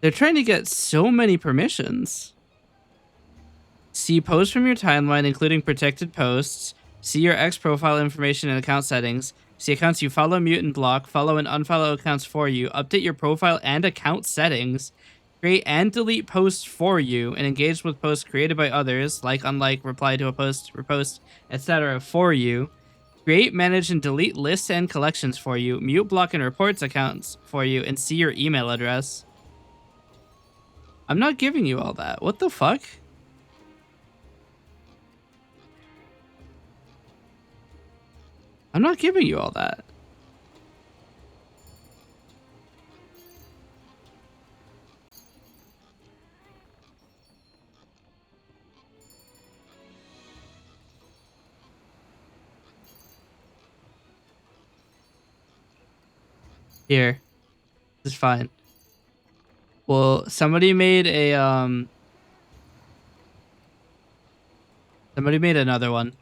They're trying to get so many permissions. See posts from your timeline, including protected posts. See your X profile information and account settings. See accounts you follow, mute, and block. Follow and unfollow accounts for you. Update your profile and account settings. Create and delete posts for you. And engage with posts created by others, like, unlike, reply to a post, repost, etc. for you. Create, manage, and delete lists and collections for you. Mute, block, and reports accounts for you. And see your email address. I'm not giving you all that. What the fuck? I'm not giving you all that. Here. This is fine. Well, somebody made another one.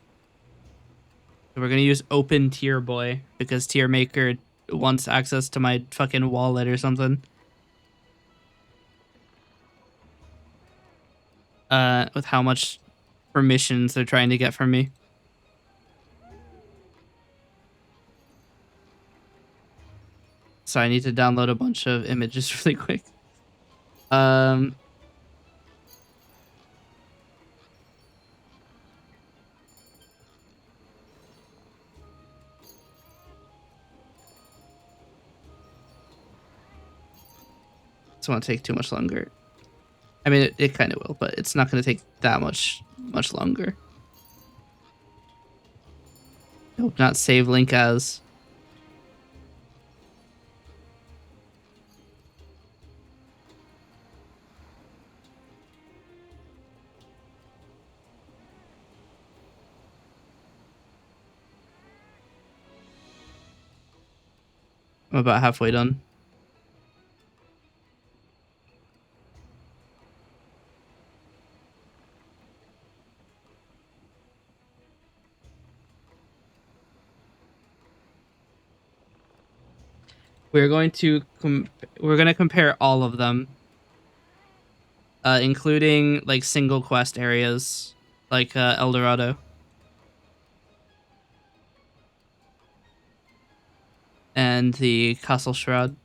So we're gonna use open tier boy because tier maker wants access to my fucking wallet or something. With how much permissions they're trying to get from me. So I need to download a bunch of images really quick. This won't take too much longer. I mean, it kind of will, but it's not going to take that much longer. Nope, not save link as. I'm about halfway done. We're going to compare all of them, including like single quest areas, like El Dorado and the Castle Shroud.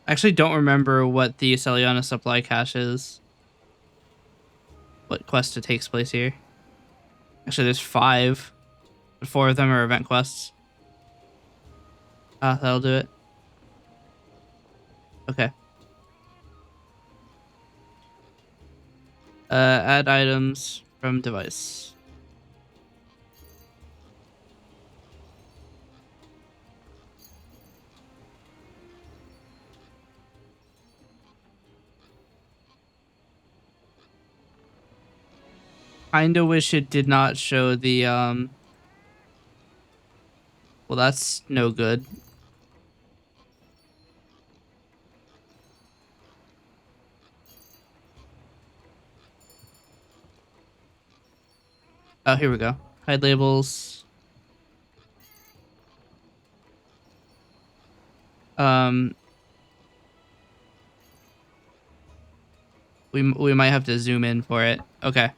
I actually don't remember what the Celiana supply cache is. What quest it takes place here. Actually, there's 5. But 4 of them are event quests. Ah, that'll do it. Okay. Add items from device. Kinda wish it did not show the well, that's no good. Oh, here we go. Hide labels. We might have to zoom in for it. Okay.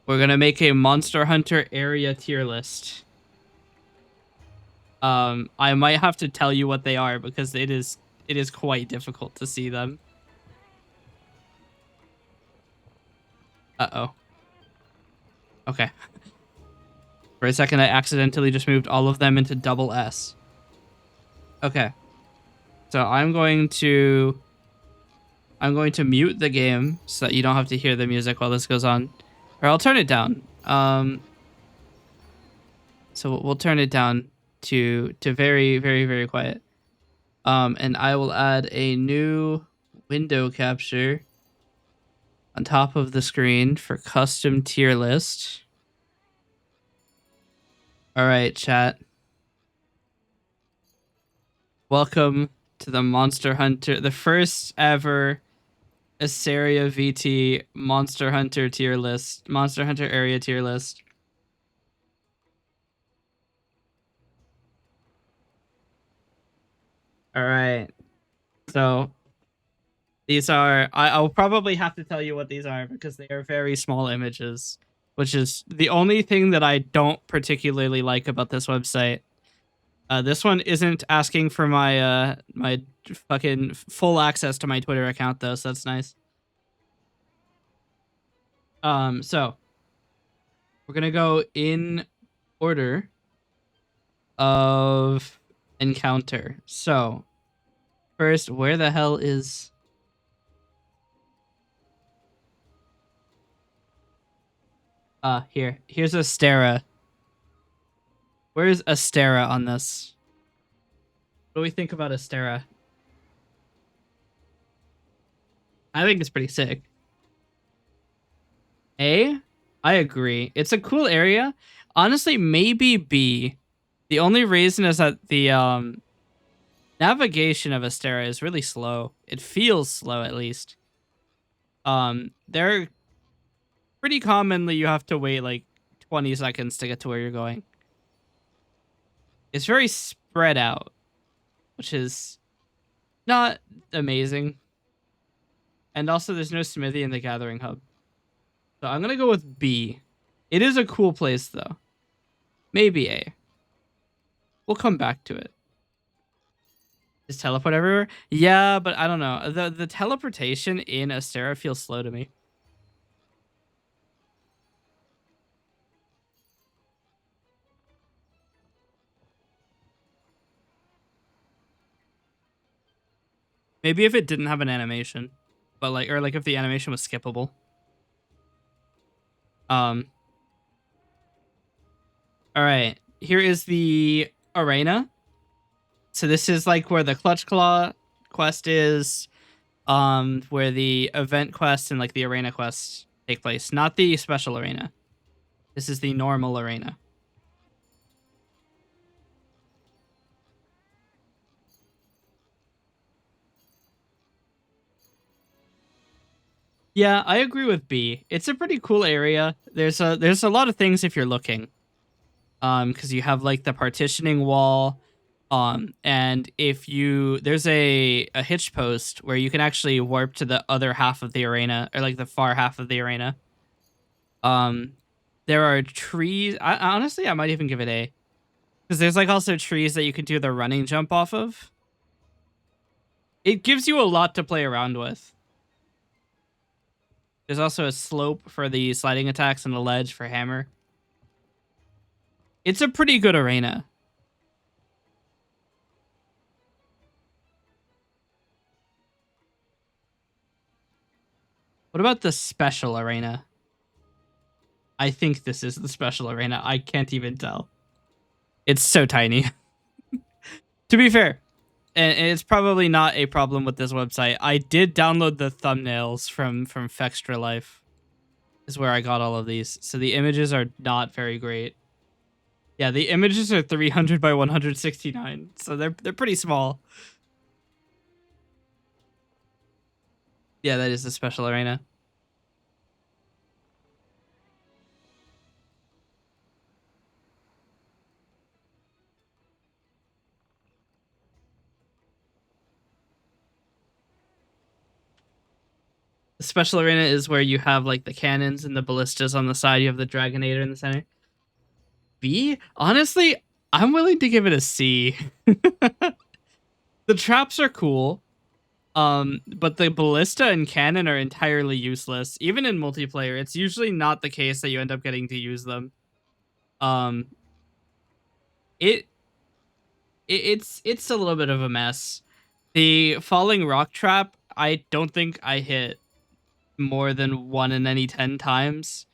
We're gonna make a Monster Hunter area tier list. I might have to tell you what they are because it is quite difficult to see them. Uh-oh. Okay. For a second, I accidentally just moved all of them into double S. Okay. So I'm going to mute the game so that you don't have to hear the music while this goes on. Or I'll turn it down. So we'll turn it down to very, very, very quiet. And I will add a new window capture on top of the screen for custom tier list. All right, chat. Welcome to the Monster Hunter, the first ever Asteria VT Monster Hunter tier list, Monster Hunter area tier list. All right. So these are, I'll probably have to tell you what these are because they are very small images, which is the only thing that I don't particularly like about this website. This one isn't asking for my my fucking full access to my Twitter account though, so that's nice. So we're gonna go in order of encounter. So first, where the hell is here's Astera. Where's Astera on this? What do we think about Astera? I think it's pretty sick. A? I agree. It's a cool area. Honestly, maybe B. The only reason is that the navigation of Astera is really slow. It feels slow, at least. There pretty commonly you have to wait like 20 seconds to get to where you're going. It's very spread out, which is not amazing. And also there's no smithy in the gathering hub. So I'm going to go with B. It is a cool place though. Maybe A. We'll come back to it. Is teleport everywhere? Yeah, but I don't know. The teleportation in Astera feels slow to me. Maybe if it didn't have an animation, but like, or like if the animation was skippable. All right, here is the arena. So this is like where the Clutch Claw quest is, where the event quest and like the arena quests take place, not the special arena. This is the normal arena. Yeah, I agree with B. It's a pretty cool area. There's a lot of things if you're looking. Because you have like the partitioning wall. And if you there's a hitch post where you can actually warp to the other half of the arena, or like the far half of the arena. There are trees. Honestly, I might even give it A. Because there's like also trees that you can do the running jump off of. It gives you a lot to play around with. There's also a slope for the sliding attacks and a ledge for hammer. It's a pretty good arena. What about the special arena? I think this is the special arena. I can't even tell. It's so tiny. To be fair, and it's probably not a problem with this website. I did download the thumbnails from Fextra Life. Is where I got all of these. So the images are not very great. Yeah, the images are 300 by 169. So they're pretty small. Yeah, that is the special arena. The special arena is where you have like the cannons and the ballistas on the side. You have the Dragonator in the center. B? Honestly, I'm willing to give it a C. The traps are cool. But the ballista and cannon are entirely useless. Even in multiplayer, it's usually not the case that you end up getting to use them. Um, it, it's a little bit of a mess. The falling rock trap, I don't think I hit more than 1 in any 10 times.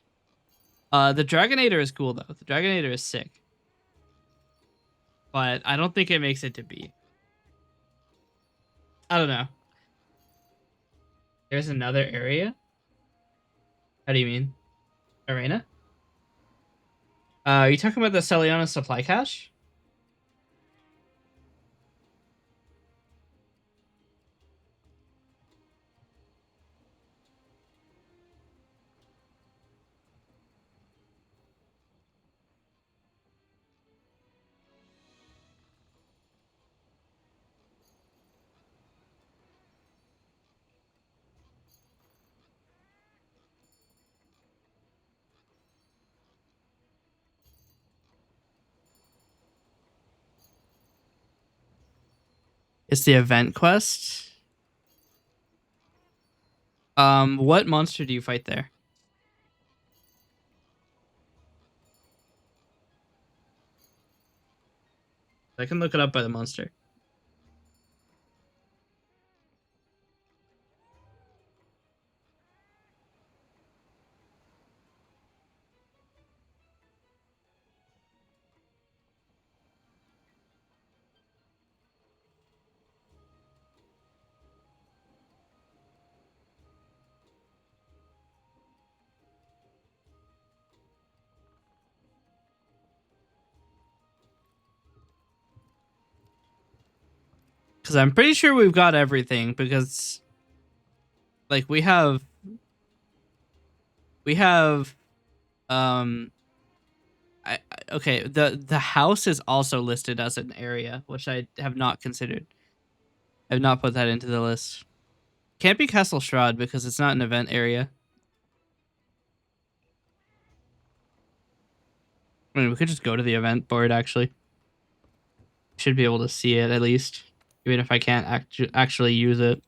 The Dragonator is cool though. The Dragonator is sick. But I don't think it makes it to B. I don't know. There's another area? How do you mean? Arena? Are you talking about the Celiana supply cache? It's the event quest. What monster do you fight there? I can look it up by the monster. Because I'm pretty sure we've got everything. Because, like, we have, um, okay. The house is also listed as an area, which I have not considered. I have not put that into the list. Can't be Castle Shroud because it's not an event area. I mean, we could just go to the event board, actually. Should be able to see it, at least. Even if I can't actually use it.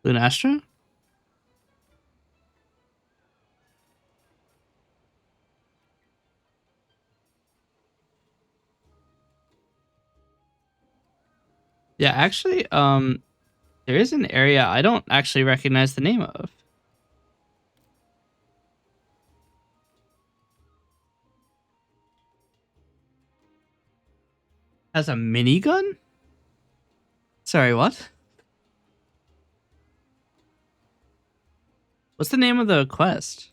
Lunastra? Yeah, actually, there is an area I don't actually recognize the name of. Has a minigun? Sorry, what? What's the name of the quest?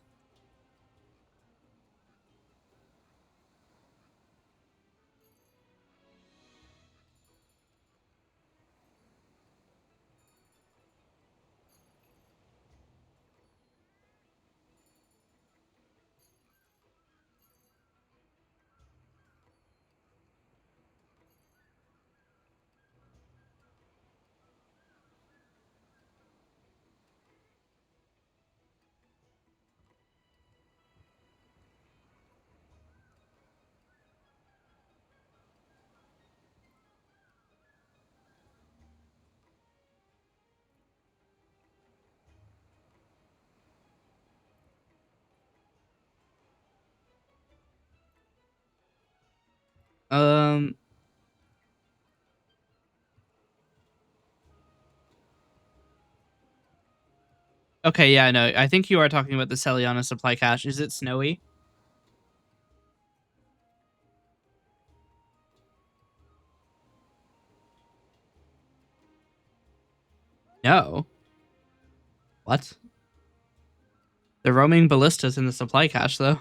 Um, okay, yeah, no, I think you are talking about the Celiana supply cache. Is it snowy? No. What? The roaming ballistas in the supply cache, though.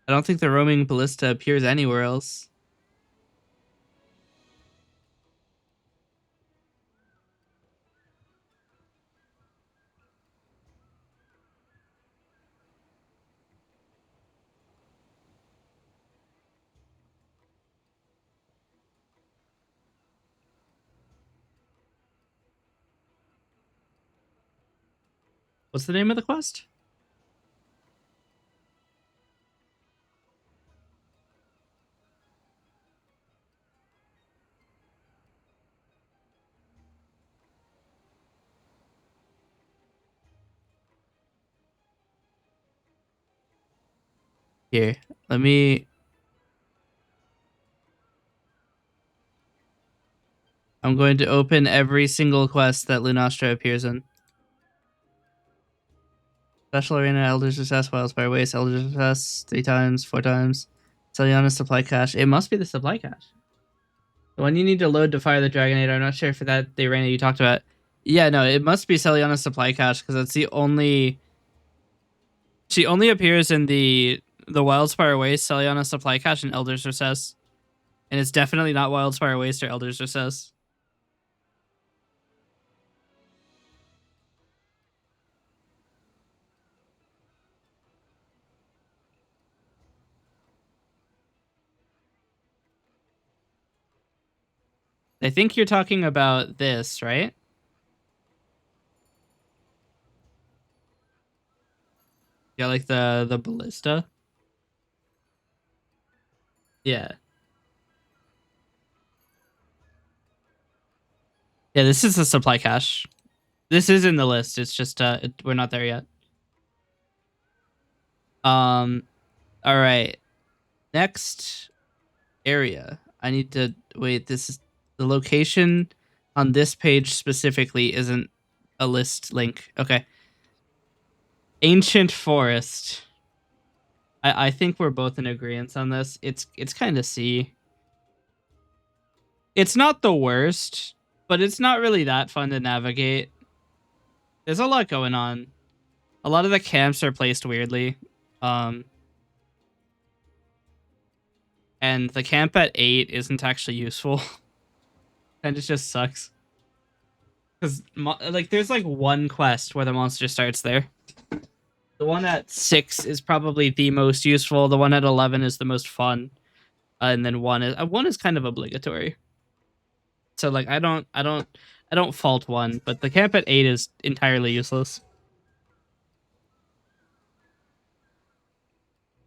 I don't think the roaming ballista appears anywhere else. What's the name of the quest? Here, let me... I'm going to open every single quest that Lunastra appears in. Special Arena, Elder Success, Wildspire Waste, Elder Success 3 times, 4 times. Celiana Supply Cache. It must be the Supply Cache. The one you need to load to fire the Dragonator. I'm not sure if that the arena you talked about. Yeah, no, it must be Celiana's Supply Cache because it's the only... She only appears in the Wildspire Waste, Celiana Supply Cache, and Elder's Recess. And it's definitely not Wildspire Waste or Elder's Recess. I think you're talking about this, right? Yeah, like the ballista. Yeah. Yeah, this is the supply cache. This is in the list. It's just we're not there yet. All right. Next area. I need to wait, this is the location on this page specifically isn't a list link. Okay. Ancient Forest. I think we're both in agreement on this. It's kind of C. It's not the worst, but it's not really that fun to navigate. There's a lot going on. A lot of the camps are placed weirdly. And the camp at 8 isn't actually useful. And it just sucks. Because, like, there's, like, one quest where the monster starts there. The one at 6 is probably the most useful. The one at 11 is the most fun. And then 1 is kind of obligatory. So, like, I don't fault 1, but the camp at 8 is entirely useless.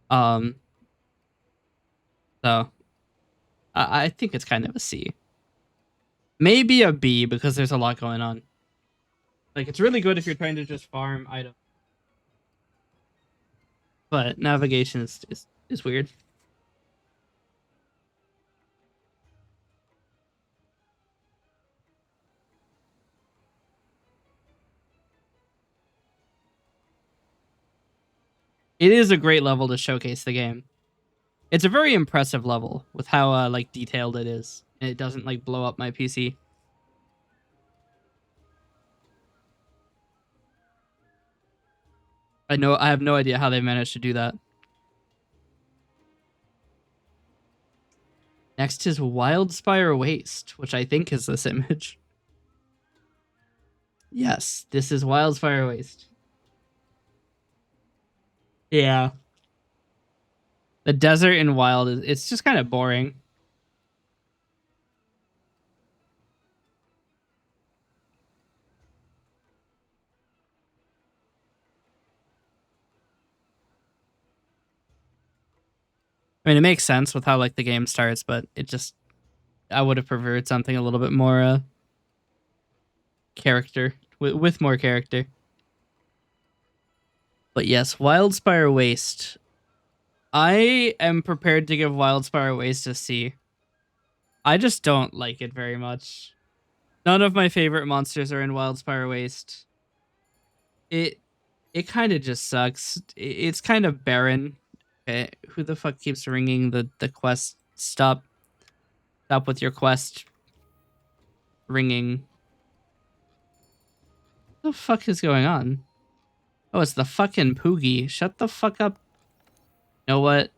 So I think it's kind of a C. Maybe a B because there's a lot going on. Like, it's really good if you're trying to just farm items. But navigation is weird. It is a great level to showcase the game. It's a very impressive level with how like detailed it is. And it doesn't like blow up my PC. I have no idea how they managed to do that. Next is Wildspire Waste, which I think is this image. Yes, this is Wildspire Waste. Yeah. The desert in Wild it's just kind of boring. I mean, it makes sense with how like the game starts, but it just I would have preferred something a little bit more character with more character. But yes, Wildspire Waste. I am prepared to give Wildspire Waste a C. I just don't like it very much. None of my favorite monsters are in Wildspire Waste. It kind of just sucks. It's kind of barren. Okay, who the fuck keeps ringing the quest? Stop with your quest ringing. What the fuck is going on? Oh, it's the fucking Poogie. Shut the fuck up. You know what?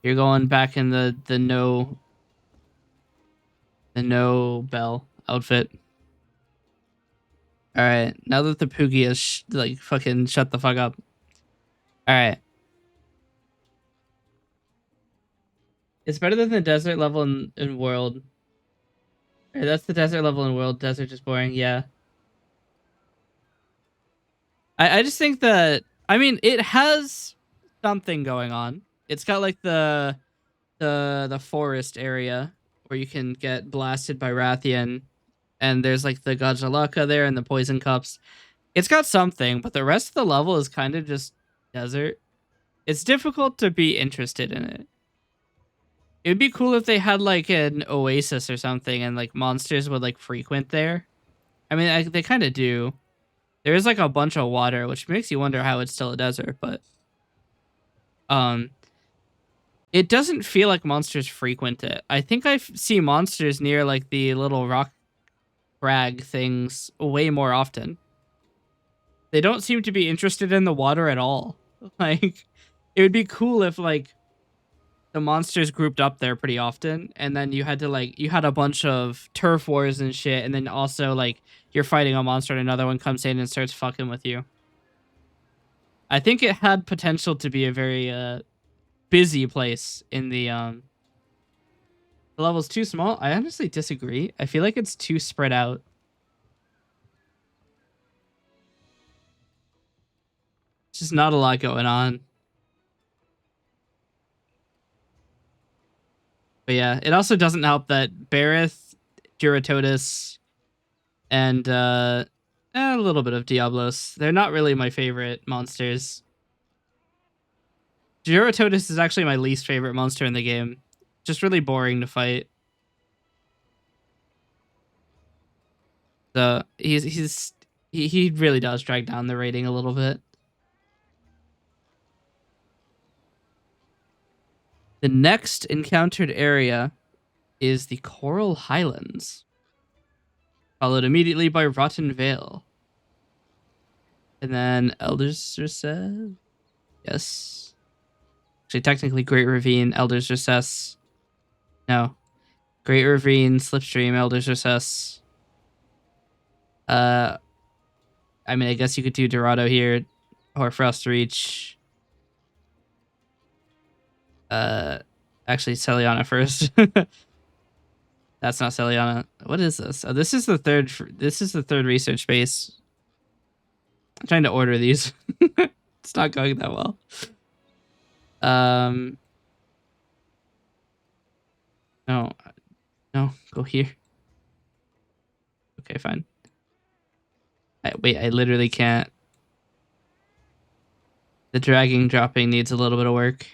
You're going back in the no bell outfit. All right, now that the Poogie is like fucking shut the fuck up. All right, it's better than the desert level in World. All right, that's the desert level in World. Desert is boring. Yeah, I just think that I mean it has something going on. It's got like the forest area where you can get blasted by Rathian, and there's like the Gajalaka there and the poison cups. It's got something, but the rest of the level is kind of just desert. It's difficult to be interested in it. It would be cool if they had like an oasis or something, and like monsters would like frequent there. I mean, they kind of do. There is like a bunch of water, which makes you wonder how it's still a desert, but um it doesn't feel like monsters frequent it. I think I see monsters near like the little rock crag things way more often. They don't seem to be interested in the water at all. Like, it would be cool if like the monsters grouped up there pretty often, and then you had to like you had a bunch of turf wars and shit, and then also like you're fighting a monster and another one comes in and starts fucking with you. I think it had potential to be a very busy place in the level's too small. I honestly disagree. I feel like it's too spread out. It's just not a lot going on. But yeah, it also doesn't help that Barith, Duratotus, and a little bit of Diablos, they're not really my favorite monsters. Duratotus is actually my least favorite monster in the game. Just really boring to fight. So he really does drag down the rating a little bit. The next encountered area is the Coral Highlands, followed immediately by Rotten Vale. And then Elder's Recess. Yes. Actually, technically, Great Ravine, Elder's Recess. No. Great Ravine, Slipstream, Elder's Recess. I mean, I guess you could do Dorado here, or Frost Reach. Actually, Celiana first. That's not Celiana. What is this? Oh, this is the third. This is the third research base. I'm trying to order these. It's not going that well. No, no, go here. Okay, fine. Wait, I literally can't. The dragging dropping needs a little bit of work.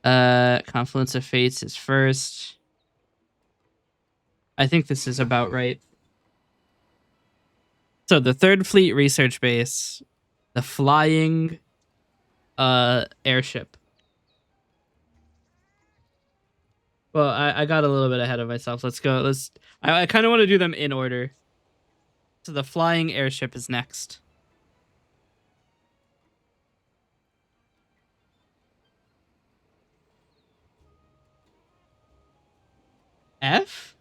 Confluence of Fates is first. I think this is about right. So the Third Fleet Research Base, the flying airship. Well, I got a little bit ahead of myself. Let's go. I kind of want to do them in order. So the flying airship is next. F?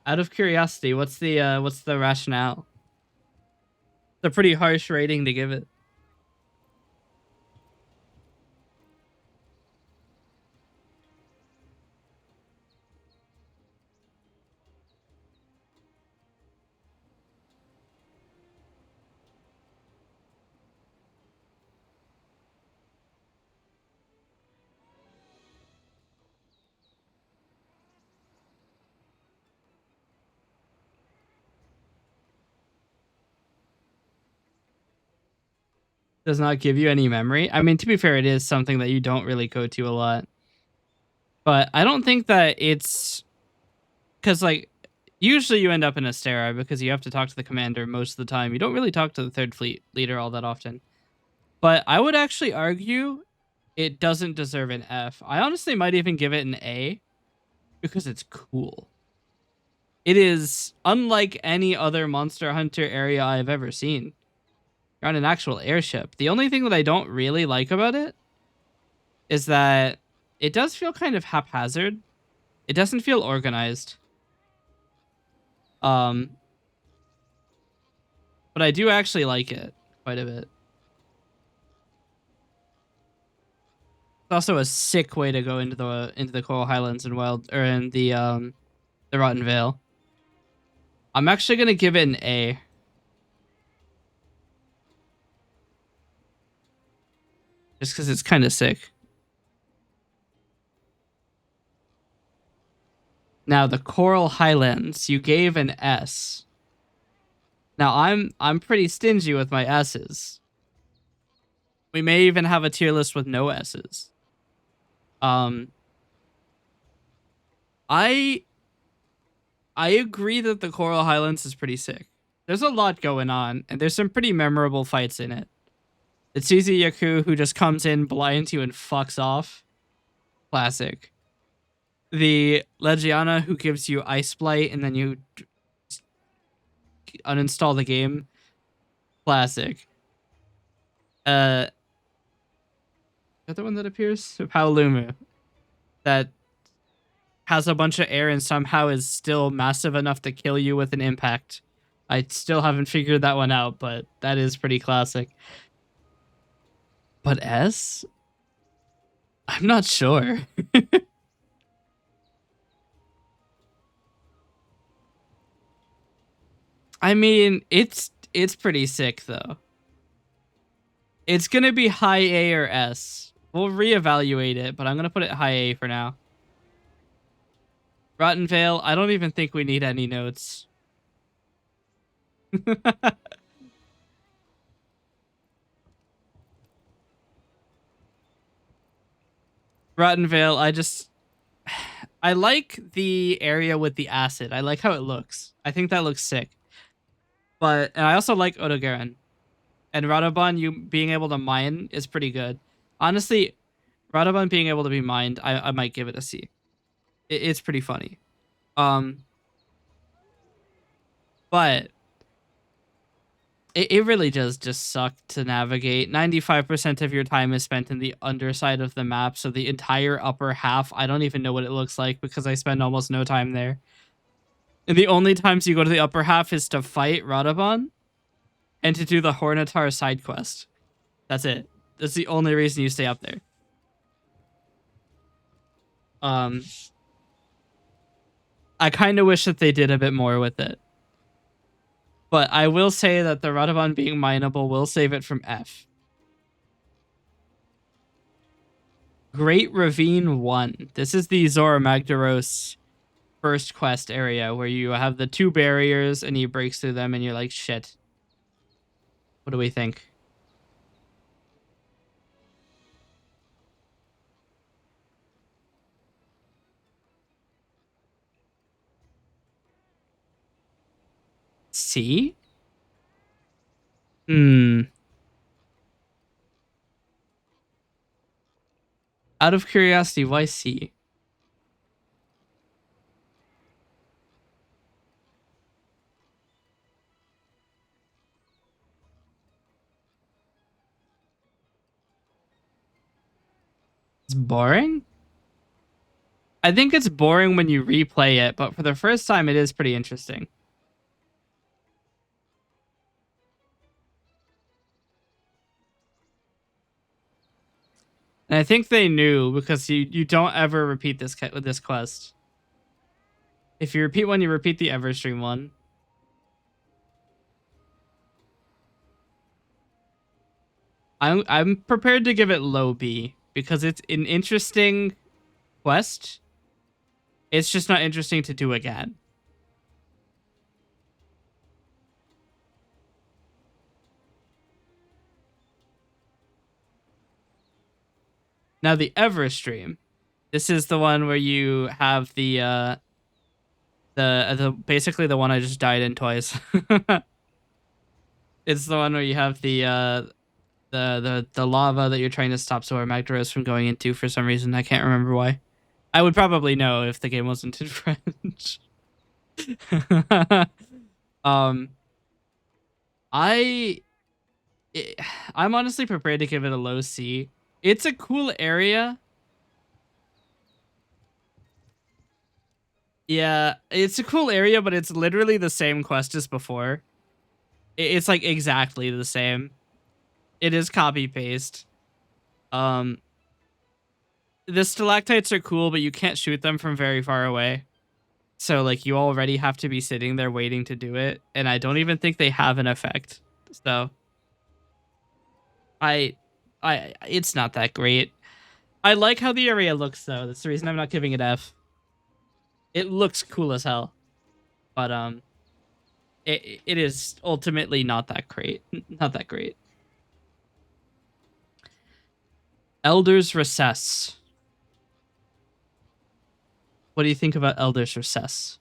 Out of curiosity, what's the rationale? It's a pretty harsh rating to give it. Does not give you any memory. I mean, to be fair, it is something that you don't really go to a lot. But I don't think that it's because like usually you end up in Astera because you have to talk to the commander most of the time. You don't really talk to the Third Fleet leader all that often. But I would actually argue it doesn't deserve an F. I honestly might even give it an A because it's cool. It is unlike any other Monster Hunter area I've ever seen. You're on an actual airship. The only thing that I don't really like about it is that it does feel kind of haphazard. It doesn't feel organized. But I do actually like it quite a bit. It's also a sick way to go into the Coral Highlands and in the Rotten Vale. I'm actually gonna give it an A. Just because it's kind of sick. Now the Coral Highlands, you gave an S. Now I'm pretty stingy with my S's. We may even have a tier list with no S's. I agree that the Coral Highlands is pretty sick. There's a lot going on, and there's some pretty memorable fights in it. The Tsuzi Yaku who just comes in, blinds you, and fucks off. Classic. The Legiana who gives you Ice Blight, and then you uninstall the game. Classic. The other one that appears? Paolumu. That has a bunch of air and somehow is still massive enough to kill you with an impact. I still haven't figured that one out, but that is pretty classic. But S? I'm not sure. I mean, it's pretty sick though. It's gonna be high A or S. We'll reevaluate it, but I'm gonna put it high A for now. Rotten Vale, I don't even think we need any notes. Rotten Vale, I like the area with the acid. I like how it looks. I think that looks sick. And I also like Odogaron. And Radobon, you being able to mine is pretty good. Honestly, Radobon being able to be mined, I might give it a C. It's pretty funny. But it really does just suck to navigate. 95% of your time is spent in the underside of the map, so the entire upper half, I don't even know what it looks like because I spend almost no time there. And the only times you go to the upper half is to fight Radobon and to do the Hornitar side quest. That's it. That's the only reason you stay up there. I kind of wish that they did a bit more with it. But I will say that the Radobon being mineable will save it from F. Great Ravine 1. This is the Zora Magdaros first quest area where you have the 2 barriers and he breaks through them and you're like, shit. What do we think? C? Out of curiosity, why C? It's boring? I think it's boring when you replay it, but for the first time, it is pretty interesting. And I think they knew because you don't ever repeat this quest. If you repeat one, you repeat the Everstream one. I'm prepared to give it low B because it's an interesting quest. It's just not interesting to do again. Now the Everstream. This is the one where you have the basically the one I just died in twice. It's the one where you have the lava that you're trying to stop Zora Magdaros from going into for some reason. I can't remember why. I would probably know if the game wasn't in French. I I'm honestly prepared to give it a low C. It's a cool area. Yeah, it's a cool area, but it's literally the same quest as before. It's like exactly the same. It is copy paste. Um, the stalactites are cool, but you can't shoot them from very far away. So like you already have to be sitting there waiting to do it, and I don't even think they have an effect. So I it's not that great. I like how the area looks though. That's the reason I'm not giving it F. It looks cool as hell, but it is ultimately not that great. Not that great. Elder's Recess. What do you think about Elder's Recess?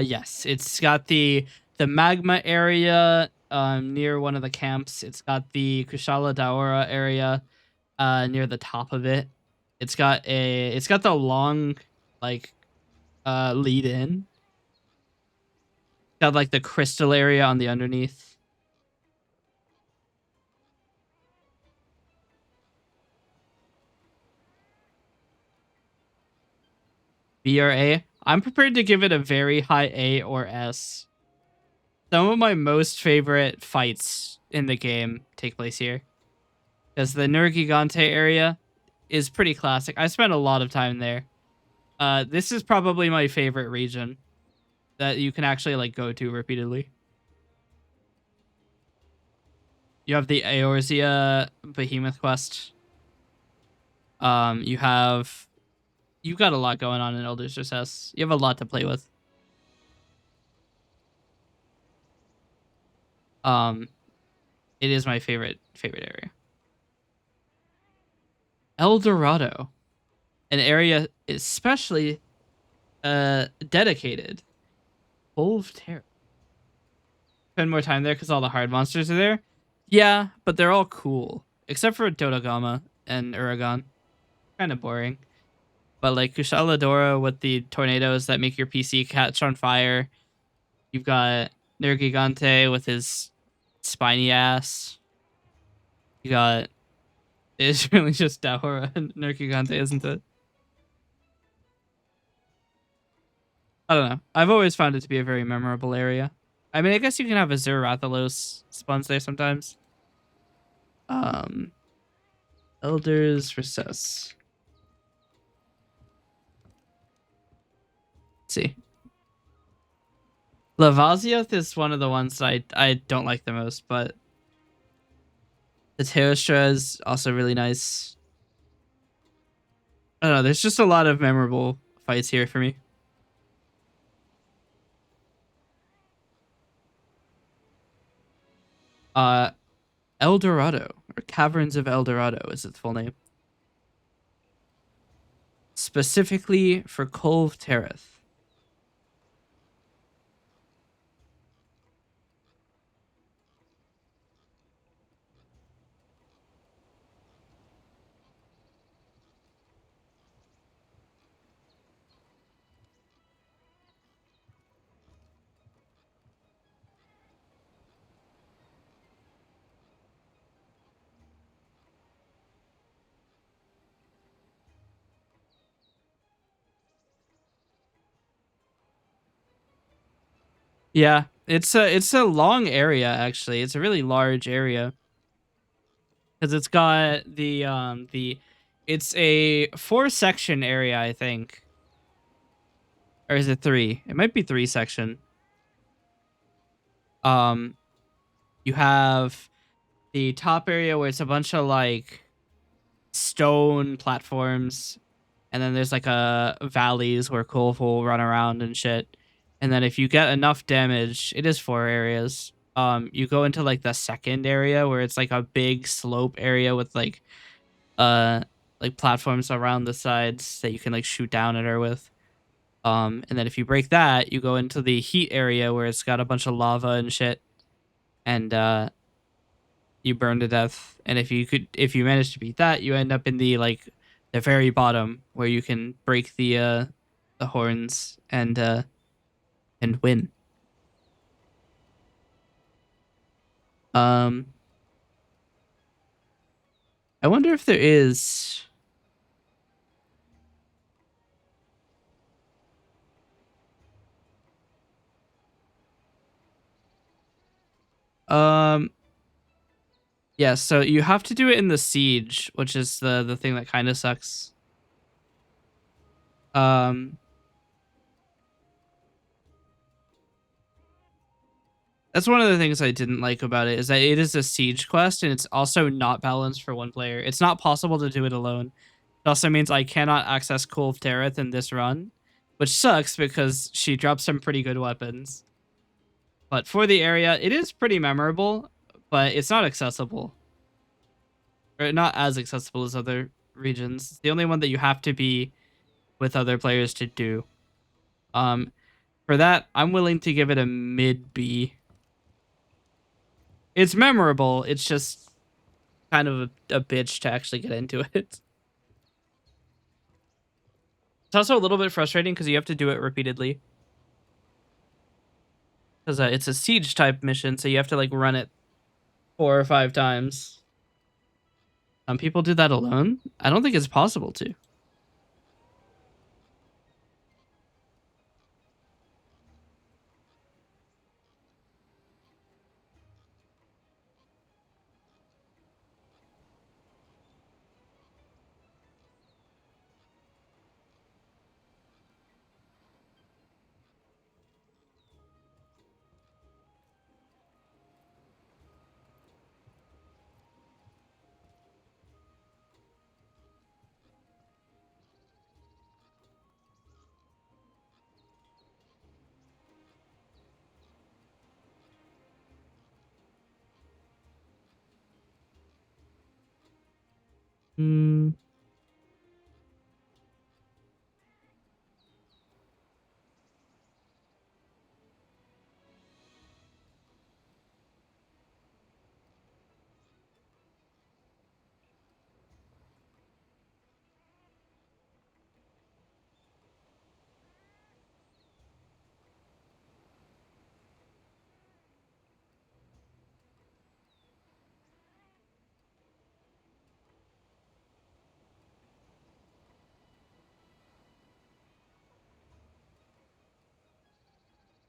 Yes, it's got the magma area near one of the camps. It's got the Kushala Daora area near the top of it. It's got the long like lead in. Got like the crystal area on the underneath. B or A. I'm prepared to give it a very high A or S. Some of my most favorite fights in the game take place here. Because the Nergigante area is pretty classic. I spent a lot of time there. This is probably my favorite region that you can actually like go to repeatedly. You have the Eorzea Behemoth quest. You've got a lot going on in Elder's Recess. You have a lot to play with. It is my favorite area. El Dorado, an area especially dedicated. Cove Terror. Spend more time there because all the hard monsters are there. Yeah, but they're all cool except for Dodogama and Uragon. Kind of boring. But like Kushala Daora with the tornadoes that make your PC catch on fire. You've got Nergigante with his spiny ass. You got it's really just Daora and Nergigante, isn't it? I don't know. I've always found it to be a very memorable area. I mean, I guess you can have a Rathalos spawns there sometimes. Elder's Recess. Let's see. Lavazioth is one of the ones I don't like the most, but the Teostra is also really nice. I don't know. There's just a lot of memorable fights here for me. El Dorado, or Caverns of El Dorado is its full name. Specifically for Kolv Terrath. Yeah, it's a long area actually. It's a really large area because it's got the it's a 4-section area, I think. Or is it 3? It might be 3-section. Um you have the top area where it's a bunch of like stone platforms, and then there's like a valleys where Kolf will run around and shit. And then if you get enough damage, it is 4 areas. You go into like the second area where it's like a big slope area with like platforms around the sides that you can like shoot down at her with. And then if you break that, you go into the heat area where it's got a bunch of lava and shit, and you burn to death. And if you manage to beat that, you end up in the like the very bottom where you can break the horns and win. Um, I wonder if there is. Um, yeah, so you have to do it in the siege, which is the thing that kind of sucks. Um, that's one of the things I didn't like about it is that it is a siege quest and it's also not balanced for one player. It's not possible to do it alone. It also means I cannot access Kulve Tereth in this run, which sucks because she drops some pretty good weapons. But for the area, it is pretty memorable, but it's not accessible. Or not as accessible as other regions. It's the only one that you have to be with other players to do. For that, I'm willing to give it a mid B. It's memorable. It's just kind of a bitch to actually get into it. It's also a little bit frustrating because you have to do it repeatedly. Because it's a siege type mission, so you have to like run it 4 or 5 times. Some people do that alone. I don't think it's possible to. Hmm.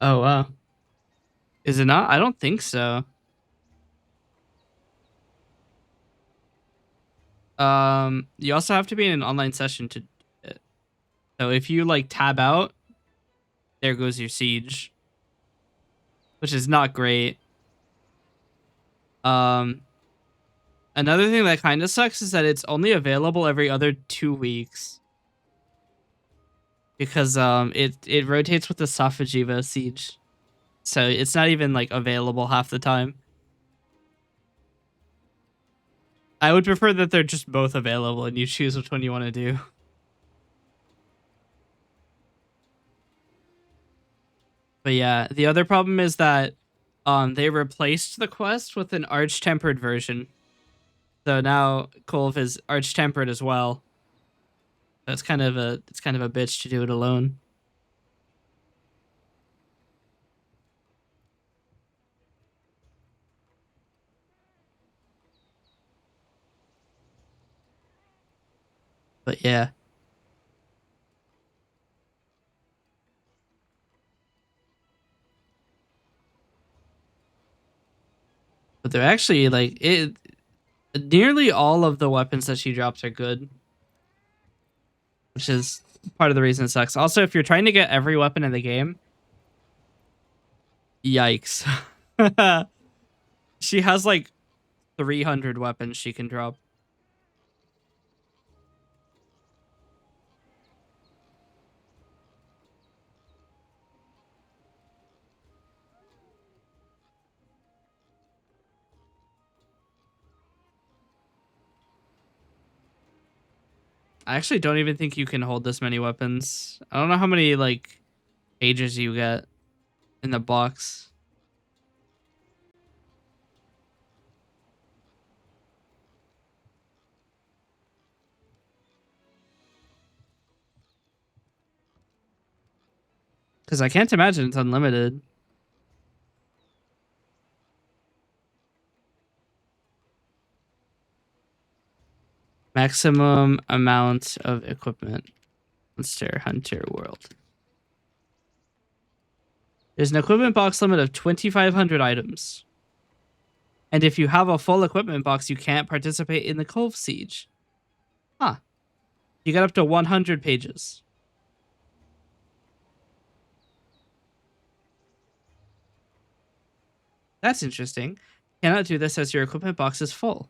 Oh, wow. Is it not? I don't think so. You also have to be in an online session to do it. So if you like tab out, there goes your siege, which is not great. Um, Another thing that kind of sucks is that it's only available every other 2 weeks because it rotates with the Safajiva siege, so it's not even like available half the time. I would prefer that they're just both available and you choose which one you want to do. But yeah, the other problem is that they replaced the quest with an arch-tempered version. So now Kolv is arch-tempered as well. So it's kind of a bitch to do it alone. But yeah. But they're actually like it. Nearly all of the weapons that she drops are good, which is part of the reason it sucks. Also, if you're trying to get every weapon in the game, yikes. She has like 300 weapons she can drop. I actually don't even think you can hold this many weapons. I don't know how many like pages you get in the box. Because I can't imagine it's unlimited. Maximum amount of equipment. Monster Hunter World. There's an equipment box limit of 2,500 items. And if you have a full equipment box, you can't participate in the Cove Siege. Huh. You get up to 100 pages. That's interesting. Cannot do this as your equipment box is full.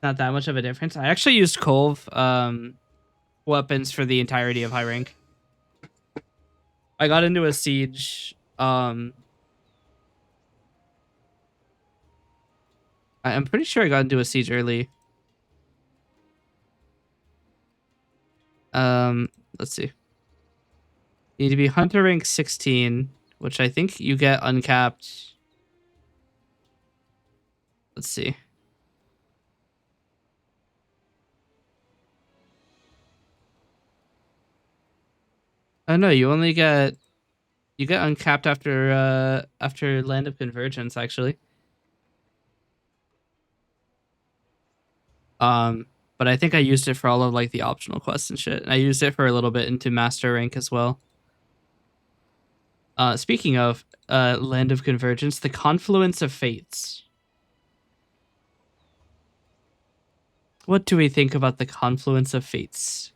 Not that much of a difference. I actually used Cove weapons for the entirety of high rank. I got into a siege. I'm pretty sure I got into a siege early. Let's see. You need to be Hunter rank 16, which I think you get uncapped. Let's see. Oh no, you get uncapped after Land of Convergence actually. But I think I used it for all of like the optional quests and shit. And I used it for a little bit into master rank as well. Speaking of Land of Convergence, the Confluence of Fates. What do we think about the Confluence of Fates?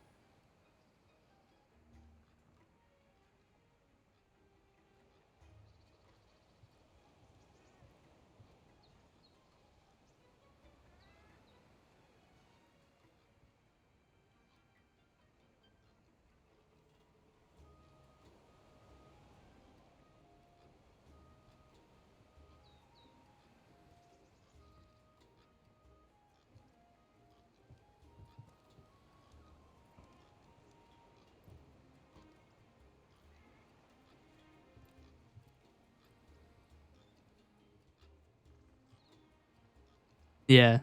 Yeah.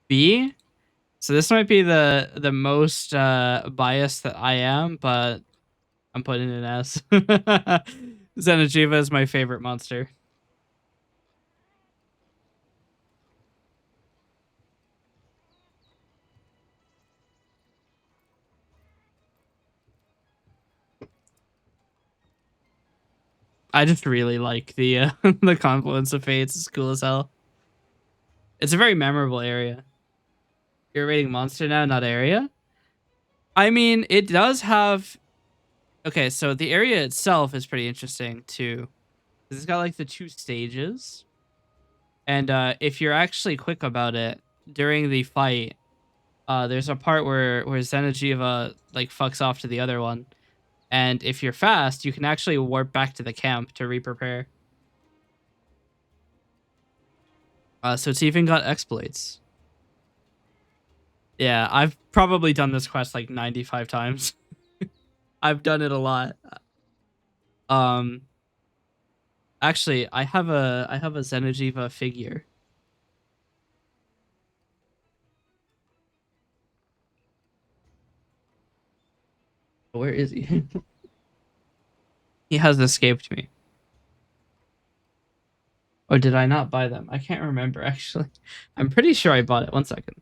B? So this might be the most biased that I am, but I'm putting it in S. Xenojiva is my favorite monster. I just really like the the Confluence of Fates. It's cool as hell. It's a very memorable area. You're rating monster now, not area? I mean, it does have... Okay, so the area itself is pretty interesting, too. It's got, like, the 2 stages. And if you're actually quick about it, during the fight, there's a part where Xenojiva, like, fucks off to the other one. And if you're fast, you can actually warp back to the camp to re-prepare. So it's even got exploits. Yeah, I've probably done this quest like 95 times. I've done it a lot. Um, actually, I have a Xenojiva figure. Where is he? He has escaped me. Or did I not buy them? I can't remember actually. I'm pretty sure I bought it. 1 second.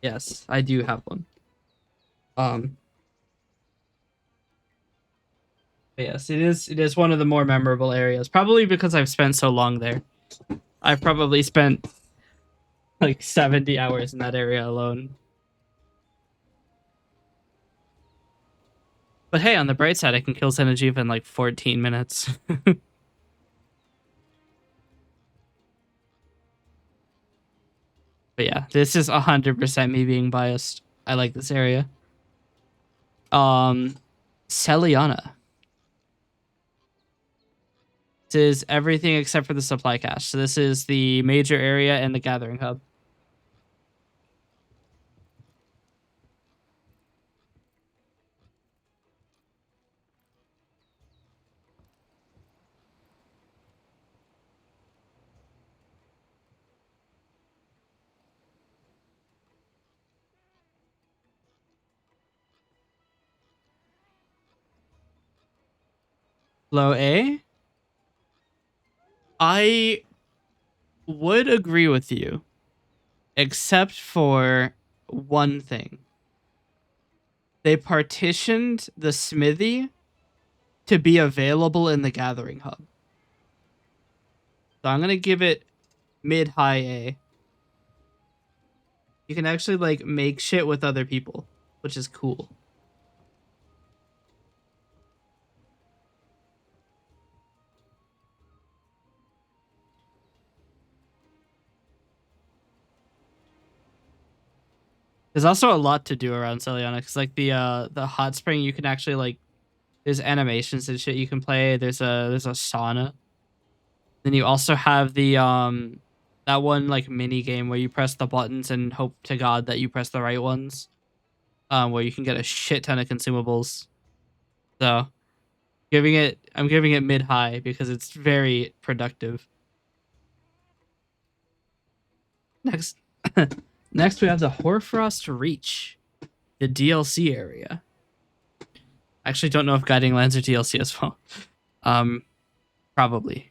Yes, I do have one. Um, But yes, it is one of the more memorable areas. Probably because I've spent so long there. I've probably spent like 70 hours in that area alone. But hey, on the bright side, I can kill Senejiva in like 14 minutes. But yeah, this is 100% me being biased. I like this area. Celiana. This is everything except for the supply cache. So this is the major area and the gathering hub. Low A? I would agree with you, except for one thing. They partitioned the smithy to be available in the gathering hub. So I'm going to give it mid-high A. You can actually like make shit with other people, which is cool. There's also a lot to do around Celiana because like the hot spring, you can actually like there's animations and shit you can play. There's a sauna. Then you also have the that one like mini game where you press the buttons and hope to God that you press the right ones. Where you can get a shit ton of consumables. So I'm giving it mid high because it's very productive. Next next we have the Hoarfrost Reach, the DLC area. I actually don't know if Guiding Lands are DLC as well. Probably.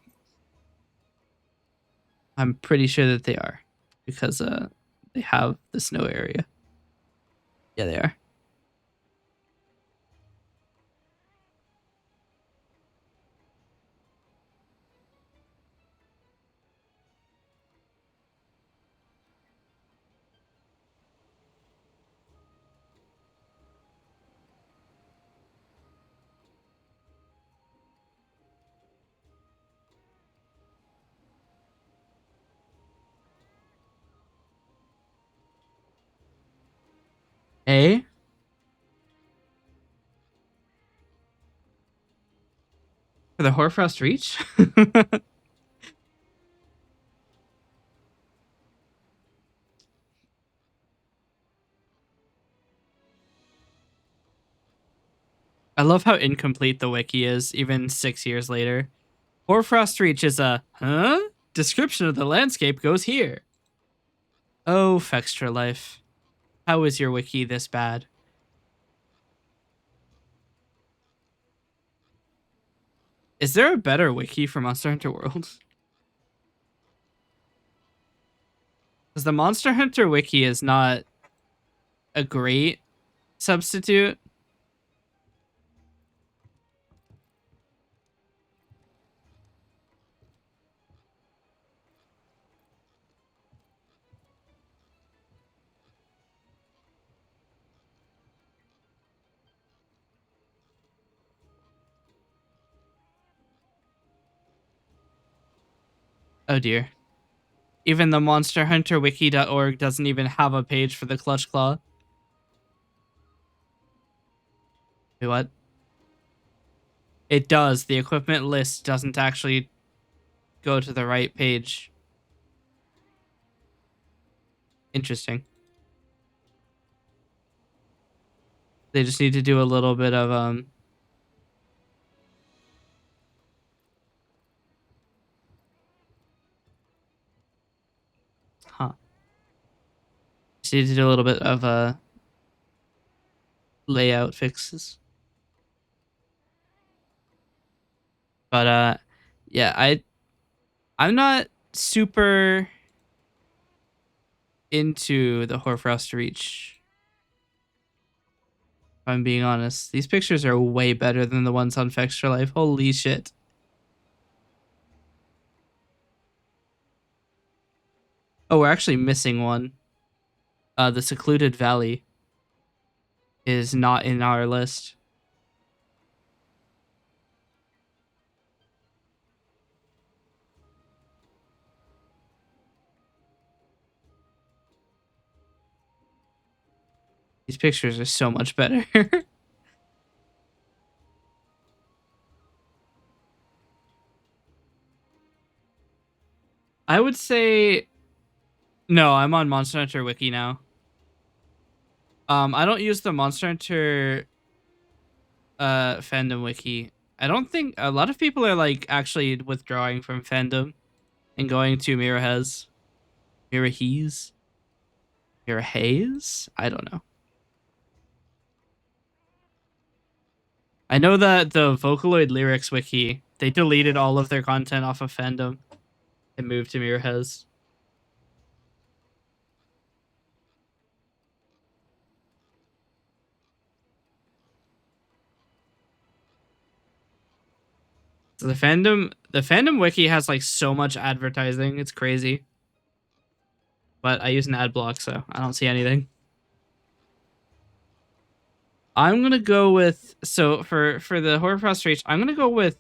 I'm pretty sure that they are because they have the snow area. Yeah, they are. A. For the Hoarfrost Reach? I love how incomplete the wiki is, even 6 years later. Hoarfrost Reach is a, huh? Description of the landscape goes here. Oh, Fextra Life. How is your wiki this bad? Is there a better wiki for Monster Hunter World? Because the Monster Hunter wiki is not a great substitute. Oh dear. Even the monsterhunterwiki.org doesn't even have a page for the Clutch Claw. Wait, what? It does. The equipment list doesn't actually go to the right page. Interesting. They just need to do a little bit of huh. Just need to do a little bit of layout fixes. But yeah, I'm not super into the Hoarfrost Reach. If I'm being honest. These pictures are way better than the ones on Fextra Life. Holy shit. Oh, we're actually missing one. The Secluded Valley is not in our list. These pictures are so much better. I would say no, I'm on Monster Hunter Wiki now. I don't use the Monster Hunter fandom wiki. I don't think a lot of people are like actually withdrawing from fandom and going to Mirahez. Mirahez? Mirahez? I don't know. I know that the Vocaloid Lyrics wiki, they deleted all of their content off of fandom and moved to Mirahez. So the fandom wiki has like so much advertising. It's crazy. But I use an ad block, so I don't see anything. I'm gonna go with for the Horrorfrost Reach, I'm gonna go with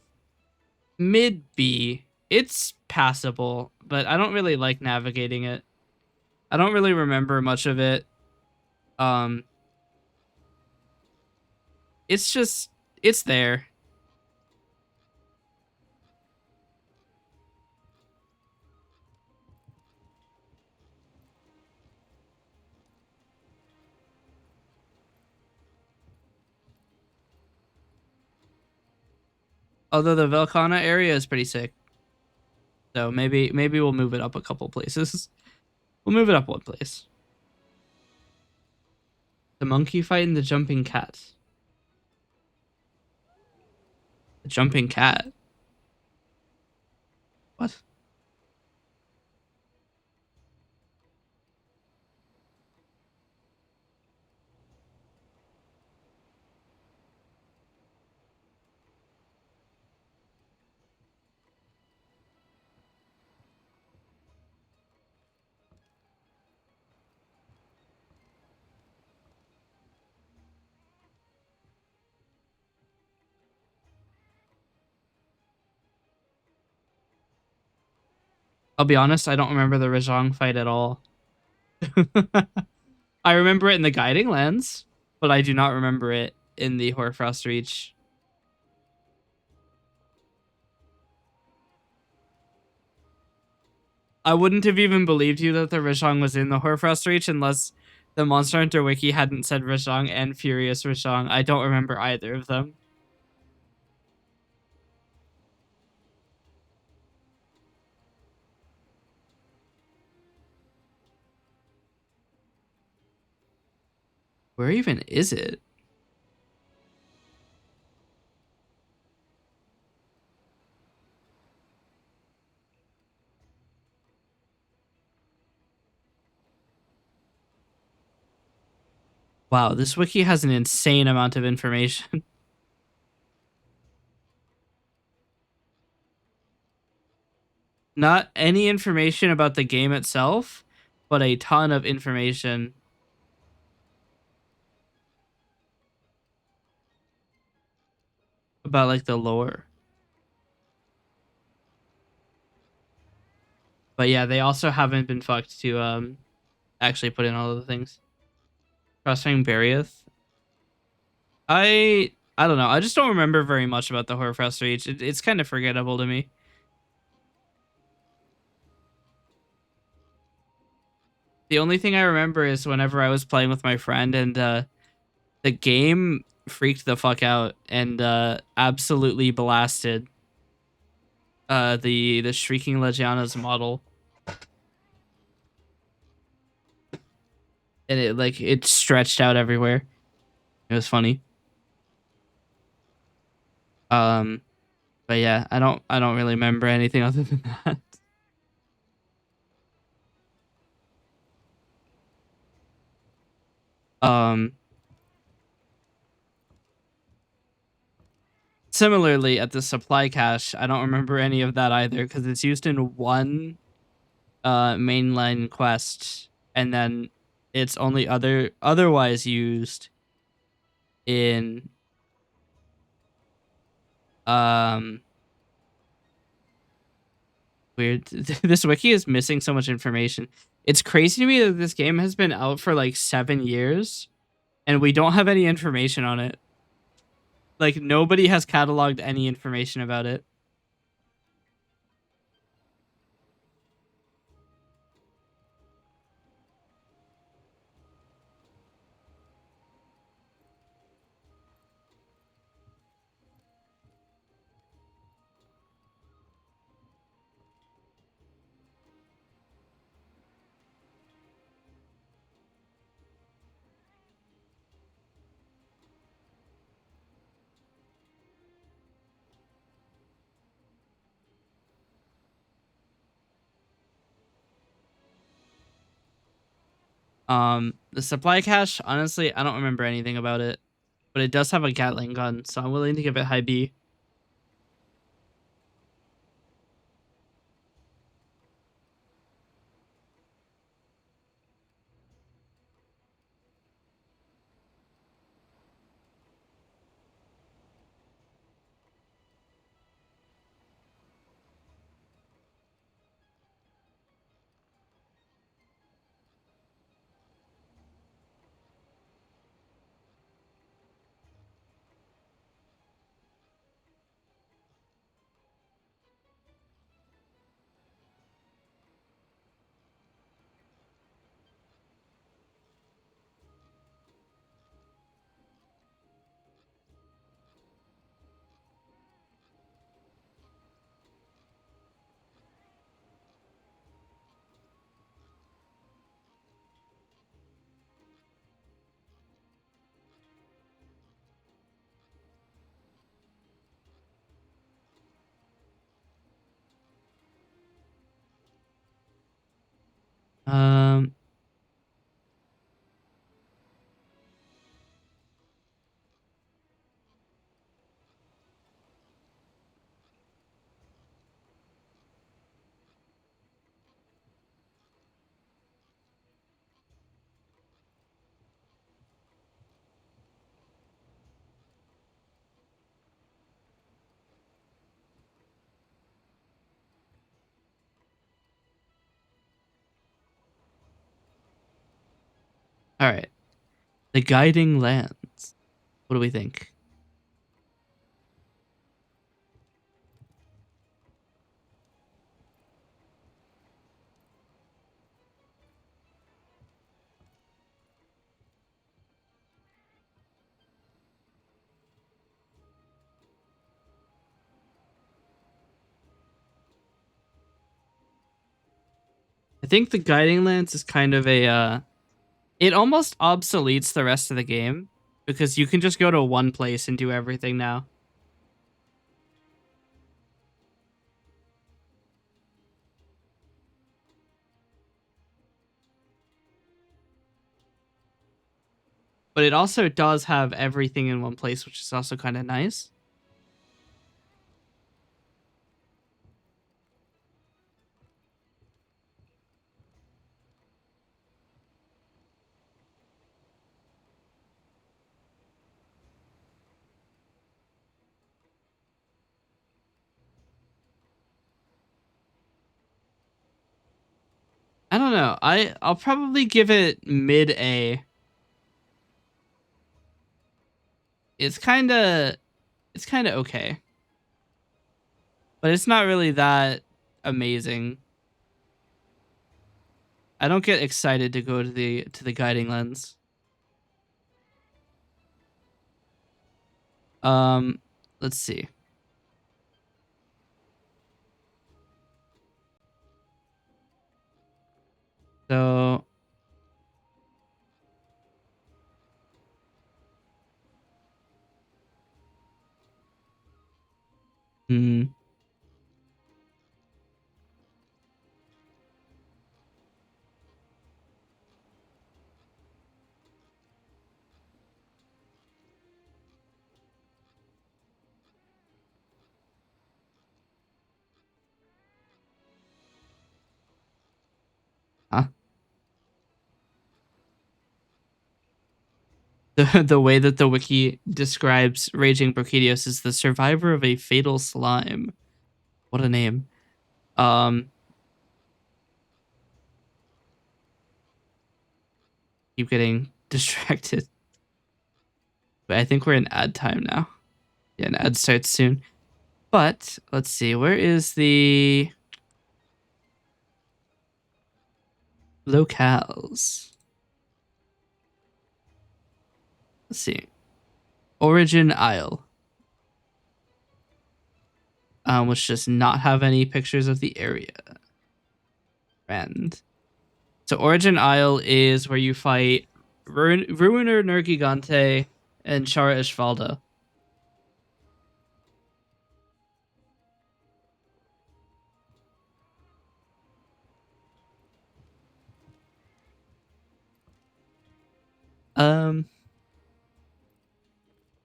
mid B. It's passable, but I don't really like navigating it. I don't really remember much of it. Um, it's just it's there. Although the Velcana area is pretty sick, so maybe we'll move it up a couple places. We'll move it up one place. The monkey fighting the jumping cat. The jumping cat. What? I'll be honest, I don't remember the Rajang fight at all. I remember it in the Guiding Lands, but I do not remember it in the Hoarfrost Reach. I wouldn't have even believed you that the Rajang was in the Hoarfrost Reach unless the Monster Hunter Wiki hadn't said Rajang and Furious Rajang. I don't remember either of them. Where even is it? Wow, this wiki has an insane amount of information. Not any information about the game itself, but a ton of information about like the lore. But yeah, they also haven't been fucked to actually put in all of the things. Crossing Barrieth. I don't know. I just don't remember very much about the Horrorfrost Reach. It's kind of forgettable to me. The only thing I remember is whenever I was playing with my friend and the game freaked the fuck out and absolutely blasted the Shrieking Legiana's model. And it stretched out everywhere. It was funny. But yeah, I don't really remember anything other than that. Um similarly, at the supply cache, I don't remember any of that either because it's used in one mainline quest, and then it's only otherwise used in weird. This wiki is missing so much information. It's crazy to me that this game has been out for like 7 years and we don't have any information on it. Like nobody has cataloged any information about it. The supply cache, honestly, I don't remember anything about it, but it does have a Gatling gun, so I'm willing to give it high B. Um, all right. The guiding lands. What do we think? I think the guiding lance is kind of a it almost obsoletes the rest of the game because you can just go to one place and do everything now. But it also does have everything in one place, which is also kind of nice. I don't know. I'll probably give it mid A. It's kind of okay. But it's not really that amazing. I don't get excited to go to the guiding lens. Um, let's see. So, hmm. The way that the wiki describes Raging Brokidios is the survivor of a fatal slime. What a name. Keep getting distracted. But I think we're in ad time now. Yeah, an ad starts soon. But let's see, where is the locales? Let's see. Origin Isle. Which does not have any pictures of the area. And so Origin Isle is where you fight Ruiner Nergigante and Shara Ishvalda.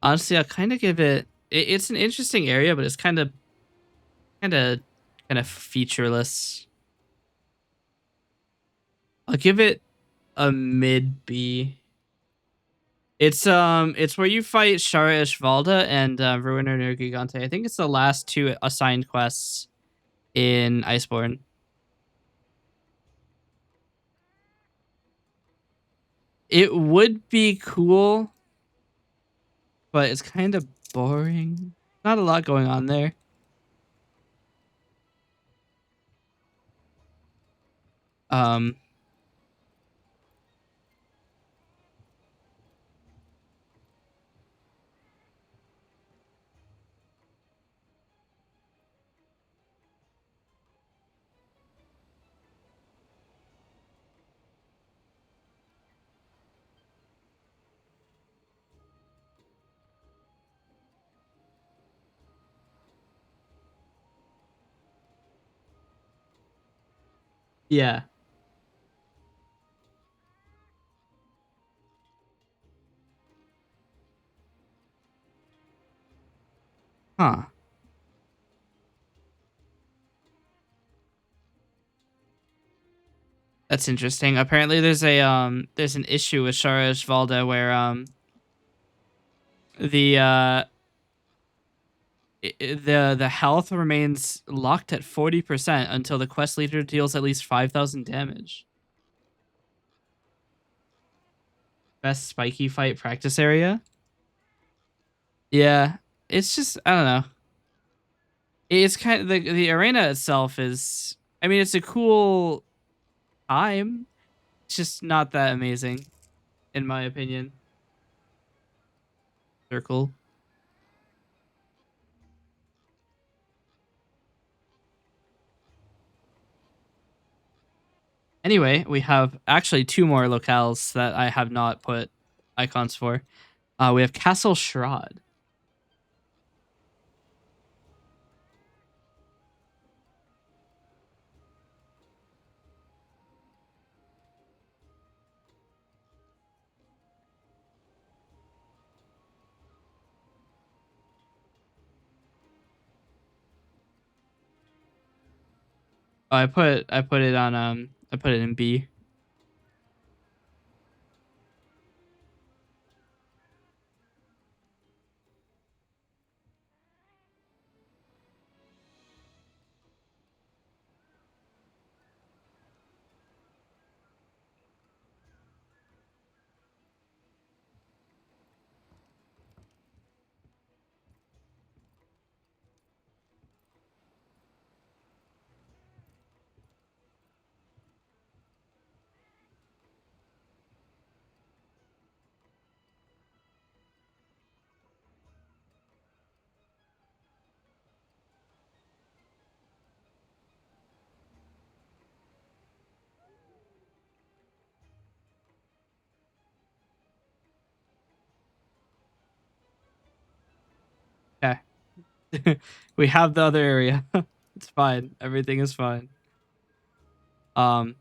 Honestly, I kind of give it's an interesting area, but it's kind of featureless. I'll give it a mid B. It's where you fight Shara Ishvalda and Ruiner Nergigante. I think it's the last two assigned quests in Iceborne. It would be cool, but it's kind of boring. Not a lot going on there. Yeah. Huh. That's interesting. Apparently there's an issue with Shara Ishvalda where the the health remains locked at 40% until the quest leader deals at least 5,000 damage. Best spiky fight practice area? Yeah, it's just I don't know. It's kind of the arena itself is I mean it's a cool time. It's just not that amazing in my opinion. Circle. Anyway, we have actually two more locales that I have not put icons for. We have Castle Shrod. I put it on I put it in B. Okay. We have the other area. It's fine. Everything is fine. Um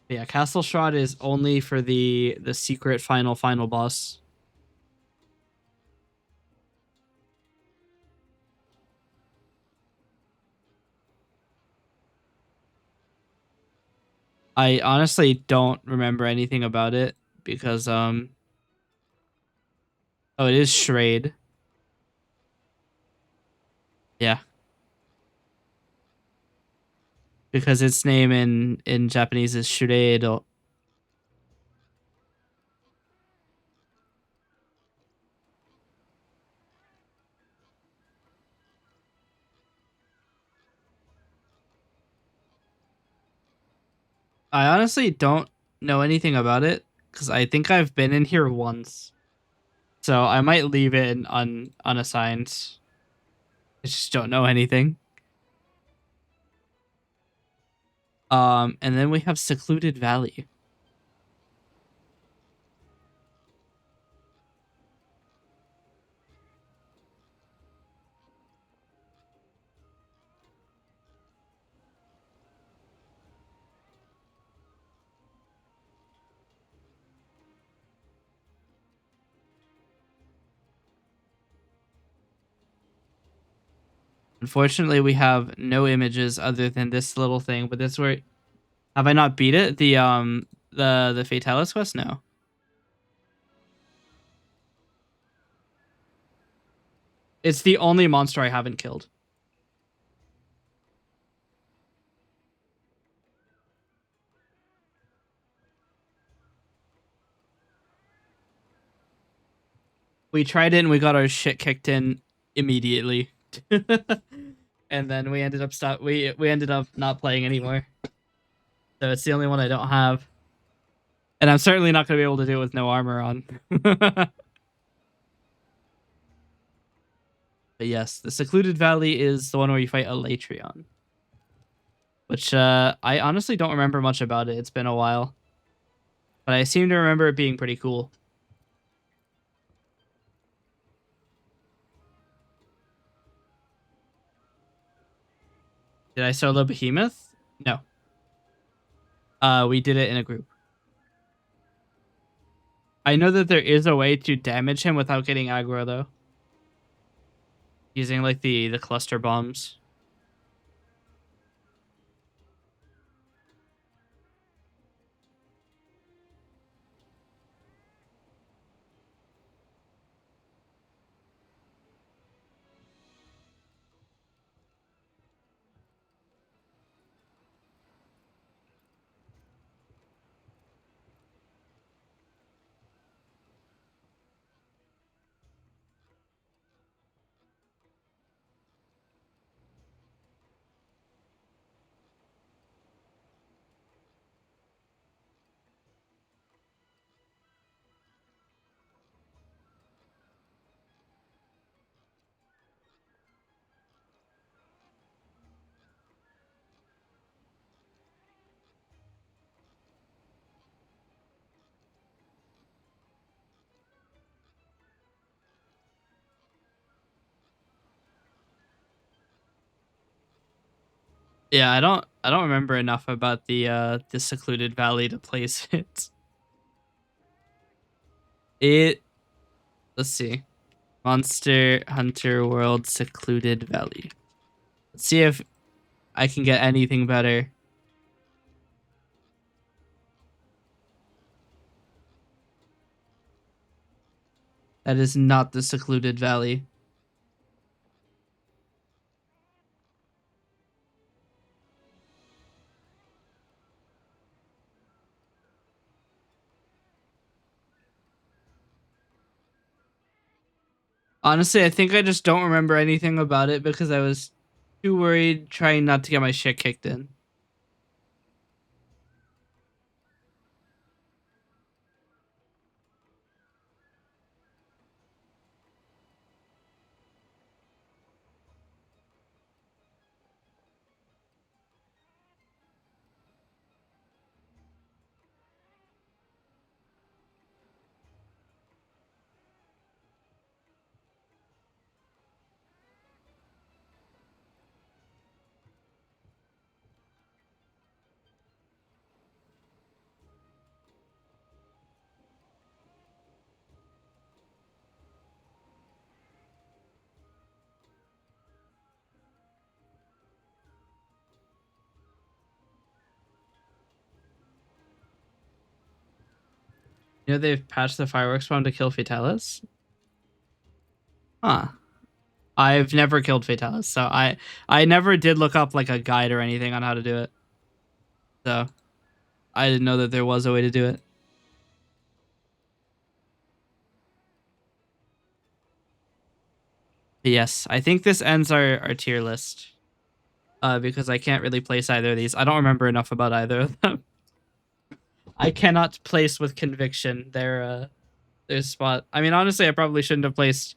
yeah, Castle Shroud is only for the secret final boss. I honestly don't remember anything about it because oh, it is Shrade. Yeah, because its name in Japanese is Shureido. I honestly don't know anything about it because I think I've been in here once, so I might leave it unassigned. I just don't know anything. And then we have Secluded Valley. Unfortunately, we have no images other than this little thing, but that's where have I not beat it? The Fatalis quest? No. It's the only monster I haven't killed. We tried it and we got our shit kicked in immediately. And then we ended up we ended up not playing anymore. So it's the only one I don't have. And I'm certainly not going to be able to do it with no armor on. But yes, the Secluded Valley is the one where you fight Elatrion. Which I honestly don't remember much about it. It's been a while. But I seem to remember it being pretty cool. Did I solo Behemoth? No. We did it in a group. I know that there is a way to damage him without getting aggro though. Using like the cluster bombs. Yeah, I don't remember enough about the Secluded Valley to place it. It let's see. Monster Hunter World Secluded Valley. Let's see if I can get anything better. That is not the Secluded Valley. Honestly, I think I just don't remember anything about it because I was too worried trying not to get my shit kicked in. You know they've patched the fireworks bomb to kill Fatalis? Huh. I've never killed Fatalis, so I never did look up like a guide or anything on how to do it. So I didn't know that there was a way to do it. But yes, I think this ends our tier list. Because I can't really place either of these. I don't remember enough about either of them. I cannot place with conviction their spot. I mean, honestly, I probably shouldn't have placed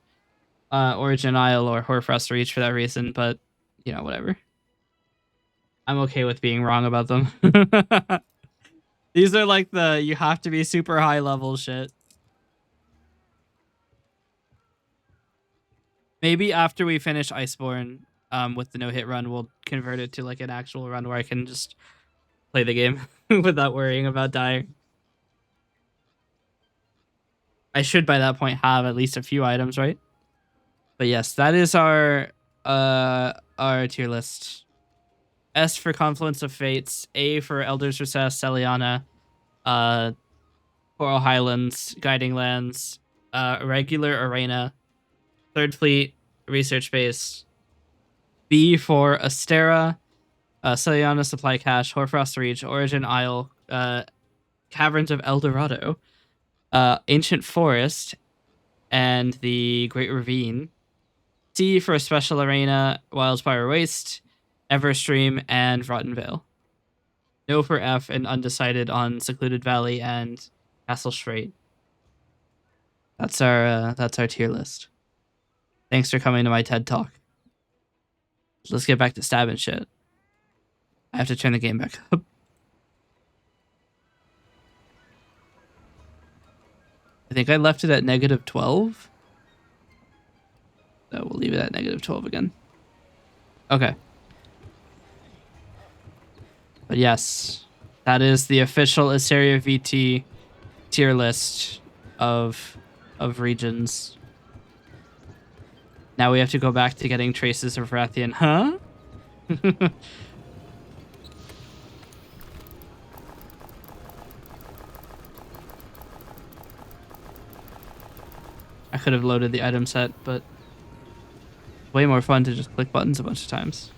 Origin Isle or Horfrost Reach for that reason, but you know, whatever. I'm okay with being wrong about them. These are like the you have to be super high level shit. Maybe after we finish Iceborne, with the no-hit run, we'll convert it to like an actual run where I can just play the game without worrying about dying. I should by that point have at least a few items, right? But yes, that is our tier list. S for Confluence of Fates, A for Elder's Recess, Celiana, Coral Highlands, Guiding Lands, Regular Arena, Third Fleet, Research Base, B for Astera, Celiana Supply Cache, Horfrost Reach, Origin Isle, Caverns of El Dorado, Ancient Forest, and the Great Ravine. C for Special Arena, Wildspire Waste, Everstream, and Rotten Vale. No for F and undecided on Secluded Valley and Castle Strait. That's our tier list. Thanks for coming to my TED Talk. Let's get back to stabbing shit. I have to turn the game back up. I think I left it at -12. So we'll leave it at -12 again. Okay. But yes, that is the official Asteria VT tier list of regions. Now we have to go back to getting Traces of Rathian. Huh? I could have loaded the item set, but it's way more fun to just click buttons a bunch of times.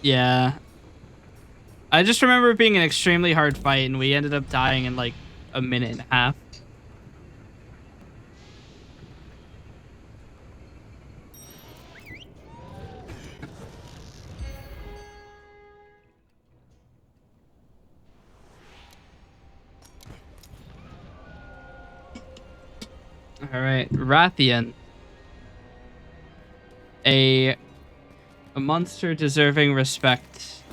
Yeah. I just remember it being an extremely hard fight, and we ended up dying in like a minute and a half. Alright, Rathian. A monster deserving respect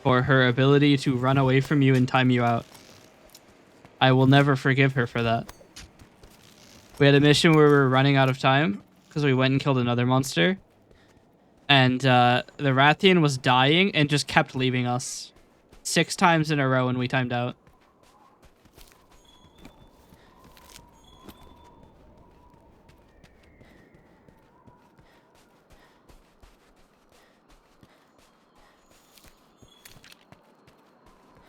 for her ability to run away from you and time you out. I will never forgive her for that. We had a mission where we were running out of time because we went and killed another monster. And the Rathian was dying and just kept leaving us 6 times in a row when we timed out.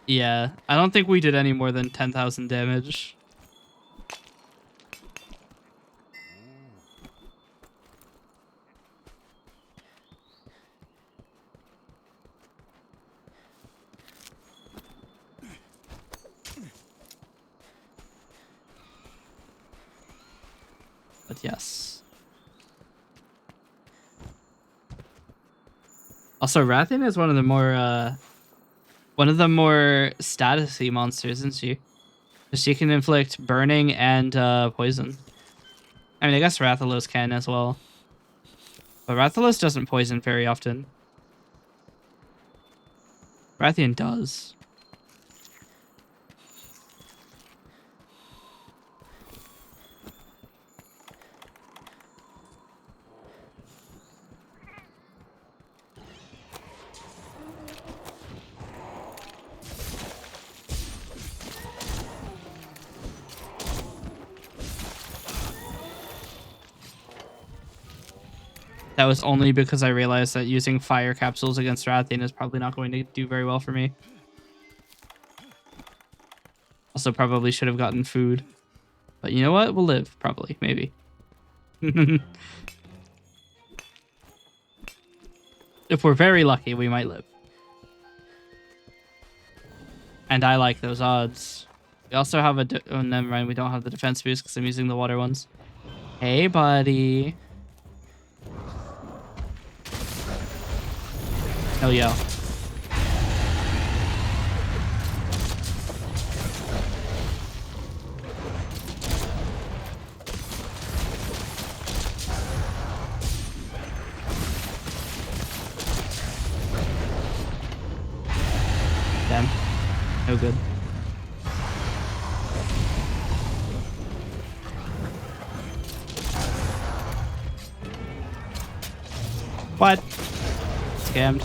Yeah, I don't think we did any more than 10,000 damage. But yes. Also, Rathian is one of the more statusy monsters, isn't she? She can inflict burning and poison. I mean, I guess Rathalos can as well. But Rathalos doesn't poison very often. Rathian does. That was only because I realized that using fire capsules against Rathian is probably not going to do very well for me. Also, probably should have gotten food. But you know what? We'll live, probably, maybe. If we're very lucky, we might live. And I like those odds. We also have a... Oh, never mind. We don't have the defense boost because I'm using the water ones. Hey, buddy. Hell yeah. Damn. No good. What? Scammed.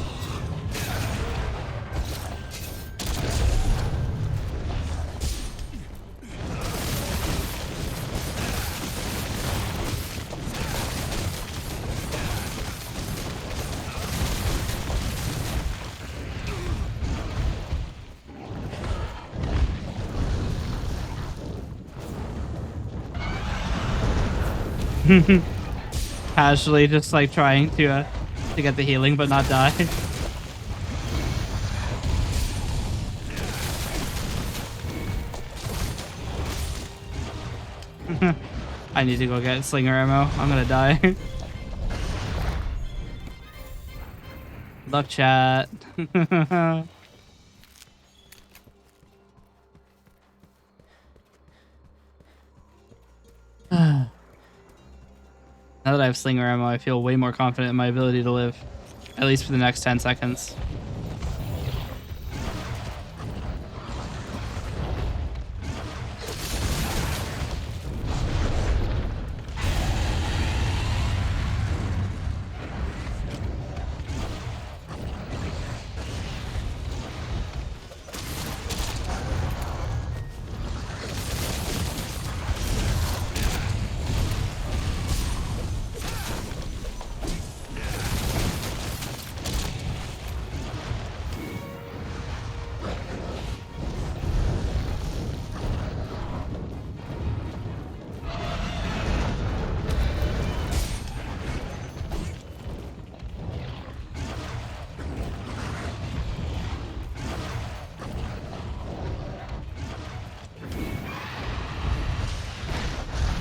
Casually just like trying to get the healing but not die. I need to go get slinger ammo. I'm gonna die. Luck chat. Now that I have slinger ammo, I feel way more confident in my ability to live. At least for the next 10 seconds.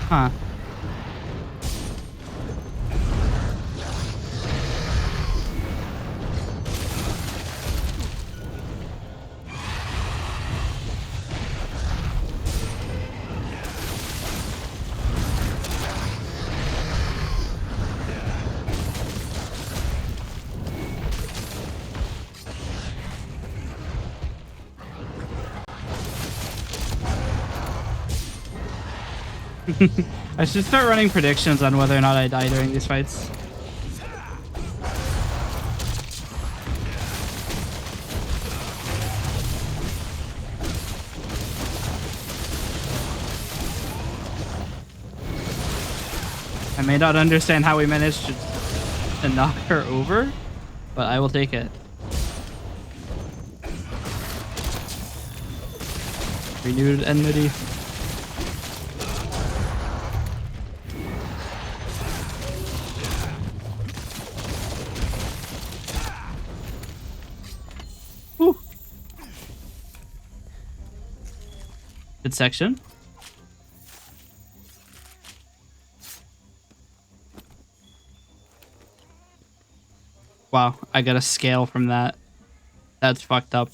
Huh. I should start running predictions on whether or not I die during these fights. I may not understand how we managed to knock her over, but I will take it. Renewed enmity. Whew. Good section. Wow, I got a scale from that. That's fucked up.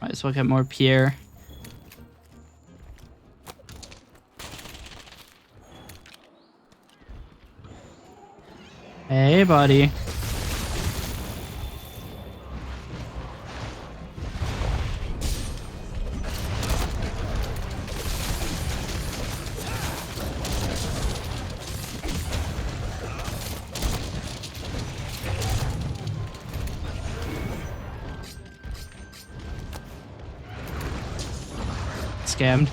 Might as well get more Pierre. Hey, buddy. scammed.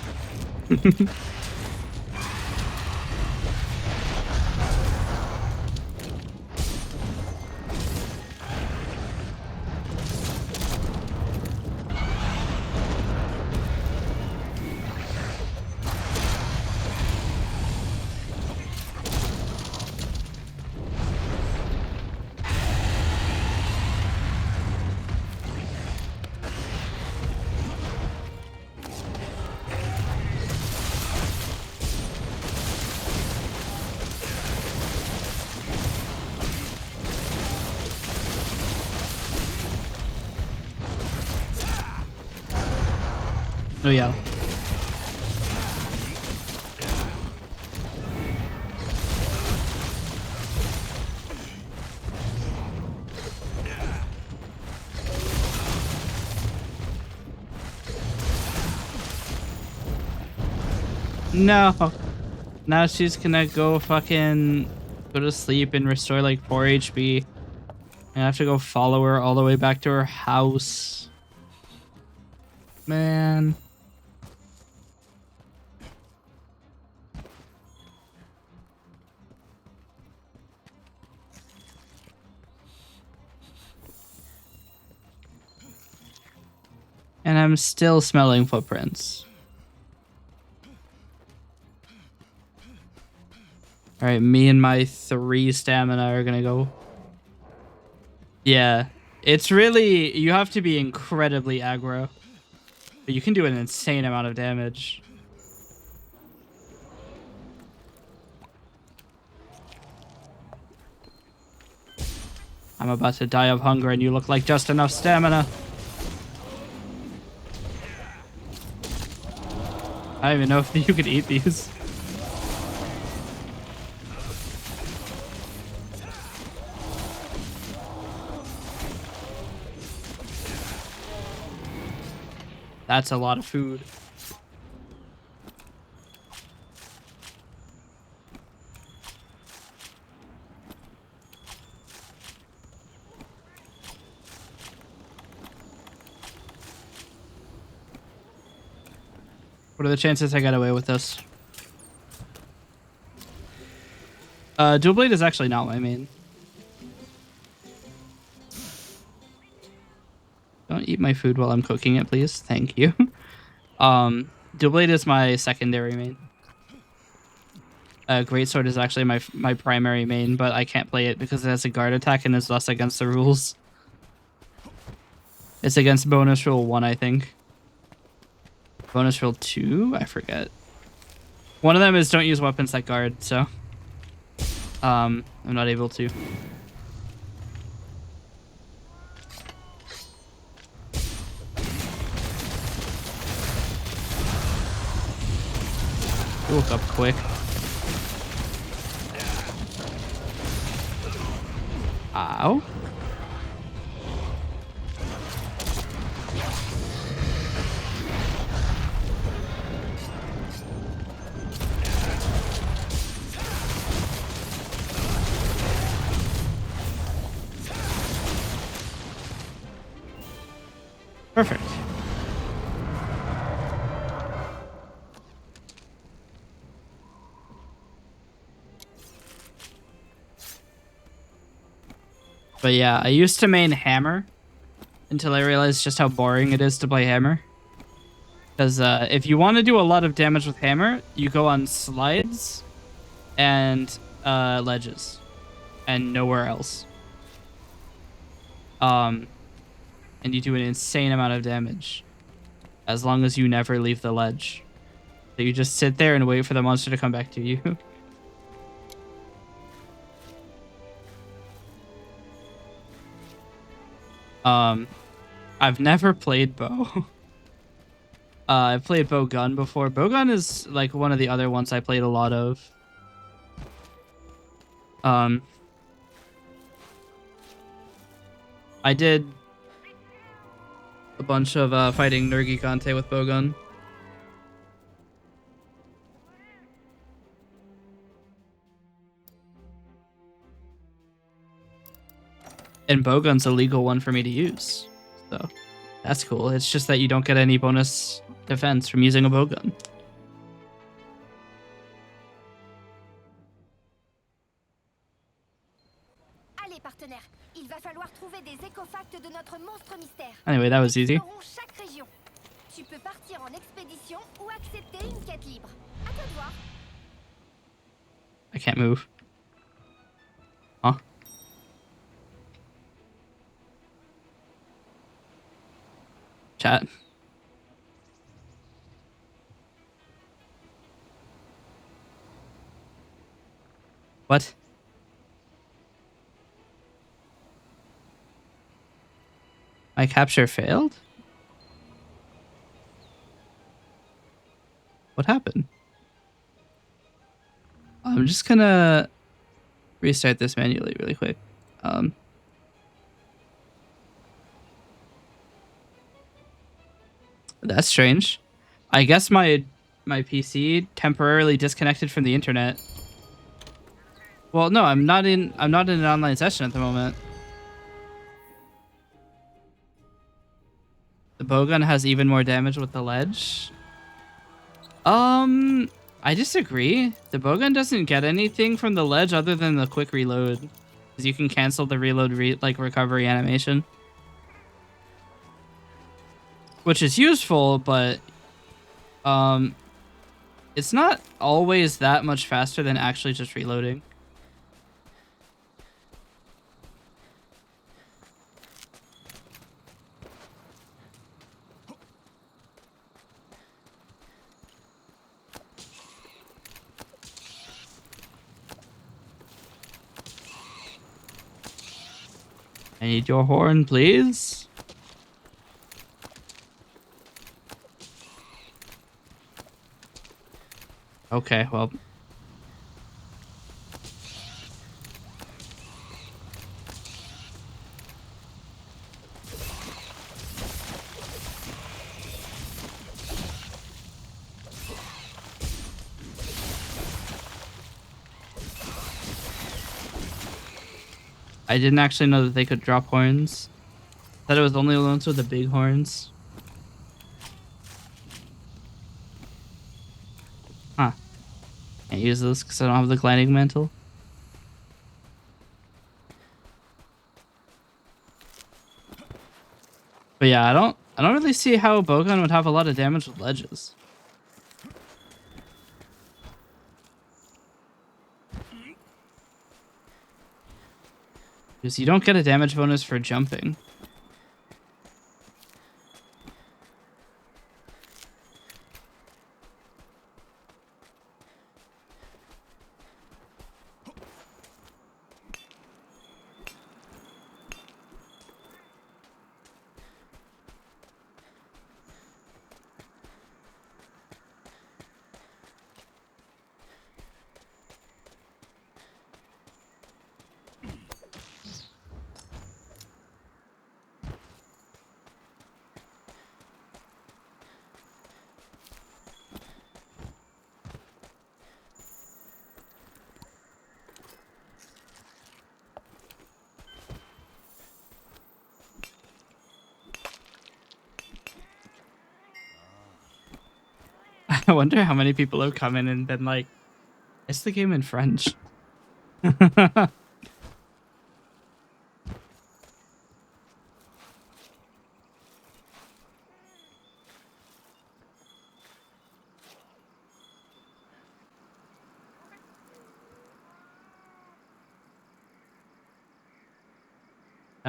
Oh yeah. No. Now she's gonna go fucking go to sleep and restore like 4 HP. I have to go follow her all the way back to her house. Man. And I'm still smelling footprints. Alright, me and my 3 stamina are gonna go. Yeah. It's really... You have to be incredibly aggro. But you can do an insane amount of damage. I'm about to die of hunger and you look like just enough stamina. I don't even know if you could eat these. That's a lot of food. What are the chances I got away with this? Dual Blade is actually not my main. Don't eat my food while I'm cooking it, please. Thank you. Dual Blade is my secondary main. Greatsword is actually my primary main, but I can't play it because it has a guard attack and is thus against the rules. It's against bonus rule 1, I think. Bonus rule 2? I forget. One of them is don't use weapons that guard, so... I'm not able to. You woke up quick. Ow. Perfect. But yeah, I used to main hammer until I realized just how boring it is to play hammer. Because if you want to do a lot of damage with hammer, you go on slides and ledges and nowhere else. And you do an insane amount of damage as long as you never leave the ledge. So you just sit there and wait for the monster to come back to you. I've never played bow. I've played bow gun before. Bow gun is like one of the other ones I played a lot of. I did a bunch of fighting Nergi Kante with bow gun. And bowgun's a legal one for me to use, so that's cool. It's just that you don't get any bonus defense from using a bowgun. Allez, partenaire, il va falloir trouver des écofacts de notre monstre mystère. Anyway, that was easy. Explorons chaque région. Tu peux partir en expédition ou accepter une quête libre. À toi de voir. I can't move. Huh? Chat. What? My capture failed? What happened? I'm just gonna restart this manually really quick. That's strange. I guess my PC temporarily disconnected from the internet. Well, no, I'm not in an online session at the moment. The bowgun has even more damage with the ledge. I disagree. The bowgun doesn't get anything from the ledge other than the quick reload, because you can cancel the reload recovery animation, which is useful, but it's not always that much faster than actually just reloading. I need your horn, please. Okay, well. I didn't actually know that they could drop horns. Thought it was only the ones with the big horns. Huh. Can't use this because I don't have the gliding mantle. But yeah, I don't really see how a bowgun would have a lot of damage with ledges. Because you don't get a damage bonus for jumping. I wonder how many people have come in and been like, "It's the game in French." That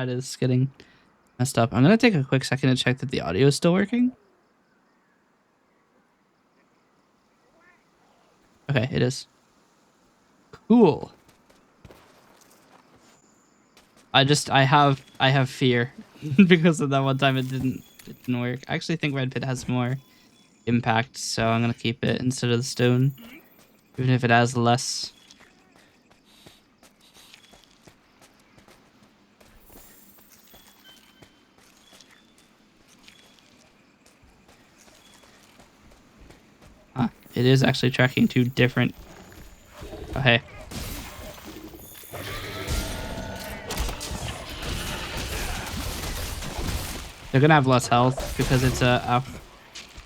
is getting messed up. I'm gonna take a quick second to check that the audio is still working. Okay, it is. Cool. I have fear because of that one time it didn't work. I actually think Red Pit has more impact, so I'm gonna keep it instead of the stone, even if it has less. It is actually tracking two different. Oh, hey. They're gonna have less health because it's a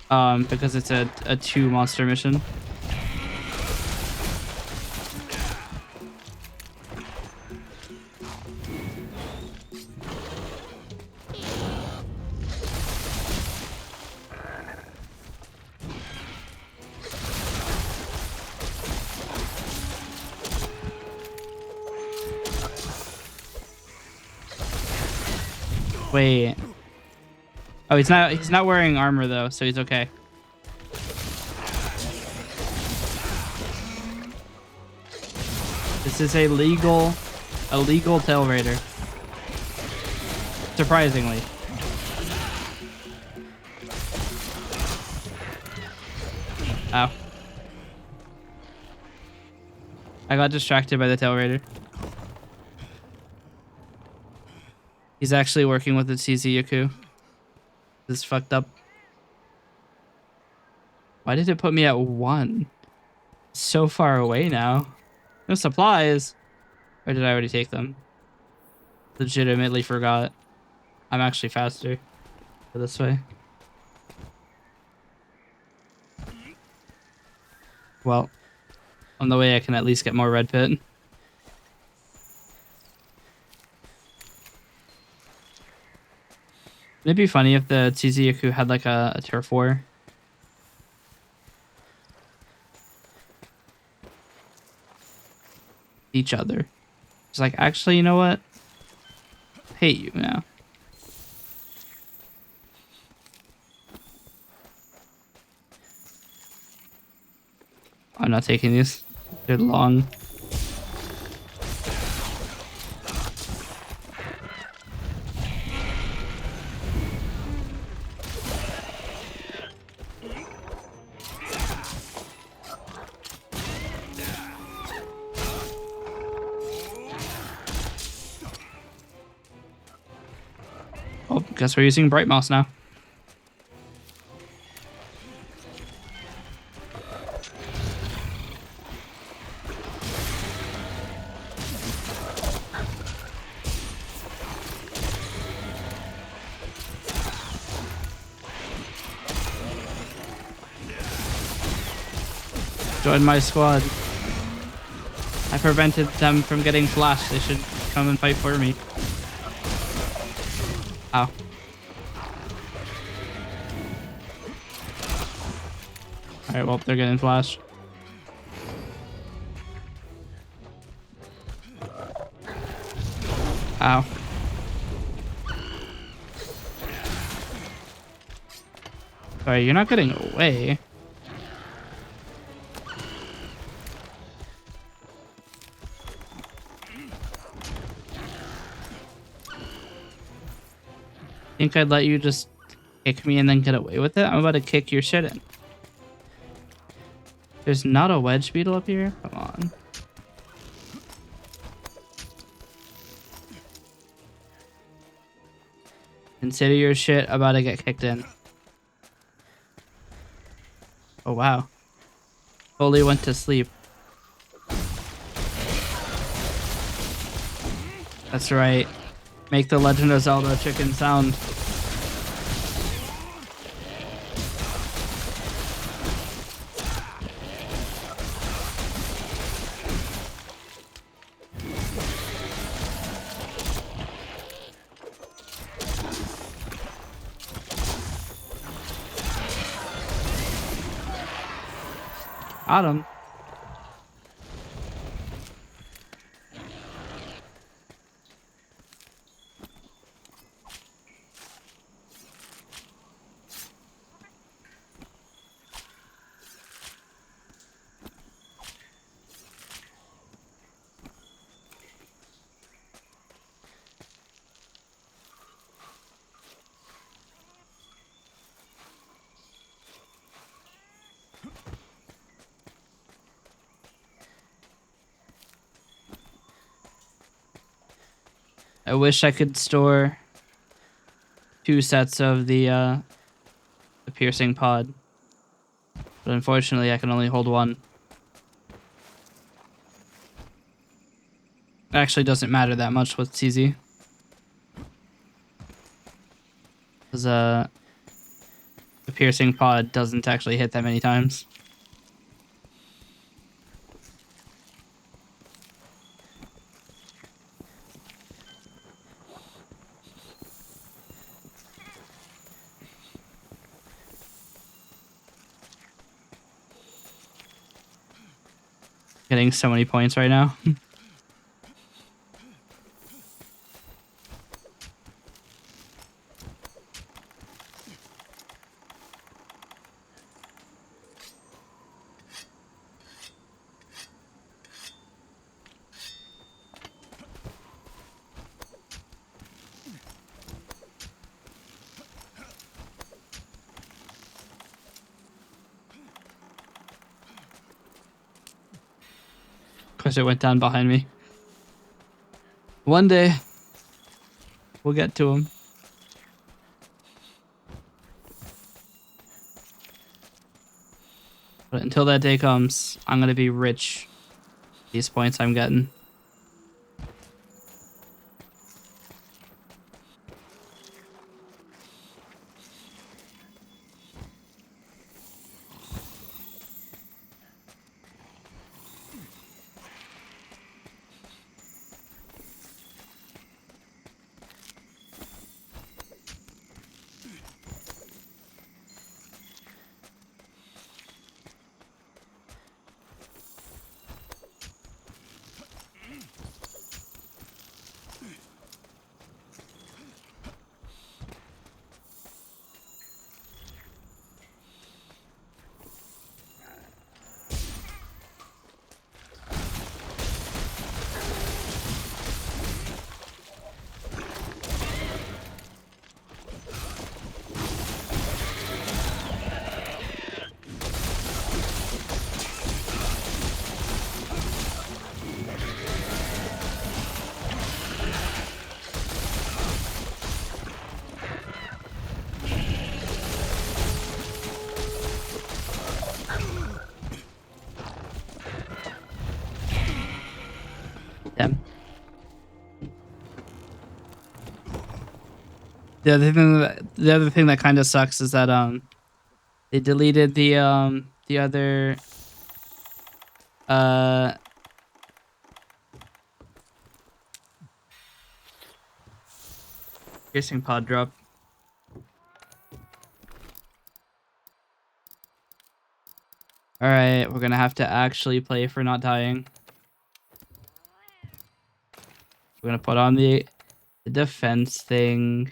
Because it's a 2 monster mission. Wait. Oh, he's not wearing armor though, so he's okay. This is a legal tail raider. Surprisingly. Ow. I got distracted by the tail raider. He's actually working with the CZ This is fucked up. Why did it put me at 1? So far away now. No supplies. Or did I already take them? Legitimately forgot. I'm actually faster. Go this way. Well, on the way I can at least get more red pit. It'd be funny if the Tsuzuyaku had like a turf war. Each other. It's like, actually, you know what? I hate you now. I'm not taking these. They're long. Oh, guess we're using Bright Mouse now. Join my squad. I prevented them from getting flashed. They should come and fight for me. Ow. Alright, well, they're getting flashed. Ow. Sorry, you're not getting away. Think I'd let you just kick me and then get away with it? I'm about to kick your shit in. There's not a wedge beetle up here? Come on. Consider your shit about to get kicked in. Oh, wow. Fully went to sleep. That's right. Make the Legend of Zelda chicken sound. Got him. I wish I could store 2 sets of the piercing pod, but unfortunately I can only hold 1. It actually doesn't matter that much with TZ. Because the piercing pod doesn't actually hit that many times. Getting so many points right now. Because it went down behind me. One day, we'll get to him. But until that day comes, I'm gonna be rich. These points I'm getting. Damn. The other thing that kind of sucks is that they deleted the other piercing pod drop. All right, we're gonna have to actually play for not dying. We're gonna put on the defense thing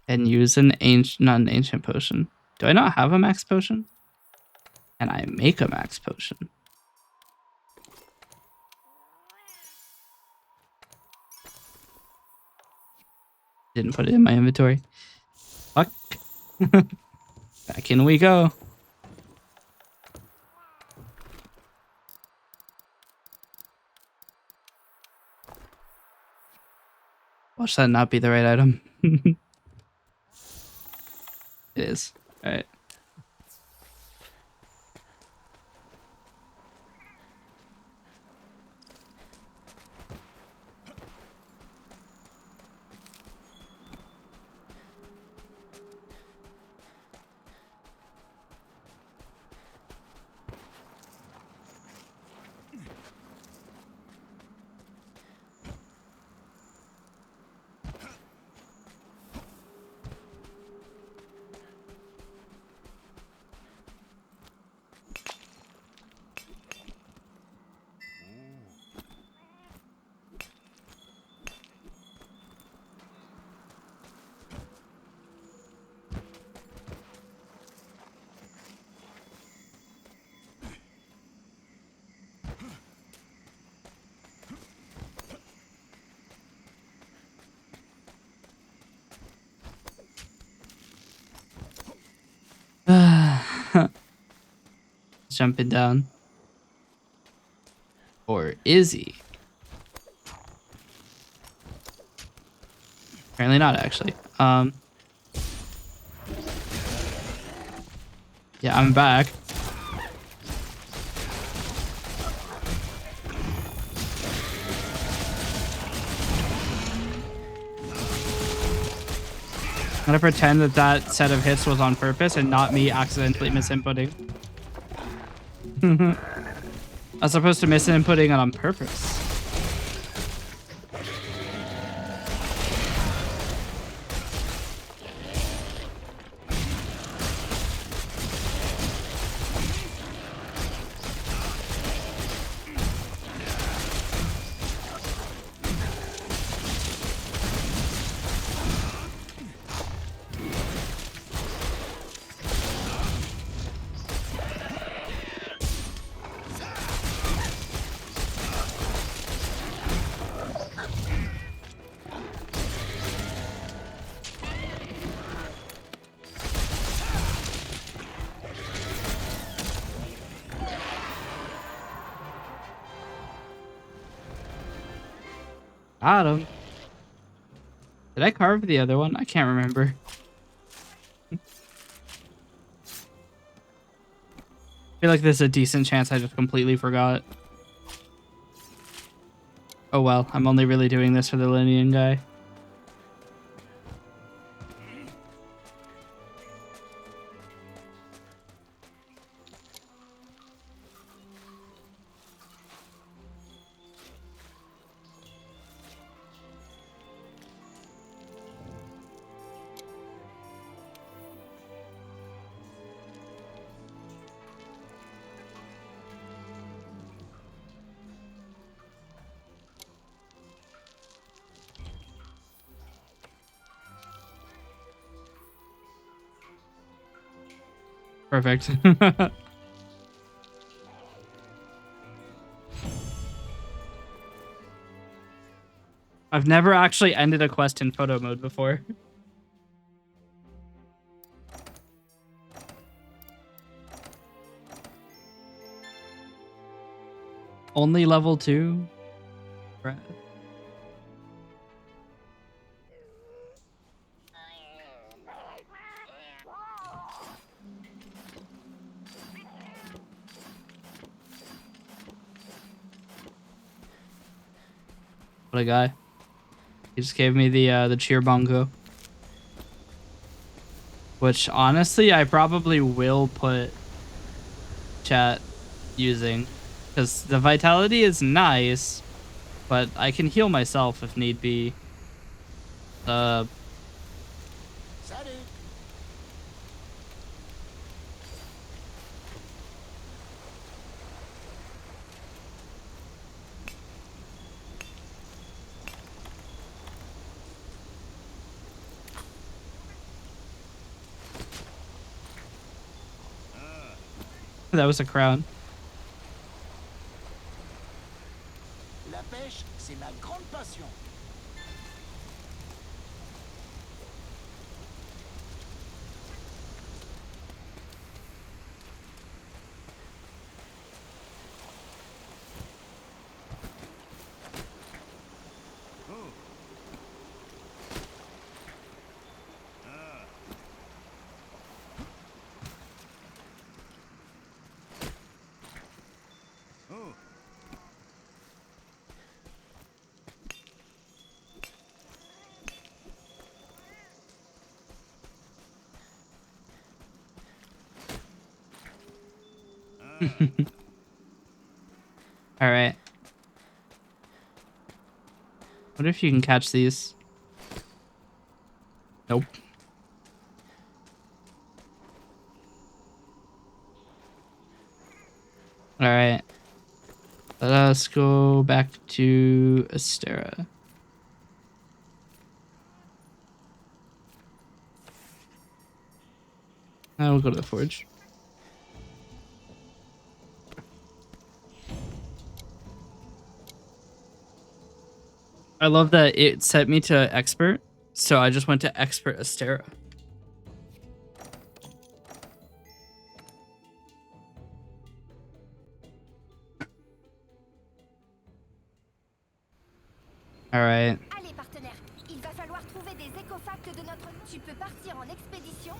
and use not an ancient potion. Do I not have a max potion? And I make a max potion. Didn't put it in my inventory. Fuck. Back in we go. Watch that not be the right item. It is. Alright. Jumping down. Or is he? Apparently not, actually. Yeah, I'm back. I'm gonna pretend that that set of hits was on purpose and not me accidentally misinputting. As opposed to misinputting it on purpose. Got him. Did I carve the other one? I can't remember. I feel like there's a decent chance I just completely forgot. Oh well, I'm only really doing this for the Linian guy. Perfect. I've never actually ended a quest in photo mode before. Only level 2? Right. What a guy. He just gave me the cheer bongo. Which honestly I probably will put chat using. Because the vitality is nice, but I can heal myself if need be. Salut. That was a crown. La pêche, c'est ma grande passion. All right. What if you can catch these? Nope. All right. Let us go back to Astera. We'll go to the forge. I love that it set me to expert, so I just went to expert Astera. All right. Allez, partenaire, il va falloir trouver des écofacts de notre... Tu peux partir en expédition?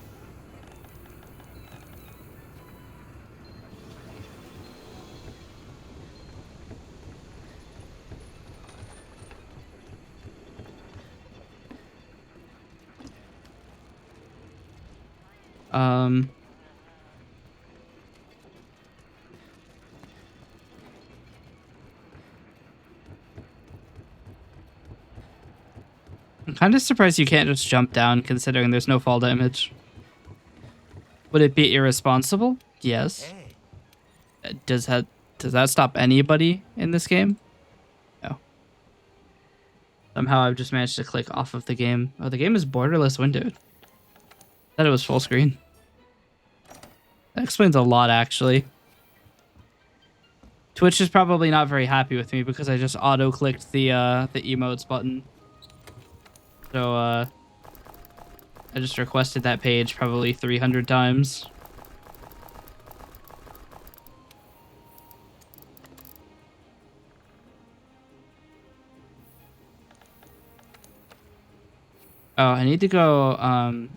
Um. I'm kind of surprised you can't just jump down, considering there's no fall damage. Would it be irresponsible? Yes. Does that stop anybody in this game? No. Somehow I've just managed to click off of the game. Oh, the game is borderless windowed. Thought it was full screen. That explains a lot, actually. Twitch is probably not very happy with me because I just auto-clicked the emotes button. So, I just requested that page probably 300 times. Oh, I need to go,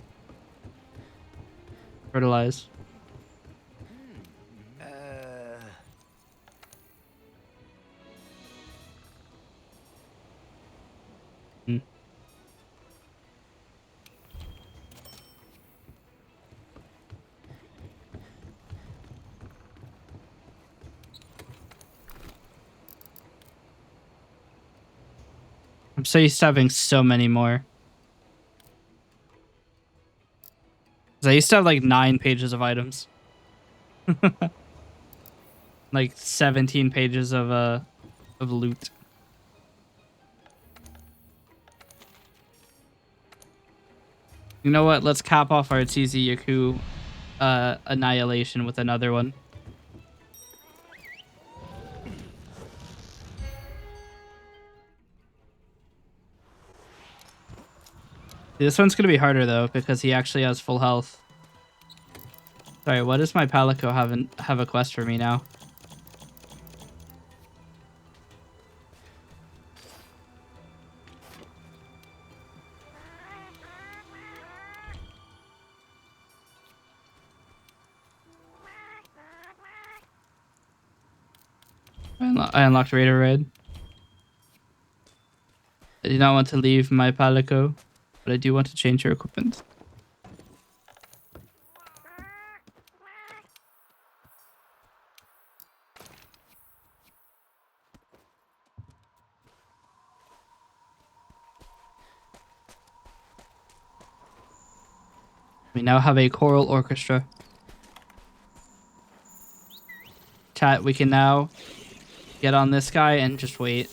fertilize. Hmm. I'm so used to having so many more. 'Cause I used to have like 9 pages of items. Like 17 pages of loot. You know what? Let's cap off our TZ Yaku annihilation with another one. This one's gonna be harder though because he actually has full health. Sorry, what does my Palico have a quest for me now? I unlocked Raider Raid. I do not want to leave my Palico, but I do want to change your equipment. We now have a choral orchestra. Chat, we can now get on this guy and just wait.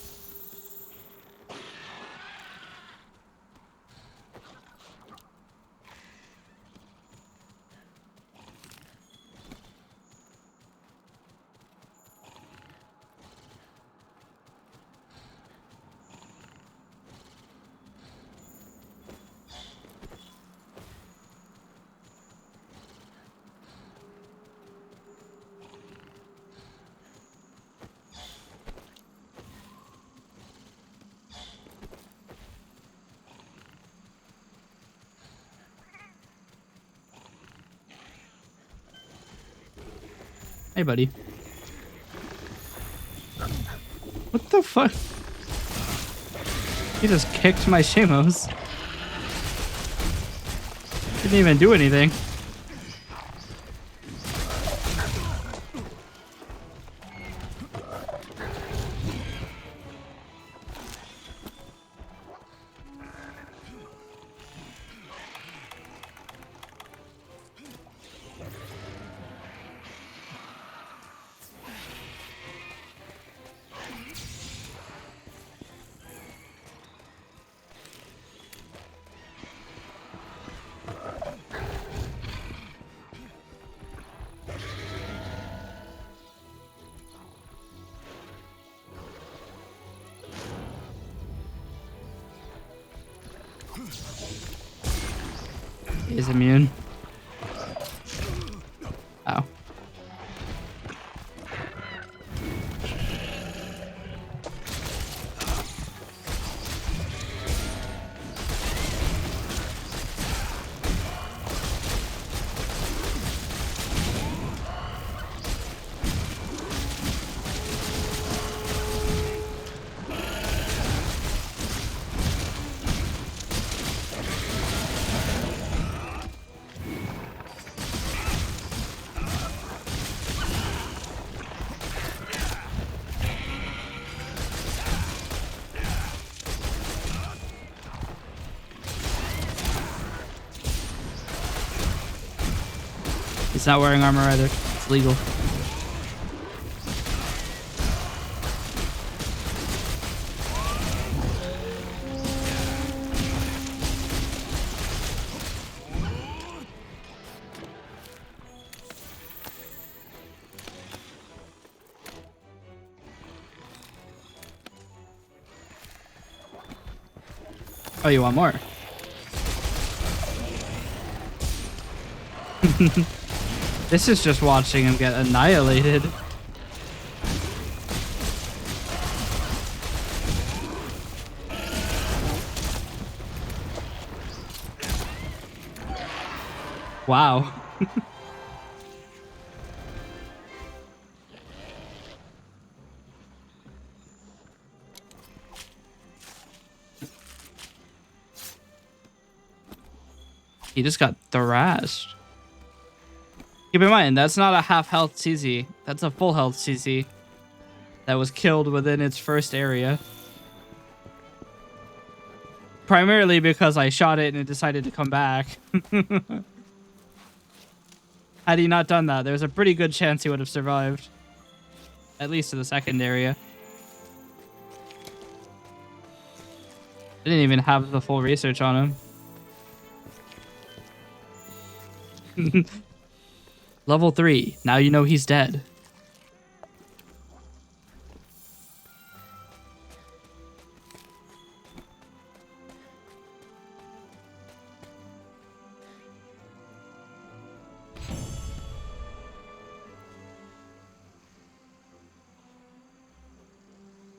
Hey, buddy. What the fuck? He just kicked my Shamos. Didn't even do anything. Is immune. Oh. He's not wearing armor either. It's legal. Oh, you want more? This is just watching him get annihilated. Wow. He just got thrashed. Keep in mind, that's not a half health CZ. That's a full health CZ that was killed within its first area. Primarily because I shot it and it decided to come back. Had he not done that, there's a pretty good chance he would have survived. At least to the second area. I didn't even have the full research on him. Level 3. Now you know he's dead.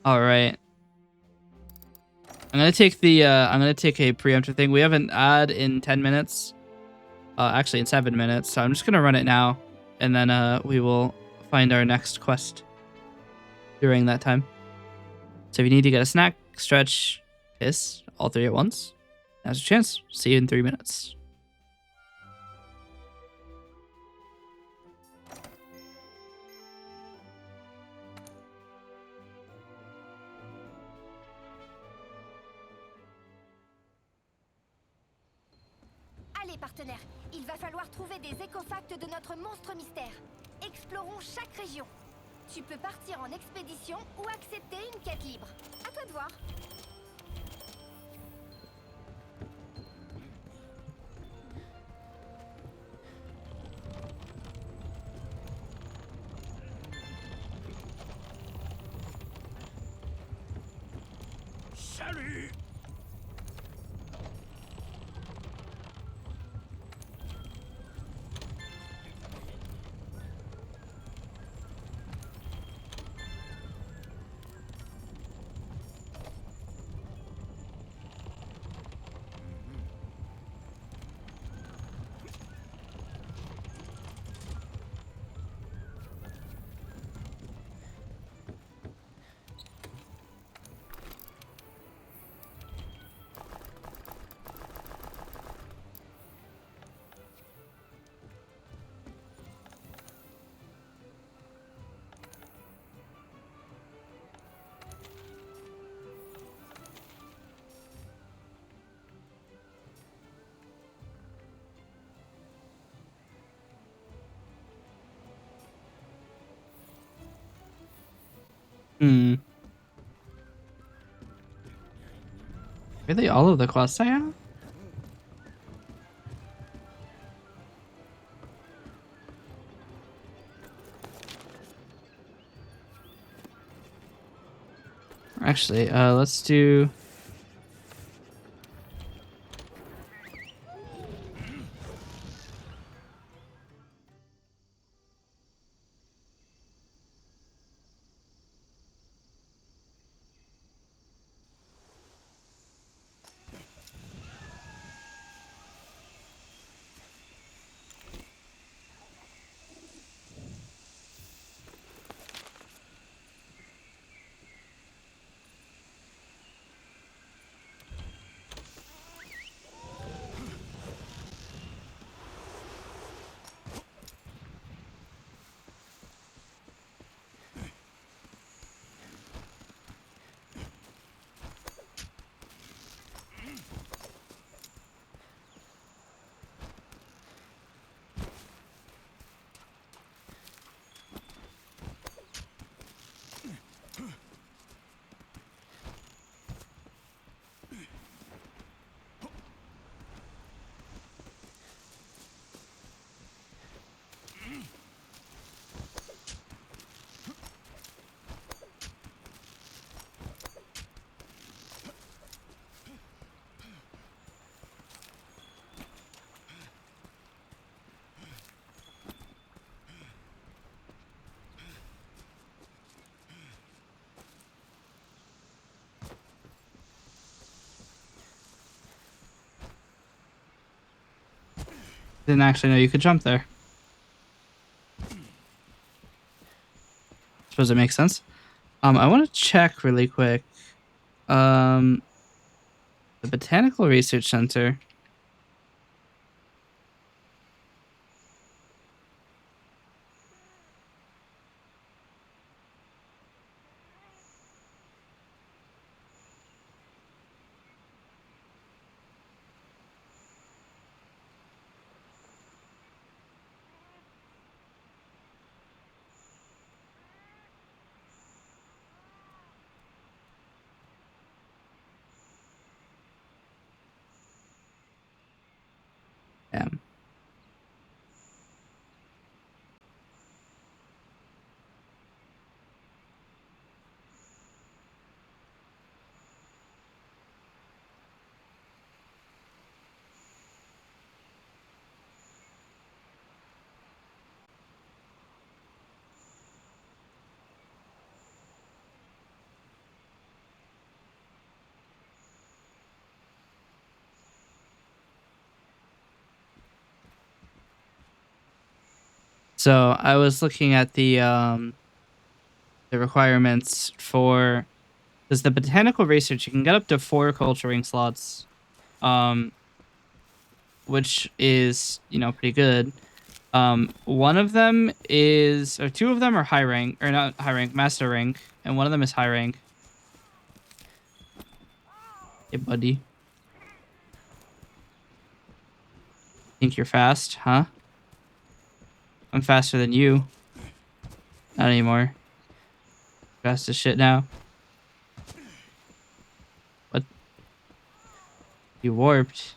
All right. I'm gonna take the I'm gonna take a preemptive thing. We have an ad in 10 minutes. Actually in 7 minutes. So I'm just gonna run it now, and then we will find our next quest during that time. So if you need to get a snack, stretch, piss, all three at once, now's your chance. See you in 3 minutes. Allez, partenaire, il va falloir trouver des écofacts de notre monstre mystère. Explorons chaque région. Tu peux partir en expédition ou accepter une quête libre. À toi de voir. Salut! Really, all of the quests I have? Actually, let's do... Didn't actually know you could jump there. Suppose it makes sense. I want to check really quick. The Botanical Research Center. Damn. So I was looking at the requirements for, because the Botanical Research, you can get up to 4 culturing slots, which is, you know, pretty good. One of them is, or 2 of them are high rank, or not high rank, master rank, and one of them is high rank. Hey, buddy. Think you're fast, huh? I'm faster than you. Not anymore. Fast as shit now. What? You warped.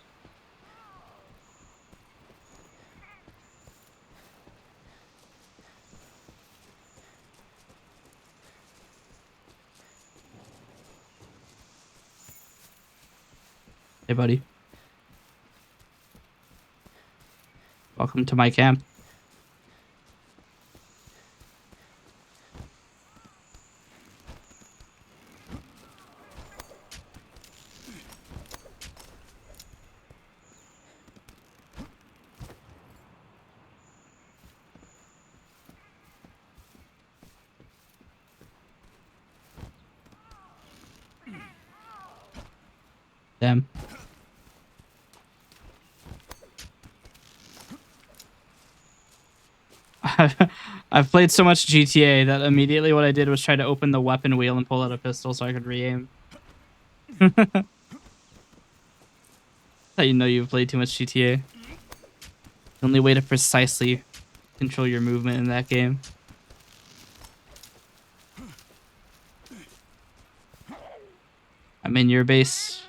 Hey, buddy. Welcome to my camp. Damn. I've played so much GTA that immediately what I did was try to open the weapon wheel and pull out a pistol so I could re-aim. How you know you've played too much GTA. The only way to precisely control your movement in that game. I'm in your base.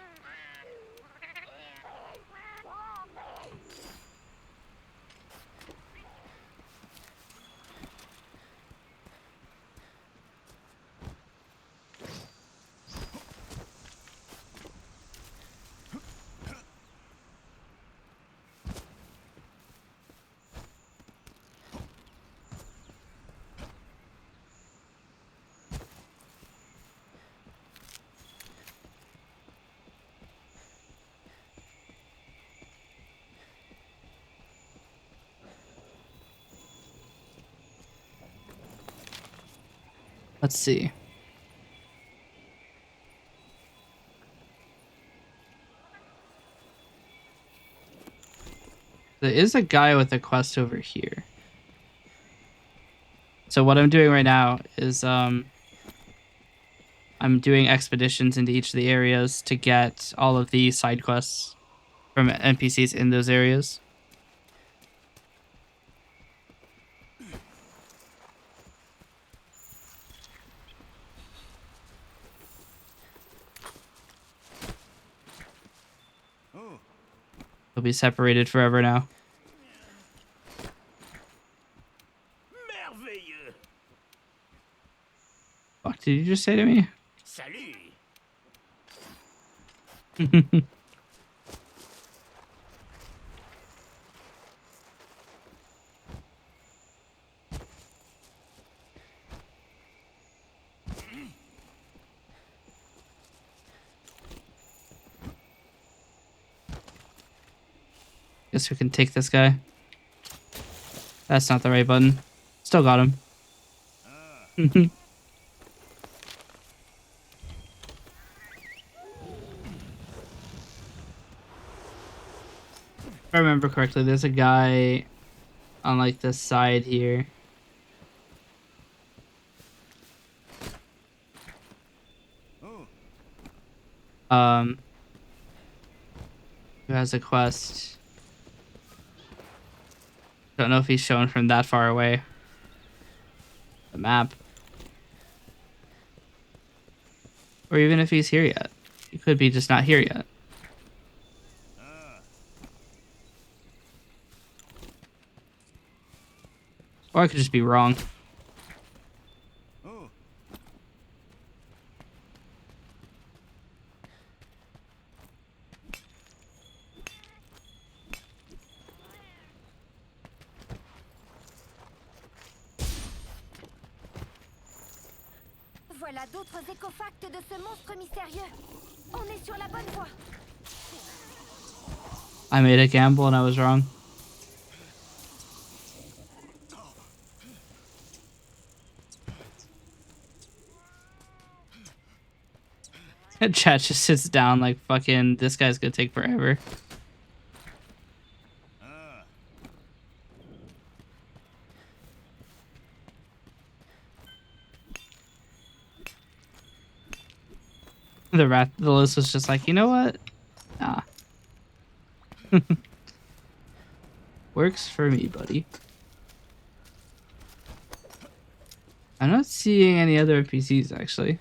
Let's see. There is a guy with a quest over here. So what I'm doing right now is I'm doing expeditions into each of the areas to get all of the side quests from NPCs in those areas. They'll be separated forever now. Merveilleux. Fuck did you just say to me? Salut. Guess we can take this guy. That's not the right button. Still got him. If I remember correctly, there's a guy on like the side here. Who has a quest. Don't know if he's shown from that far away. The map. Or even if he's here yet. He could be just not here yet. Or I could just be wrong. Voilà d'autres écofacts de ce monstre mystérieux. On est sur la bonne voie. I made a gamble and I was wrong. And chat just sits down like fucking this guy's gonna take forever. The list was just like, you know what? Nah. Works for me, buddy. I'm not seeing any other NPCs actually.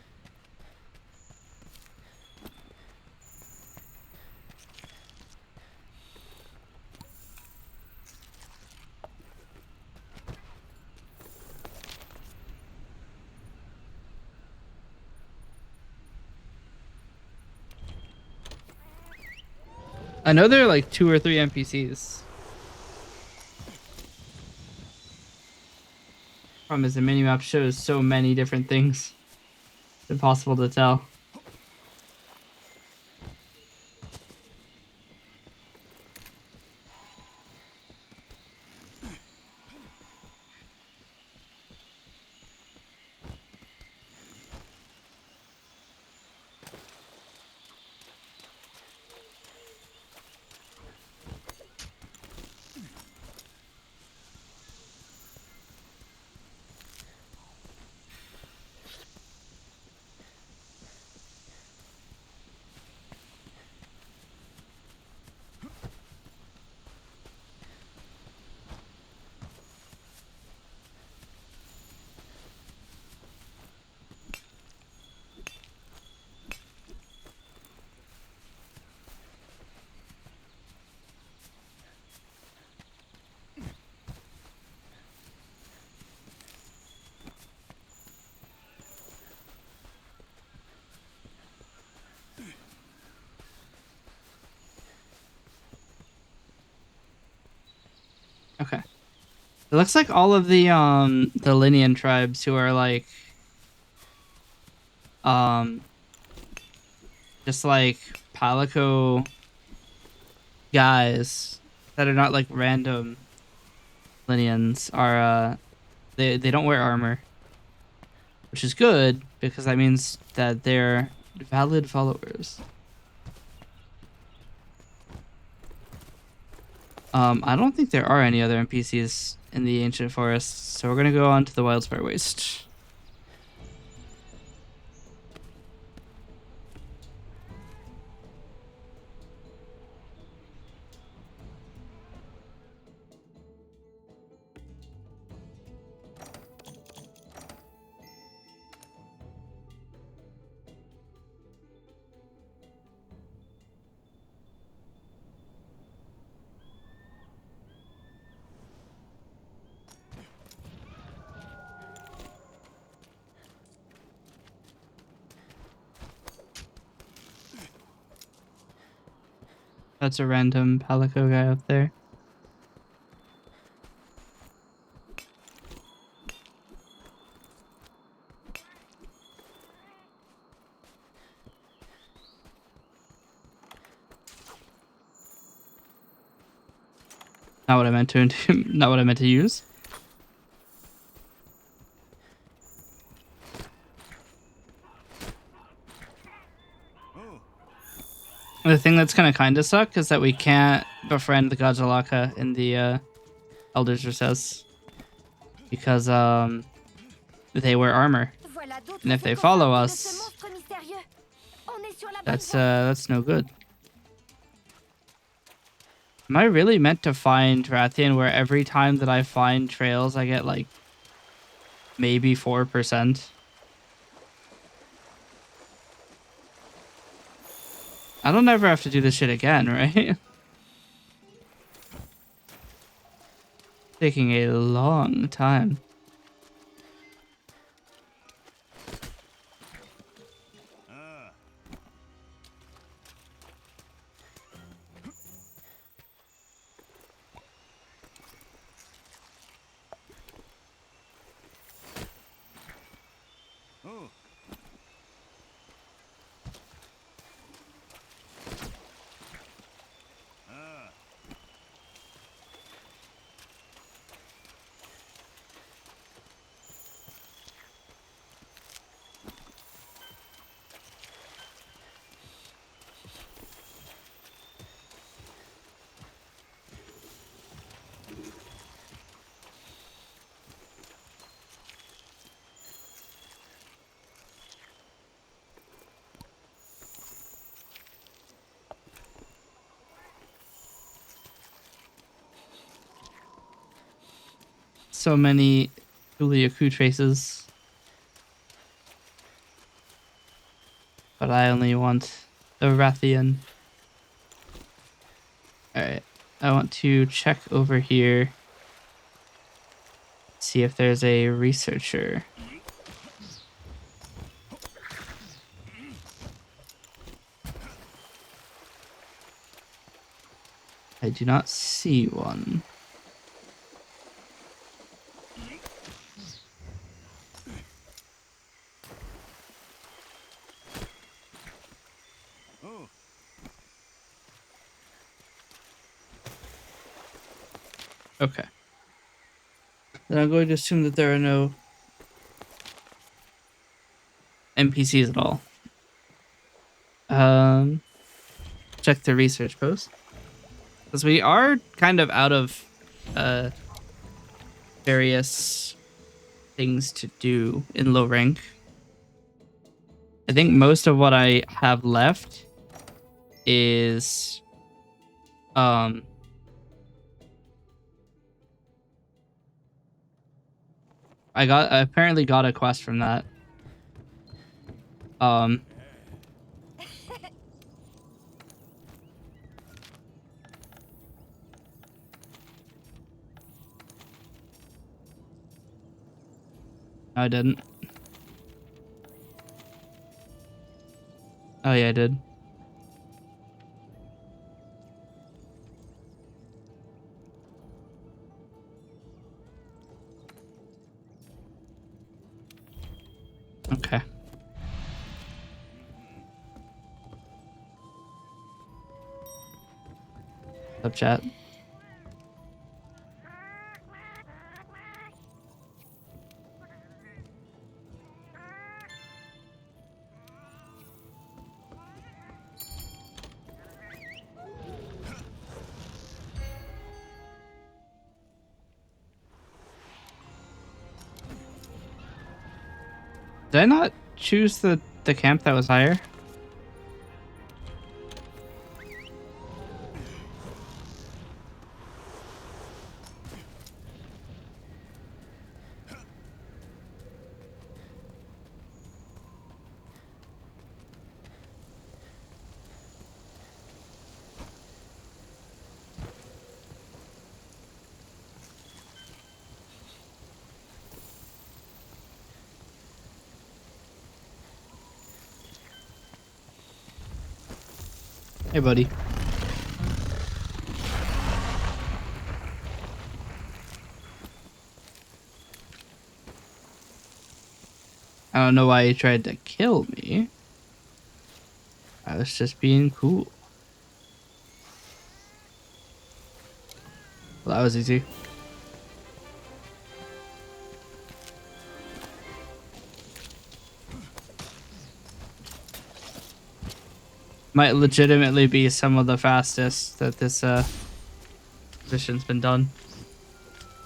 I know there are like 2 or 3 NPCs. Problem is the minimap shows so many different things. It's impossible to tell. Okay. It looks like all of the Linian tribes who are like just like Palico guys that are not like random Linians are they don't wear armor. Which is good because that means that they're valid followers. I don't think there are any other NPCs in the Ancient Forest, so we're gonna go on to the Wildspire Waste. That's a random Palico guy up there. Not what I meant to not what I meant to use. The thing that's gonna kind of suck is that we can't befriend the Gajalaka in the Elders Recess because they wear armor, Voilà d'autres and if they échos follow fardés de ce us, monstre mystérieux. On est sur la bonne voie. that's no good. Am I really meant to find Rathian where every time that I find trails I get like maybe 4%? I don't ever have to do this shit again, right? Taking a long time. So many Juliaku traces. But I only want the Rathian. Alright. I want to check over here. See if there's a researcher. I do not see one. Okay. Then I'm going to assume that there are no NPCs at all. Check the research post. Because we are kind of out of various things to do in low rank. I think most of what I have left is I apparently got a quest from that. No, I didn't. Oh yeah, I did. Okay. Up chat. Did I not choose the camp that was higher? Hey, buddy. I don't know why he tried to kill me. I was just being cool. Well, that was easy. Might legitimately be some of the fastest that this mission's been done.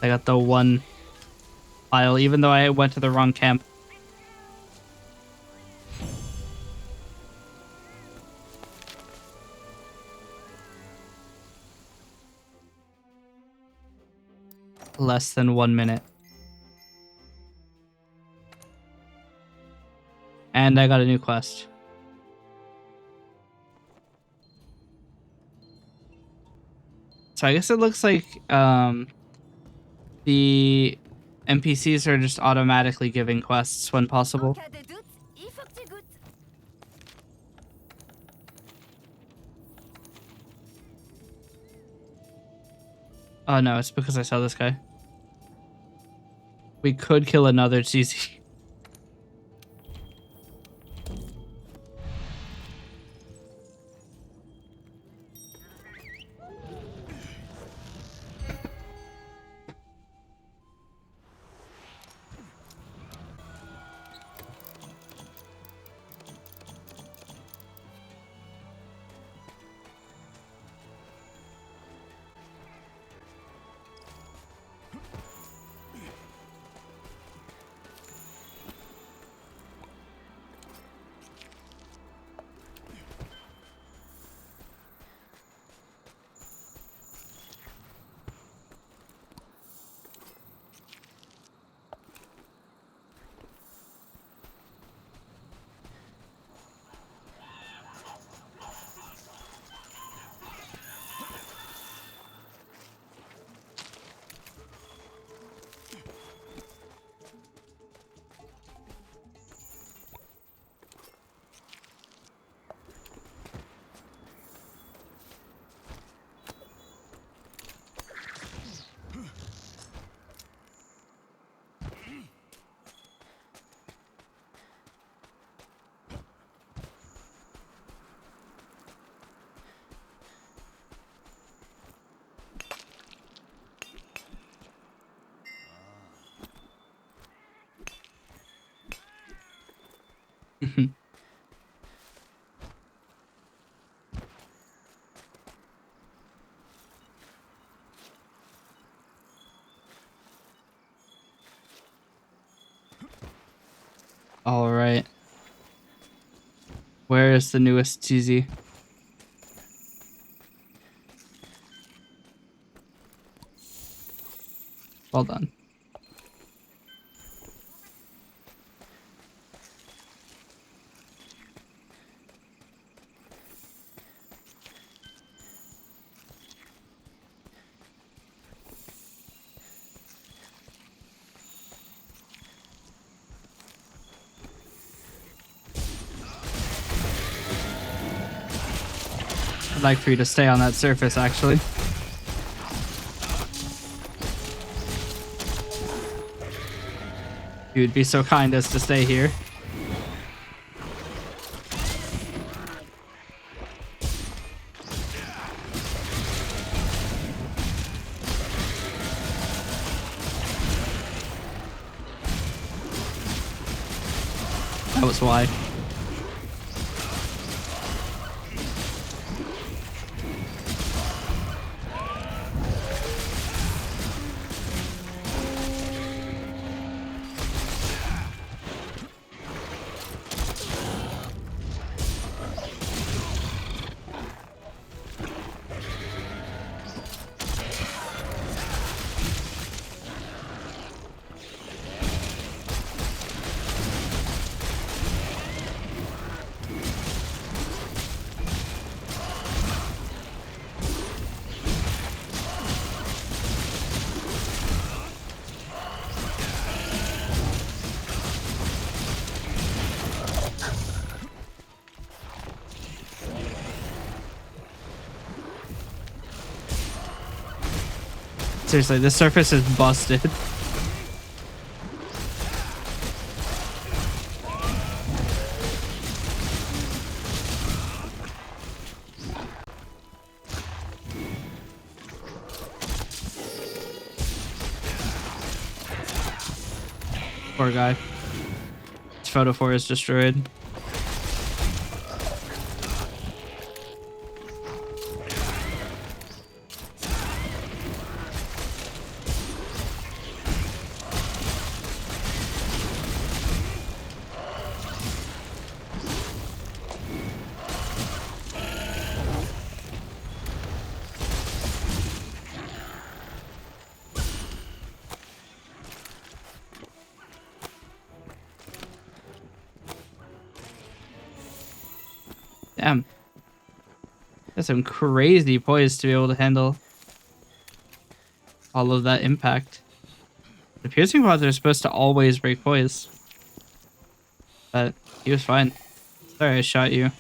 I got the one file, even though I went to the wrong camp. Less than 1 minute. And I got a new quest. So I guess it looks like the NPCs are just automatically giving quests when En possible. cas de doute, il faut que tu goûtes. Oh no, it's because I saw this guy. We could kill another cheesy. All right. Where is the newest cheesy? Well done. I'd like for you to stay on that surface, actually. You'd be so kind as to stay here. That was why. Seriously, this surface is busted. Poor guy. His photo 4 is destroyed. Damn. That's some crazy poise to be able to handle all of that impact. The piercing pods are supposed to always break poise. But he was fine. Sorry I shot you.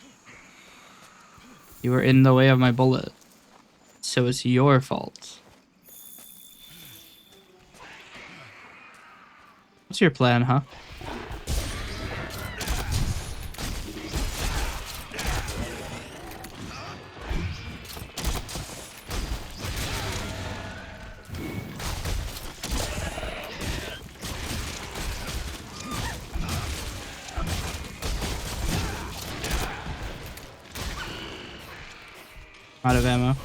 You were in the way of my bullet. So it's your fault. What's your plan, huh? Out of ammo.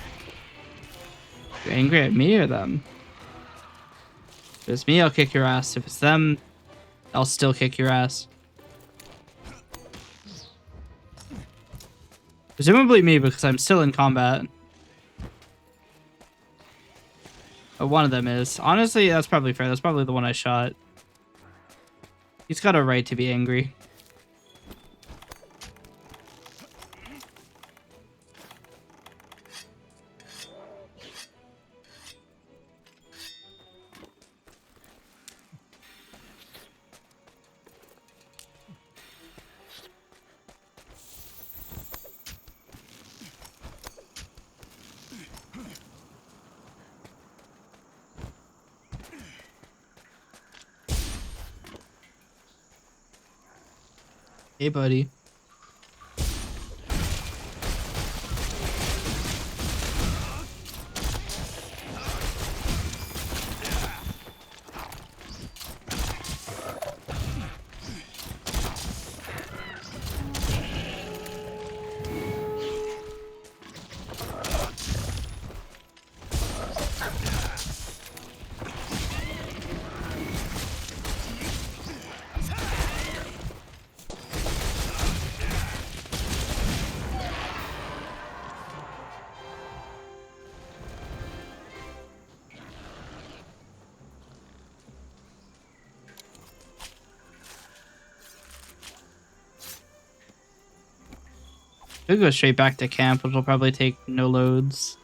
You're angry at me or them? If it's me, I'll kick your ass. If it's them, I'll still kick your ass. Presumably me, because I'm still in combat. But one of them is. Honestly, that's probably fair. That's probably the one I shot. He's got a right to be angry. Hey, buddy. We'll go straight back to camp, which will probably take no loads.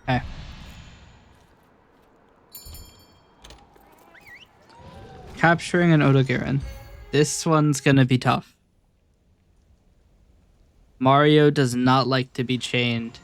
Okay. Capturing an Odogaron. This one's gonna be tough. Mario does not like to be chained.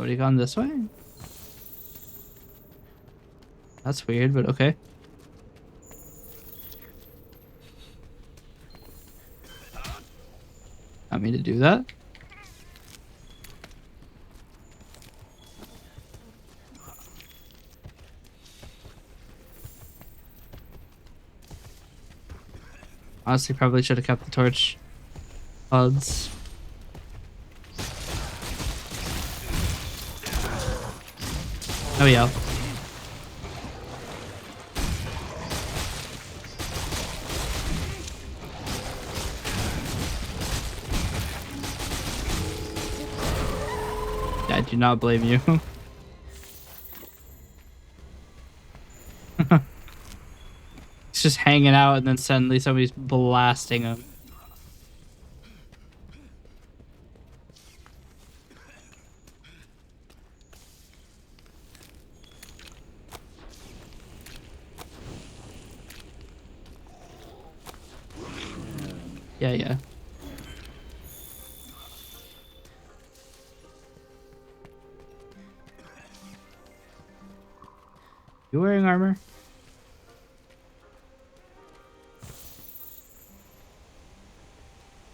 Would he gone this way? That's weird, but okay. I mean to do that. Honestly, probably should have kept the torch pods. Oh yeah. I do not blame you. He's just hanging out and then suddenly somebody's blasting him. Yeah, yeah. You wearing armor?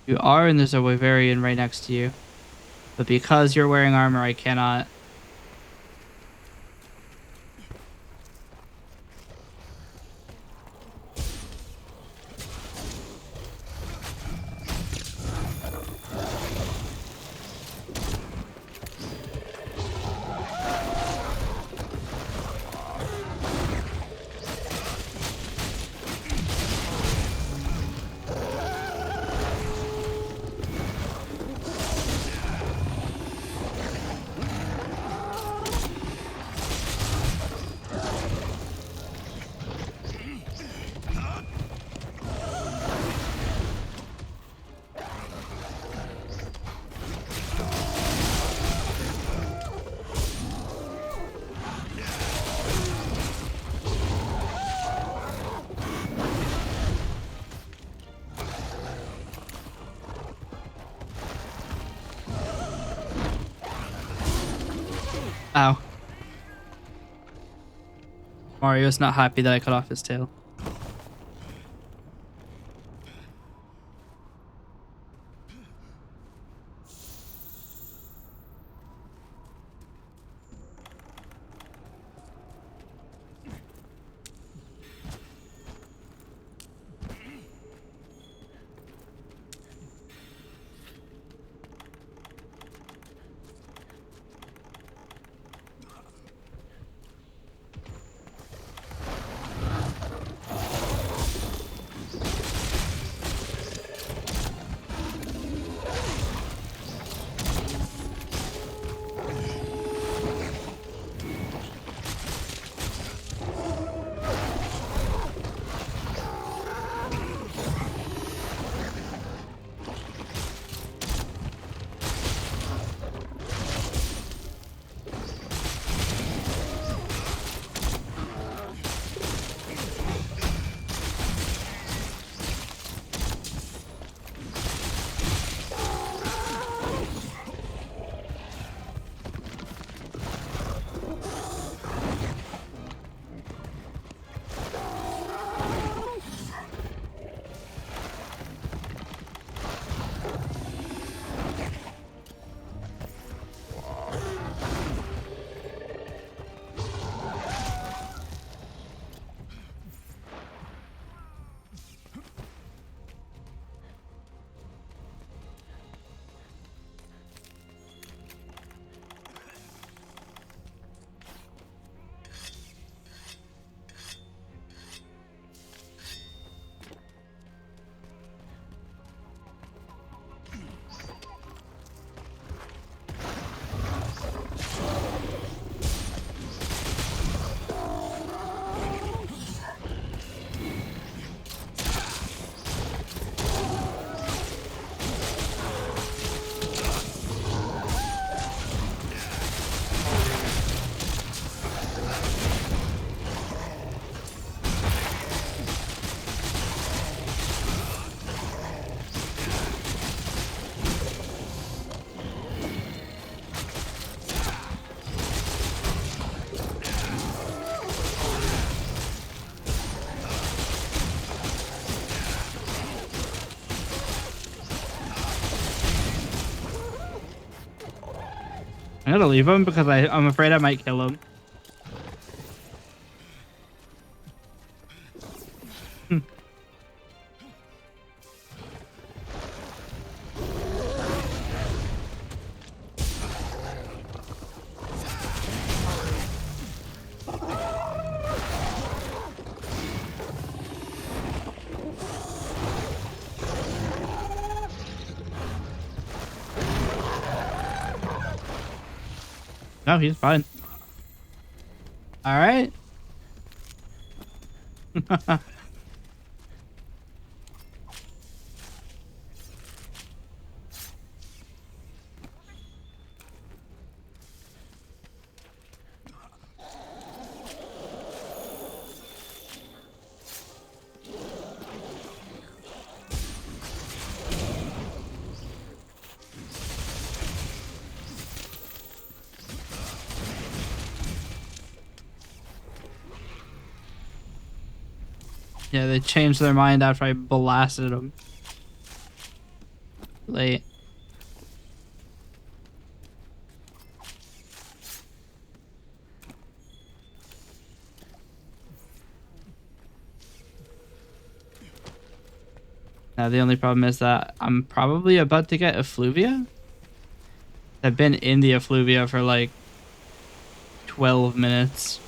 You are, and there's a Wyverian right next to you. But because you're wearing armor, I cannot. Ow. Mario's not happy that I cut off his tail. I'm gonna leave him because I'm afraid I might kill him. No, he's fine. All right. Yeah, they changed their mind after I blasted them. Late. Now the only problem is that I'm probably about to get effluvia. I've been in the effluvia for like 12 minutes.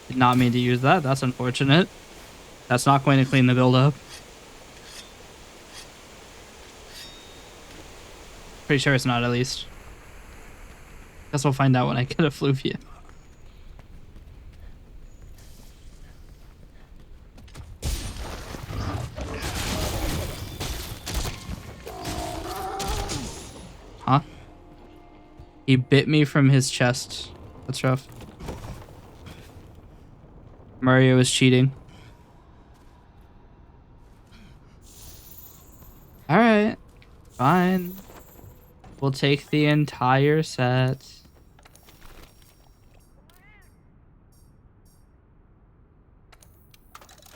Did not mean to use that. That's unfortunate. That's not going to clean the build up. Pretty sure it's not, at least. Guess we'll find out when I get effluvia. Huh? He bit me from his chest. That's rough. Mario is cheating. Alright. Fine. We'll take the entire set.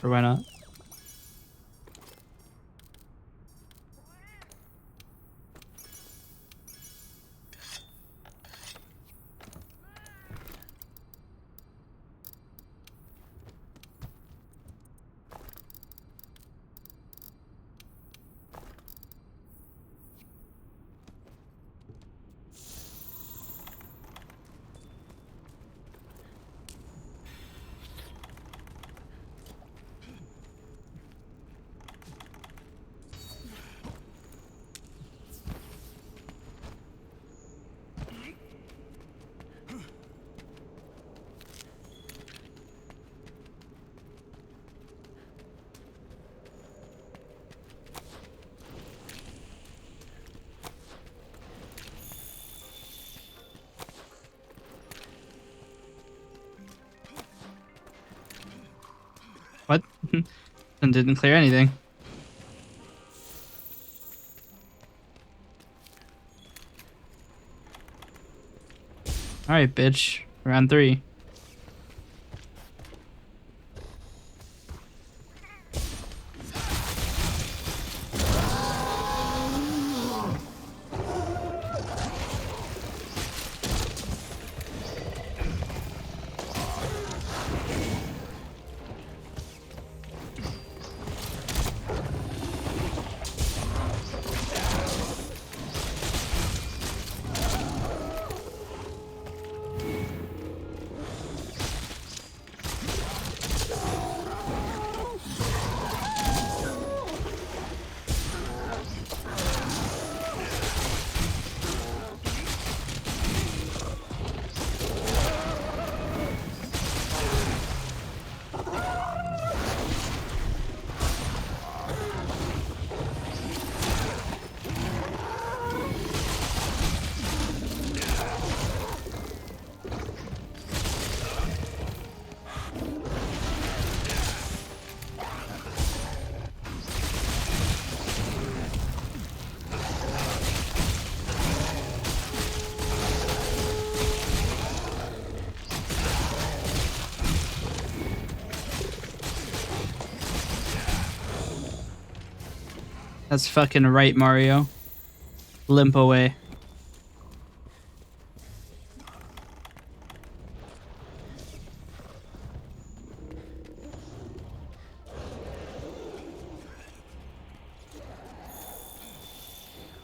Or why not? What? And didn't clear anything. Alright, bitch. Round 3. That's fucking right, Mario. Limp away.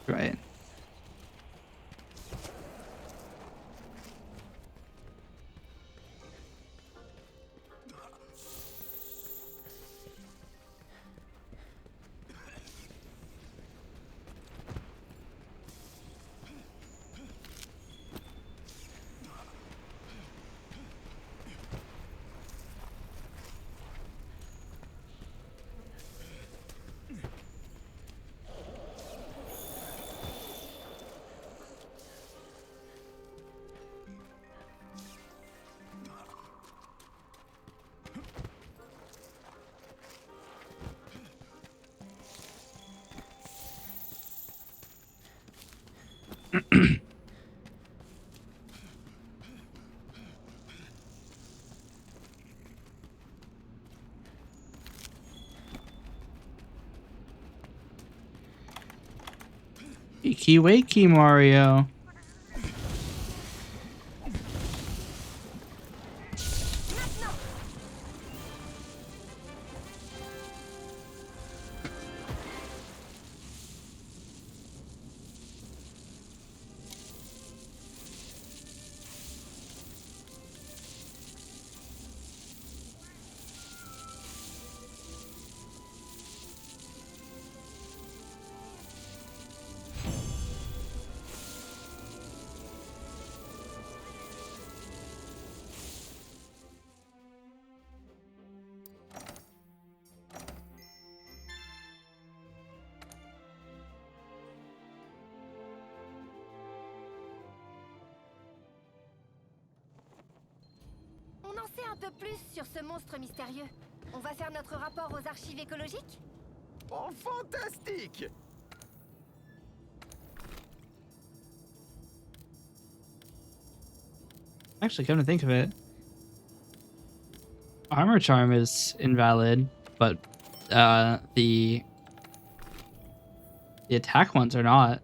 Right. Wakey wakey, Mario. On en sait un peu plus sur ce monstre mystérieux. On va faire notre rapport aux archives écologiques? Oh, fantastique! Actually, come to think of it, armor charm is invalid, but the attack ones are not.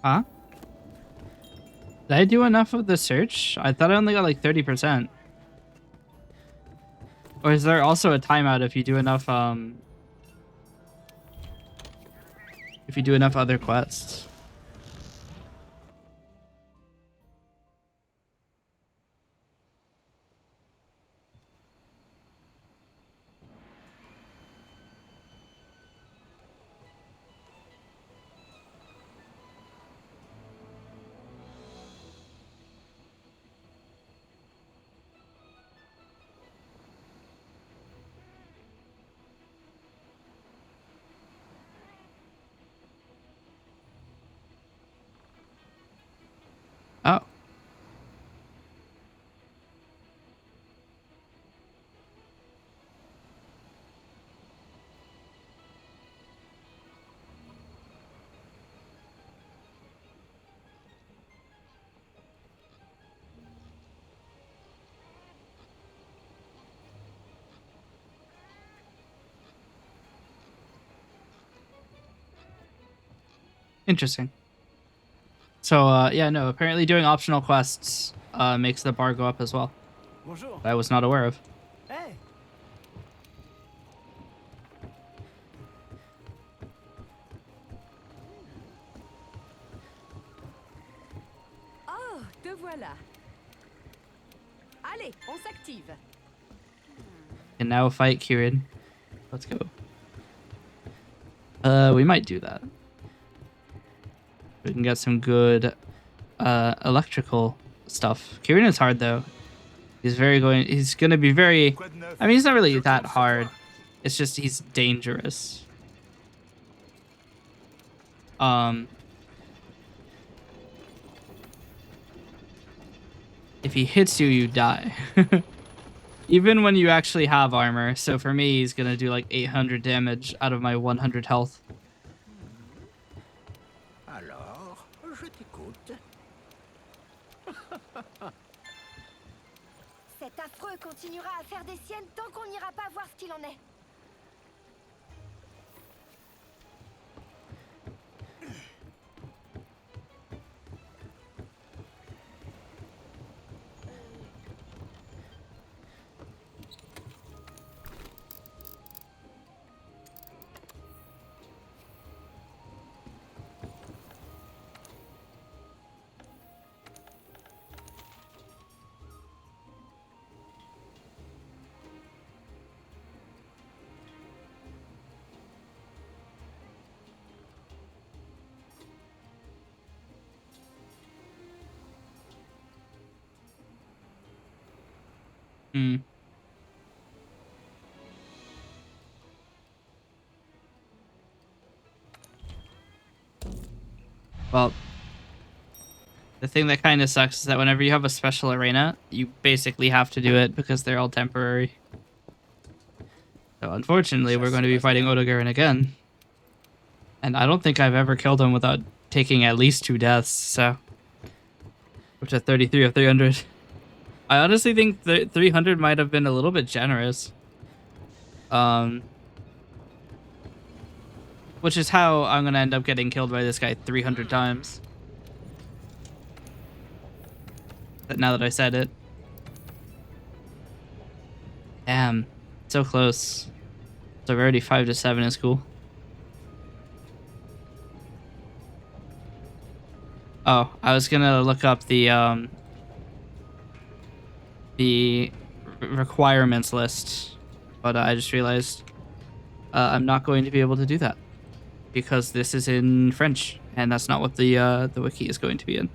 Huh? Did I do enough of the search? I thought I only got like 30%. Or is there also a timeout if you do enough other quests? Oh. Interesting. So, yeah, no, apparently doing optional quests makes the bar go up as well. Bonjour. That I was not aware of. Hey. Allez, on s'active. And now fight Kieran. Let's go. We might do that. We can get some good electrical stuff. Kieran is hard though. He's gonna be very, I mean, he's not really that hard. It's just he's dangerous. If he hits you, you die. Even when you actually have armor. So for me, he's gonna do like 800 damage out of my 100 health. Alors, je t'écoute. Cet affreux continuera à faire des siennes tant qu'on n'ira pas voir ce qu'il en est. Hmm. Well, the thing that kind of sucks is that whenever you have a special arena, you basically have to do it because they're all temporary. So unfortunately, we're going to be fighting Odogarin again. And I don't think I've ever killed him without taking at least 2 deaths, so... Which is 33 of 300. I honestly think 300 might have been a little bit generous. Which is how I'm gonna end up getting killed by this guy 300 times. But now that I said it. Damn. So close. So already 5 to 7 is cool. Oh, I was gonna look up the requirements list, but I just realized I'm not going to be able to do that because this is in French, and that's not what the wiki is going to be in.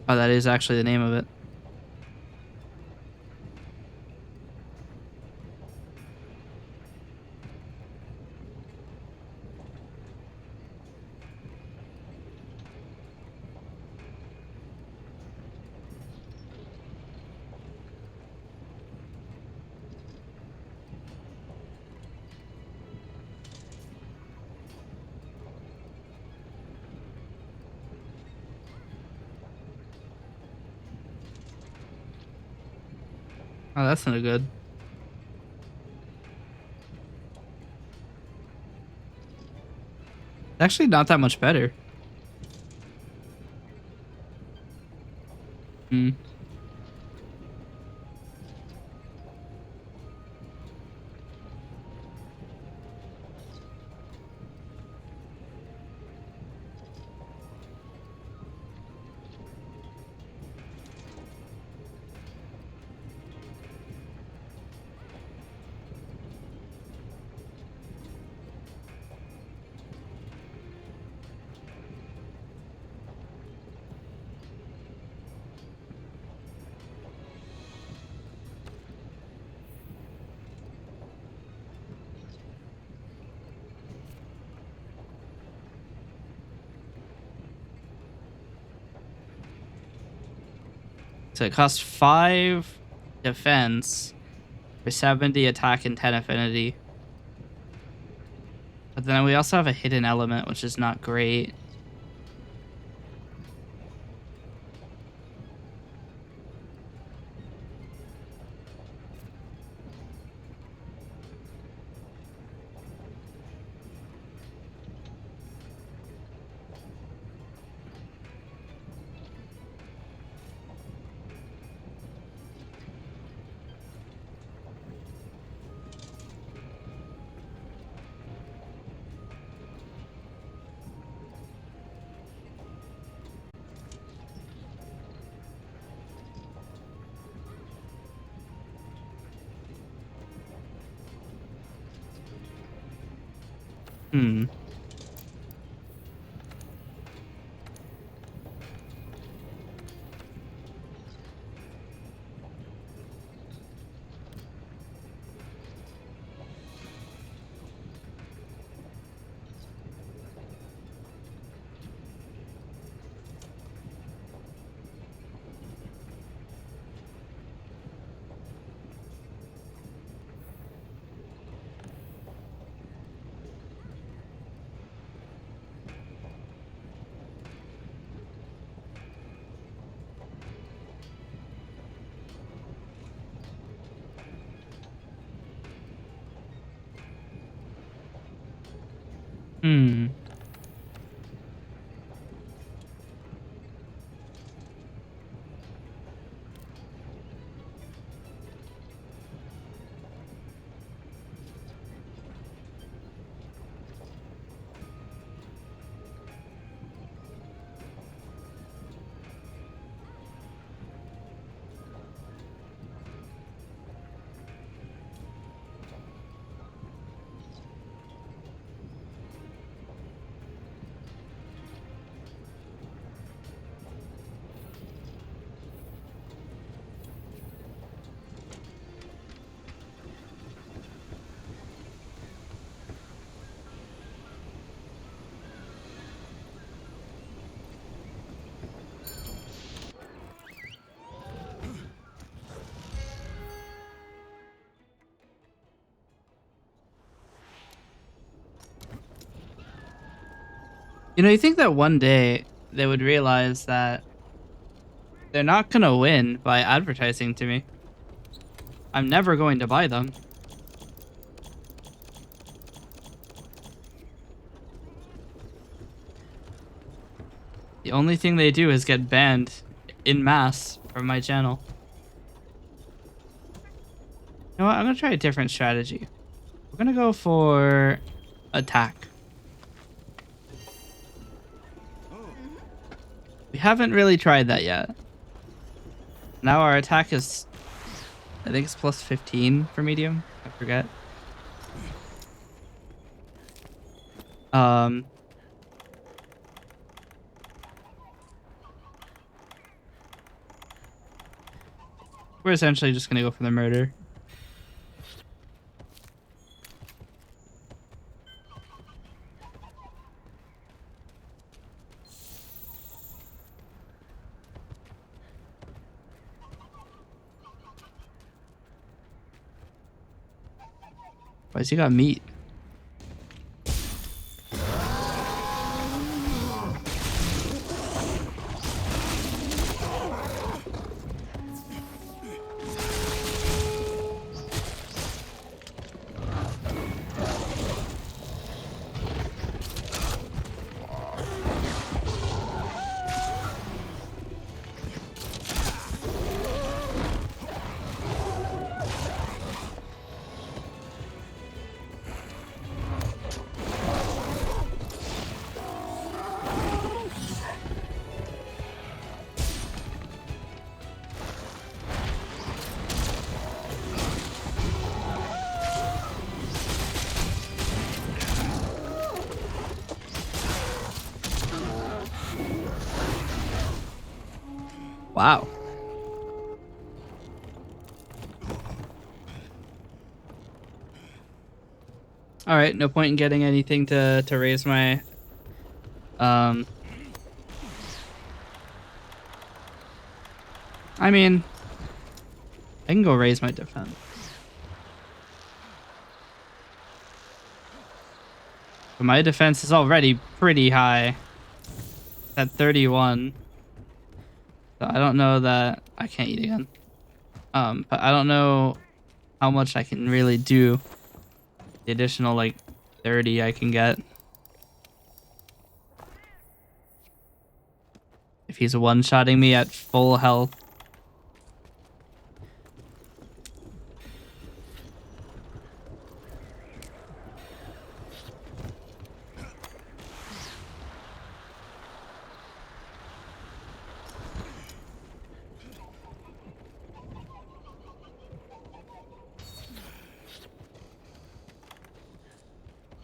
Oh, that is actually the name of it. Oh, that's not good. It's actually not that much better. Hmm. So it costs 5 defense for 70 attack and 10 affinity. But then we also have a hidden element, which is not great. Hmm. Hmm. You know, you think that one day they would realize that they're not gonna win by advertising to me. I'm never going to buy them. The only thing they do is get banned in mass from my channel. You know what? I'm gonna try a different strategy. We're gonna go for attack. We haven't really tried that yet. Now our attack is, I think it's plus 15 for medium. I forget. Um, we're essentially just gonna go for the murder. Why's he got meat? Wow. All right, no point in getting anything to raise my I mean, I can go raise my defense. But my defense is already pretty high at 31. So I don't know that I can't eat again. But I don't know how much I can really do. The additional like 30 I can get. If he's one-shotting me at full health.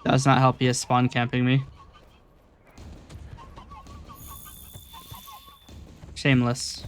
Does not help he is spawn camping me. Shameless.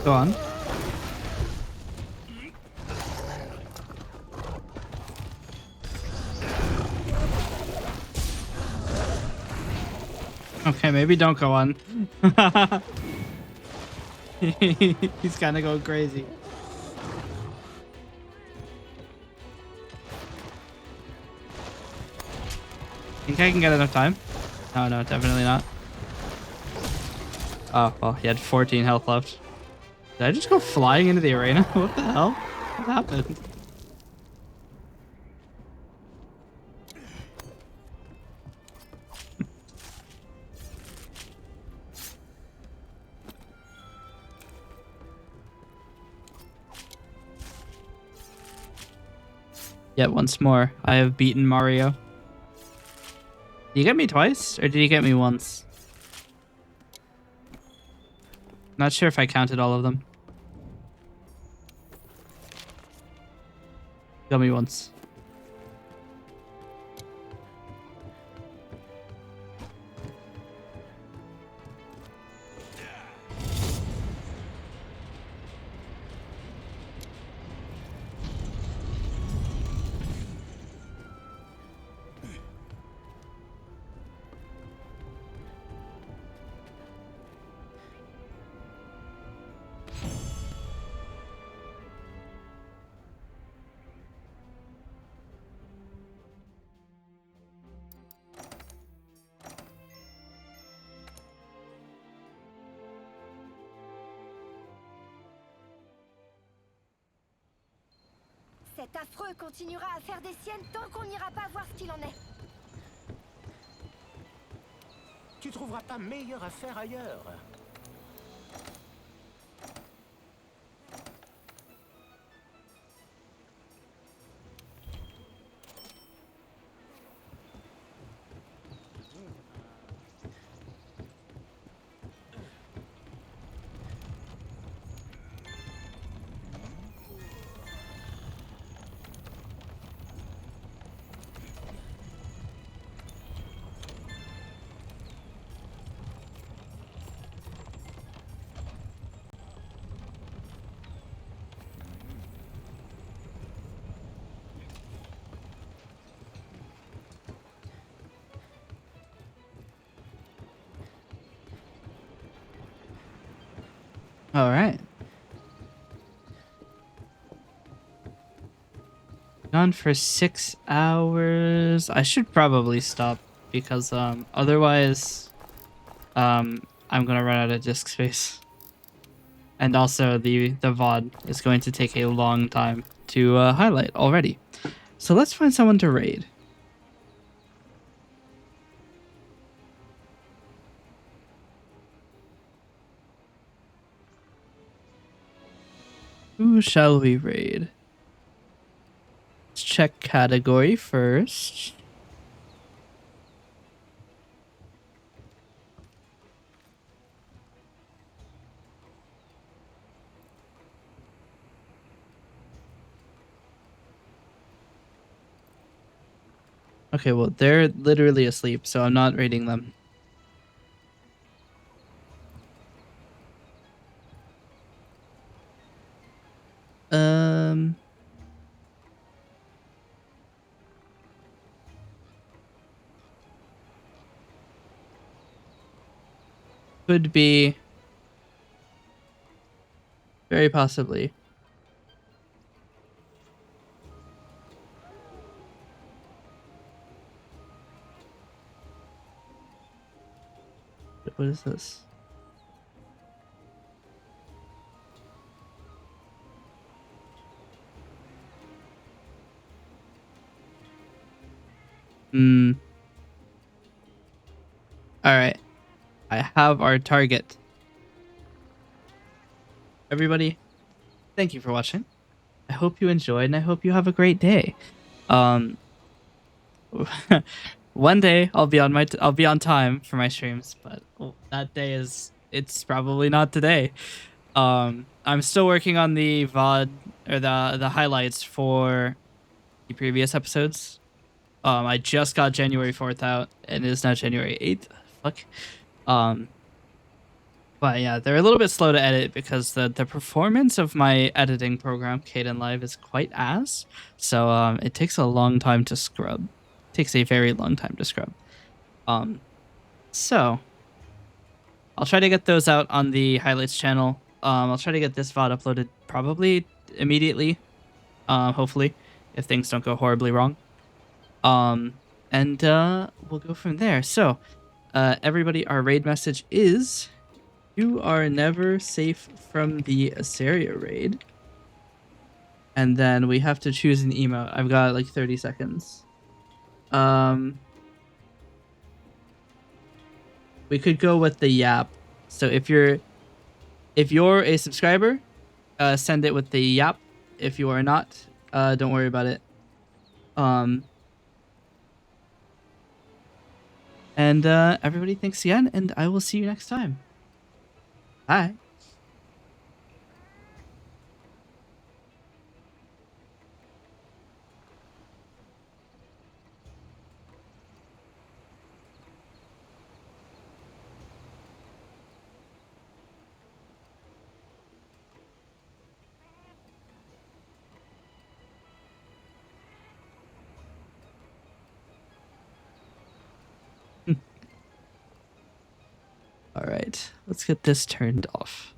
Go on. Okay, maybe don't go on. He's kind of going crazy. Think I can get enough time? No, no, definitely not. Oh, well, he had 14 health left. Did I just go flying into the arena? What the hell? What happened? Yet once more, I have beaten Mario. Did you get me twice, or did you get me once? Not sure if I counted all of them. Got me once. Cet affreux continuera à faire des siennes tant qu'on n'ira pas voir ce qu'il en est. Tu trouveras pas meilleure affaire ailleurs. All right. Gone for 6 hours. I should probably stop because otherwise I'm gonna run out of disk space. And also the VOD is going to take a long time to highlight already. So let's find someone to raid. Who shall we raid? Let's check category first. Okay, well, they're literally asleep, so I'm not raiding them. Could be very possibly. What is this? Alright. I have our target. Everybody, thank you for watching. I hope you enjoyed and I hope you have a great day. One day I'll be on time for my streams, but that day it's probably not today. I'm still working on the VOD or the highlights for the previous episodes. I just got January 4th out and it is now January 8th. Fuck. But yeah, they're a little bit slow to edit because the performance of my editing program, Kdenlive, is quite ass. So it takes a long time to scrub. It takes a very long time to scrub. So I'll try to get those out on the highlights channel. I'll try to get this VOD uploaded probably immediately. Hopefully, if things don't go horribly wrong. and we'll go from there. So, everybody, our raid message is: you are never safe from the Asaria raid. And then we have to choose an emote. I've got like 30 seconds. We could go with the yap. So if you're a subscriber, send it with the yap. If you are not, don't worry about it. And everybody, thanks again, and I will see you next time. Bye. All right, let's get this turned off.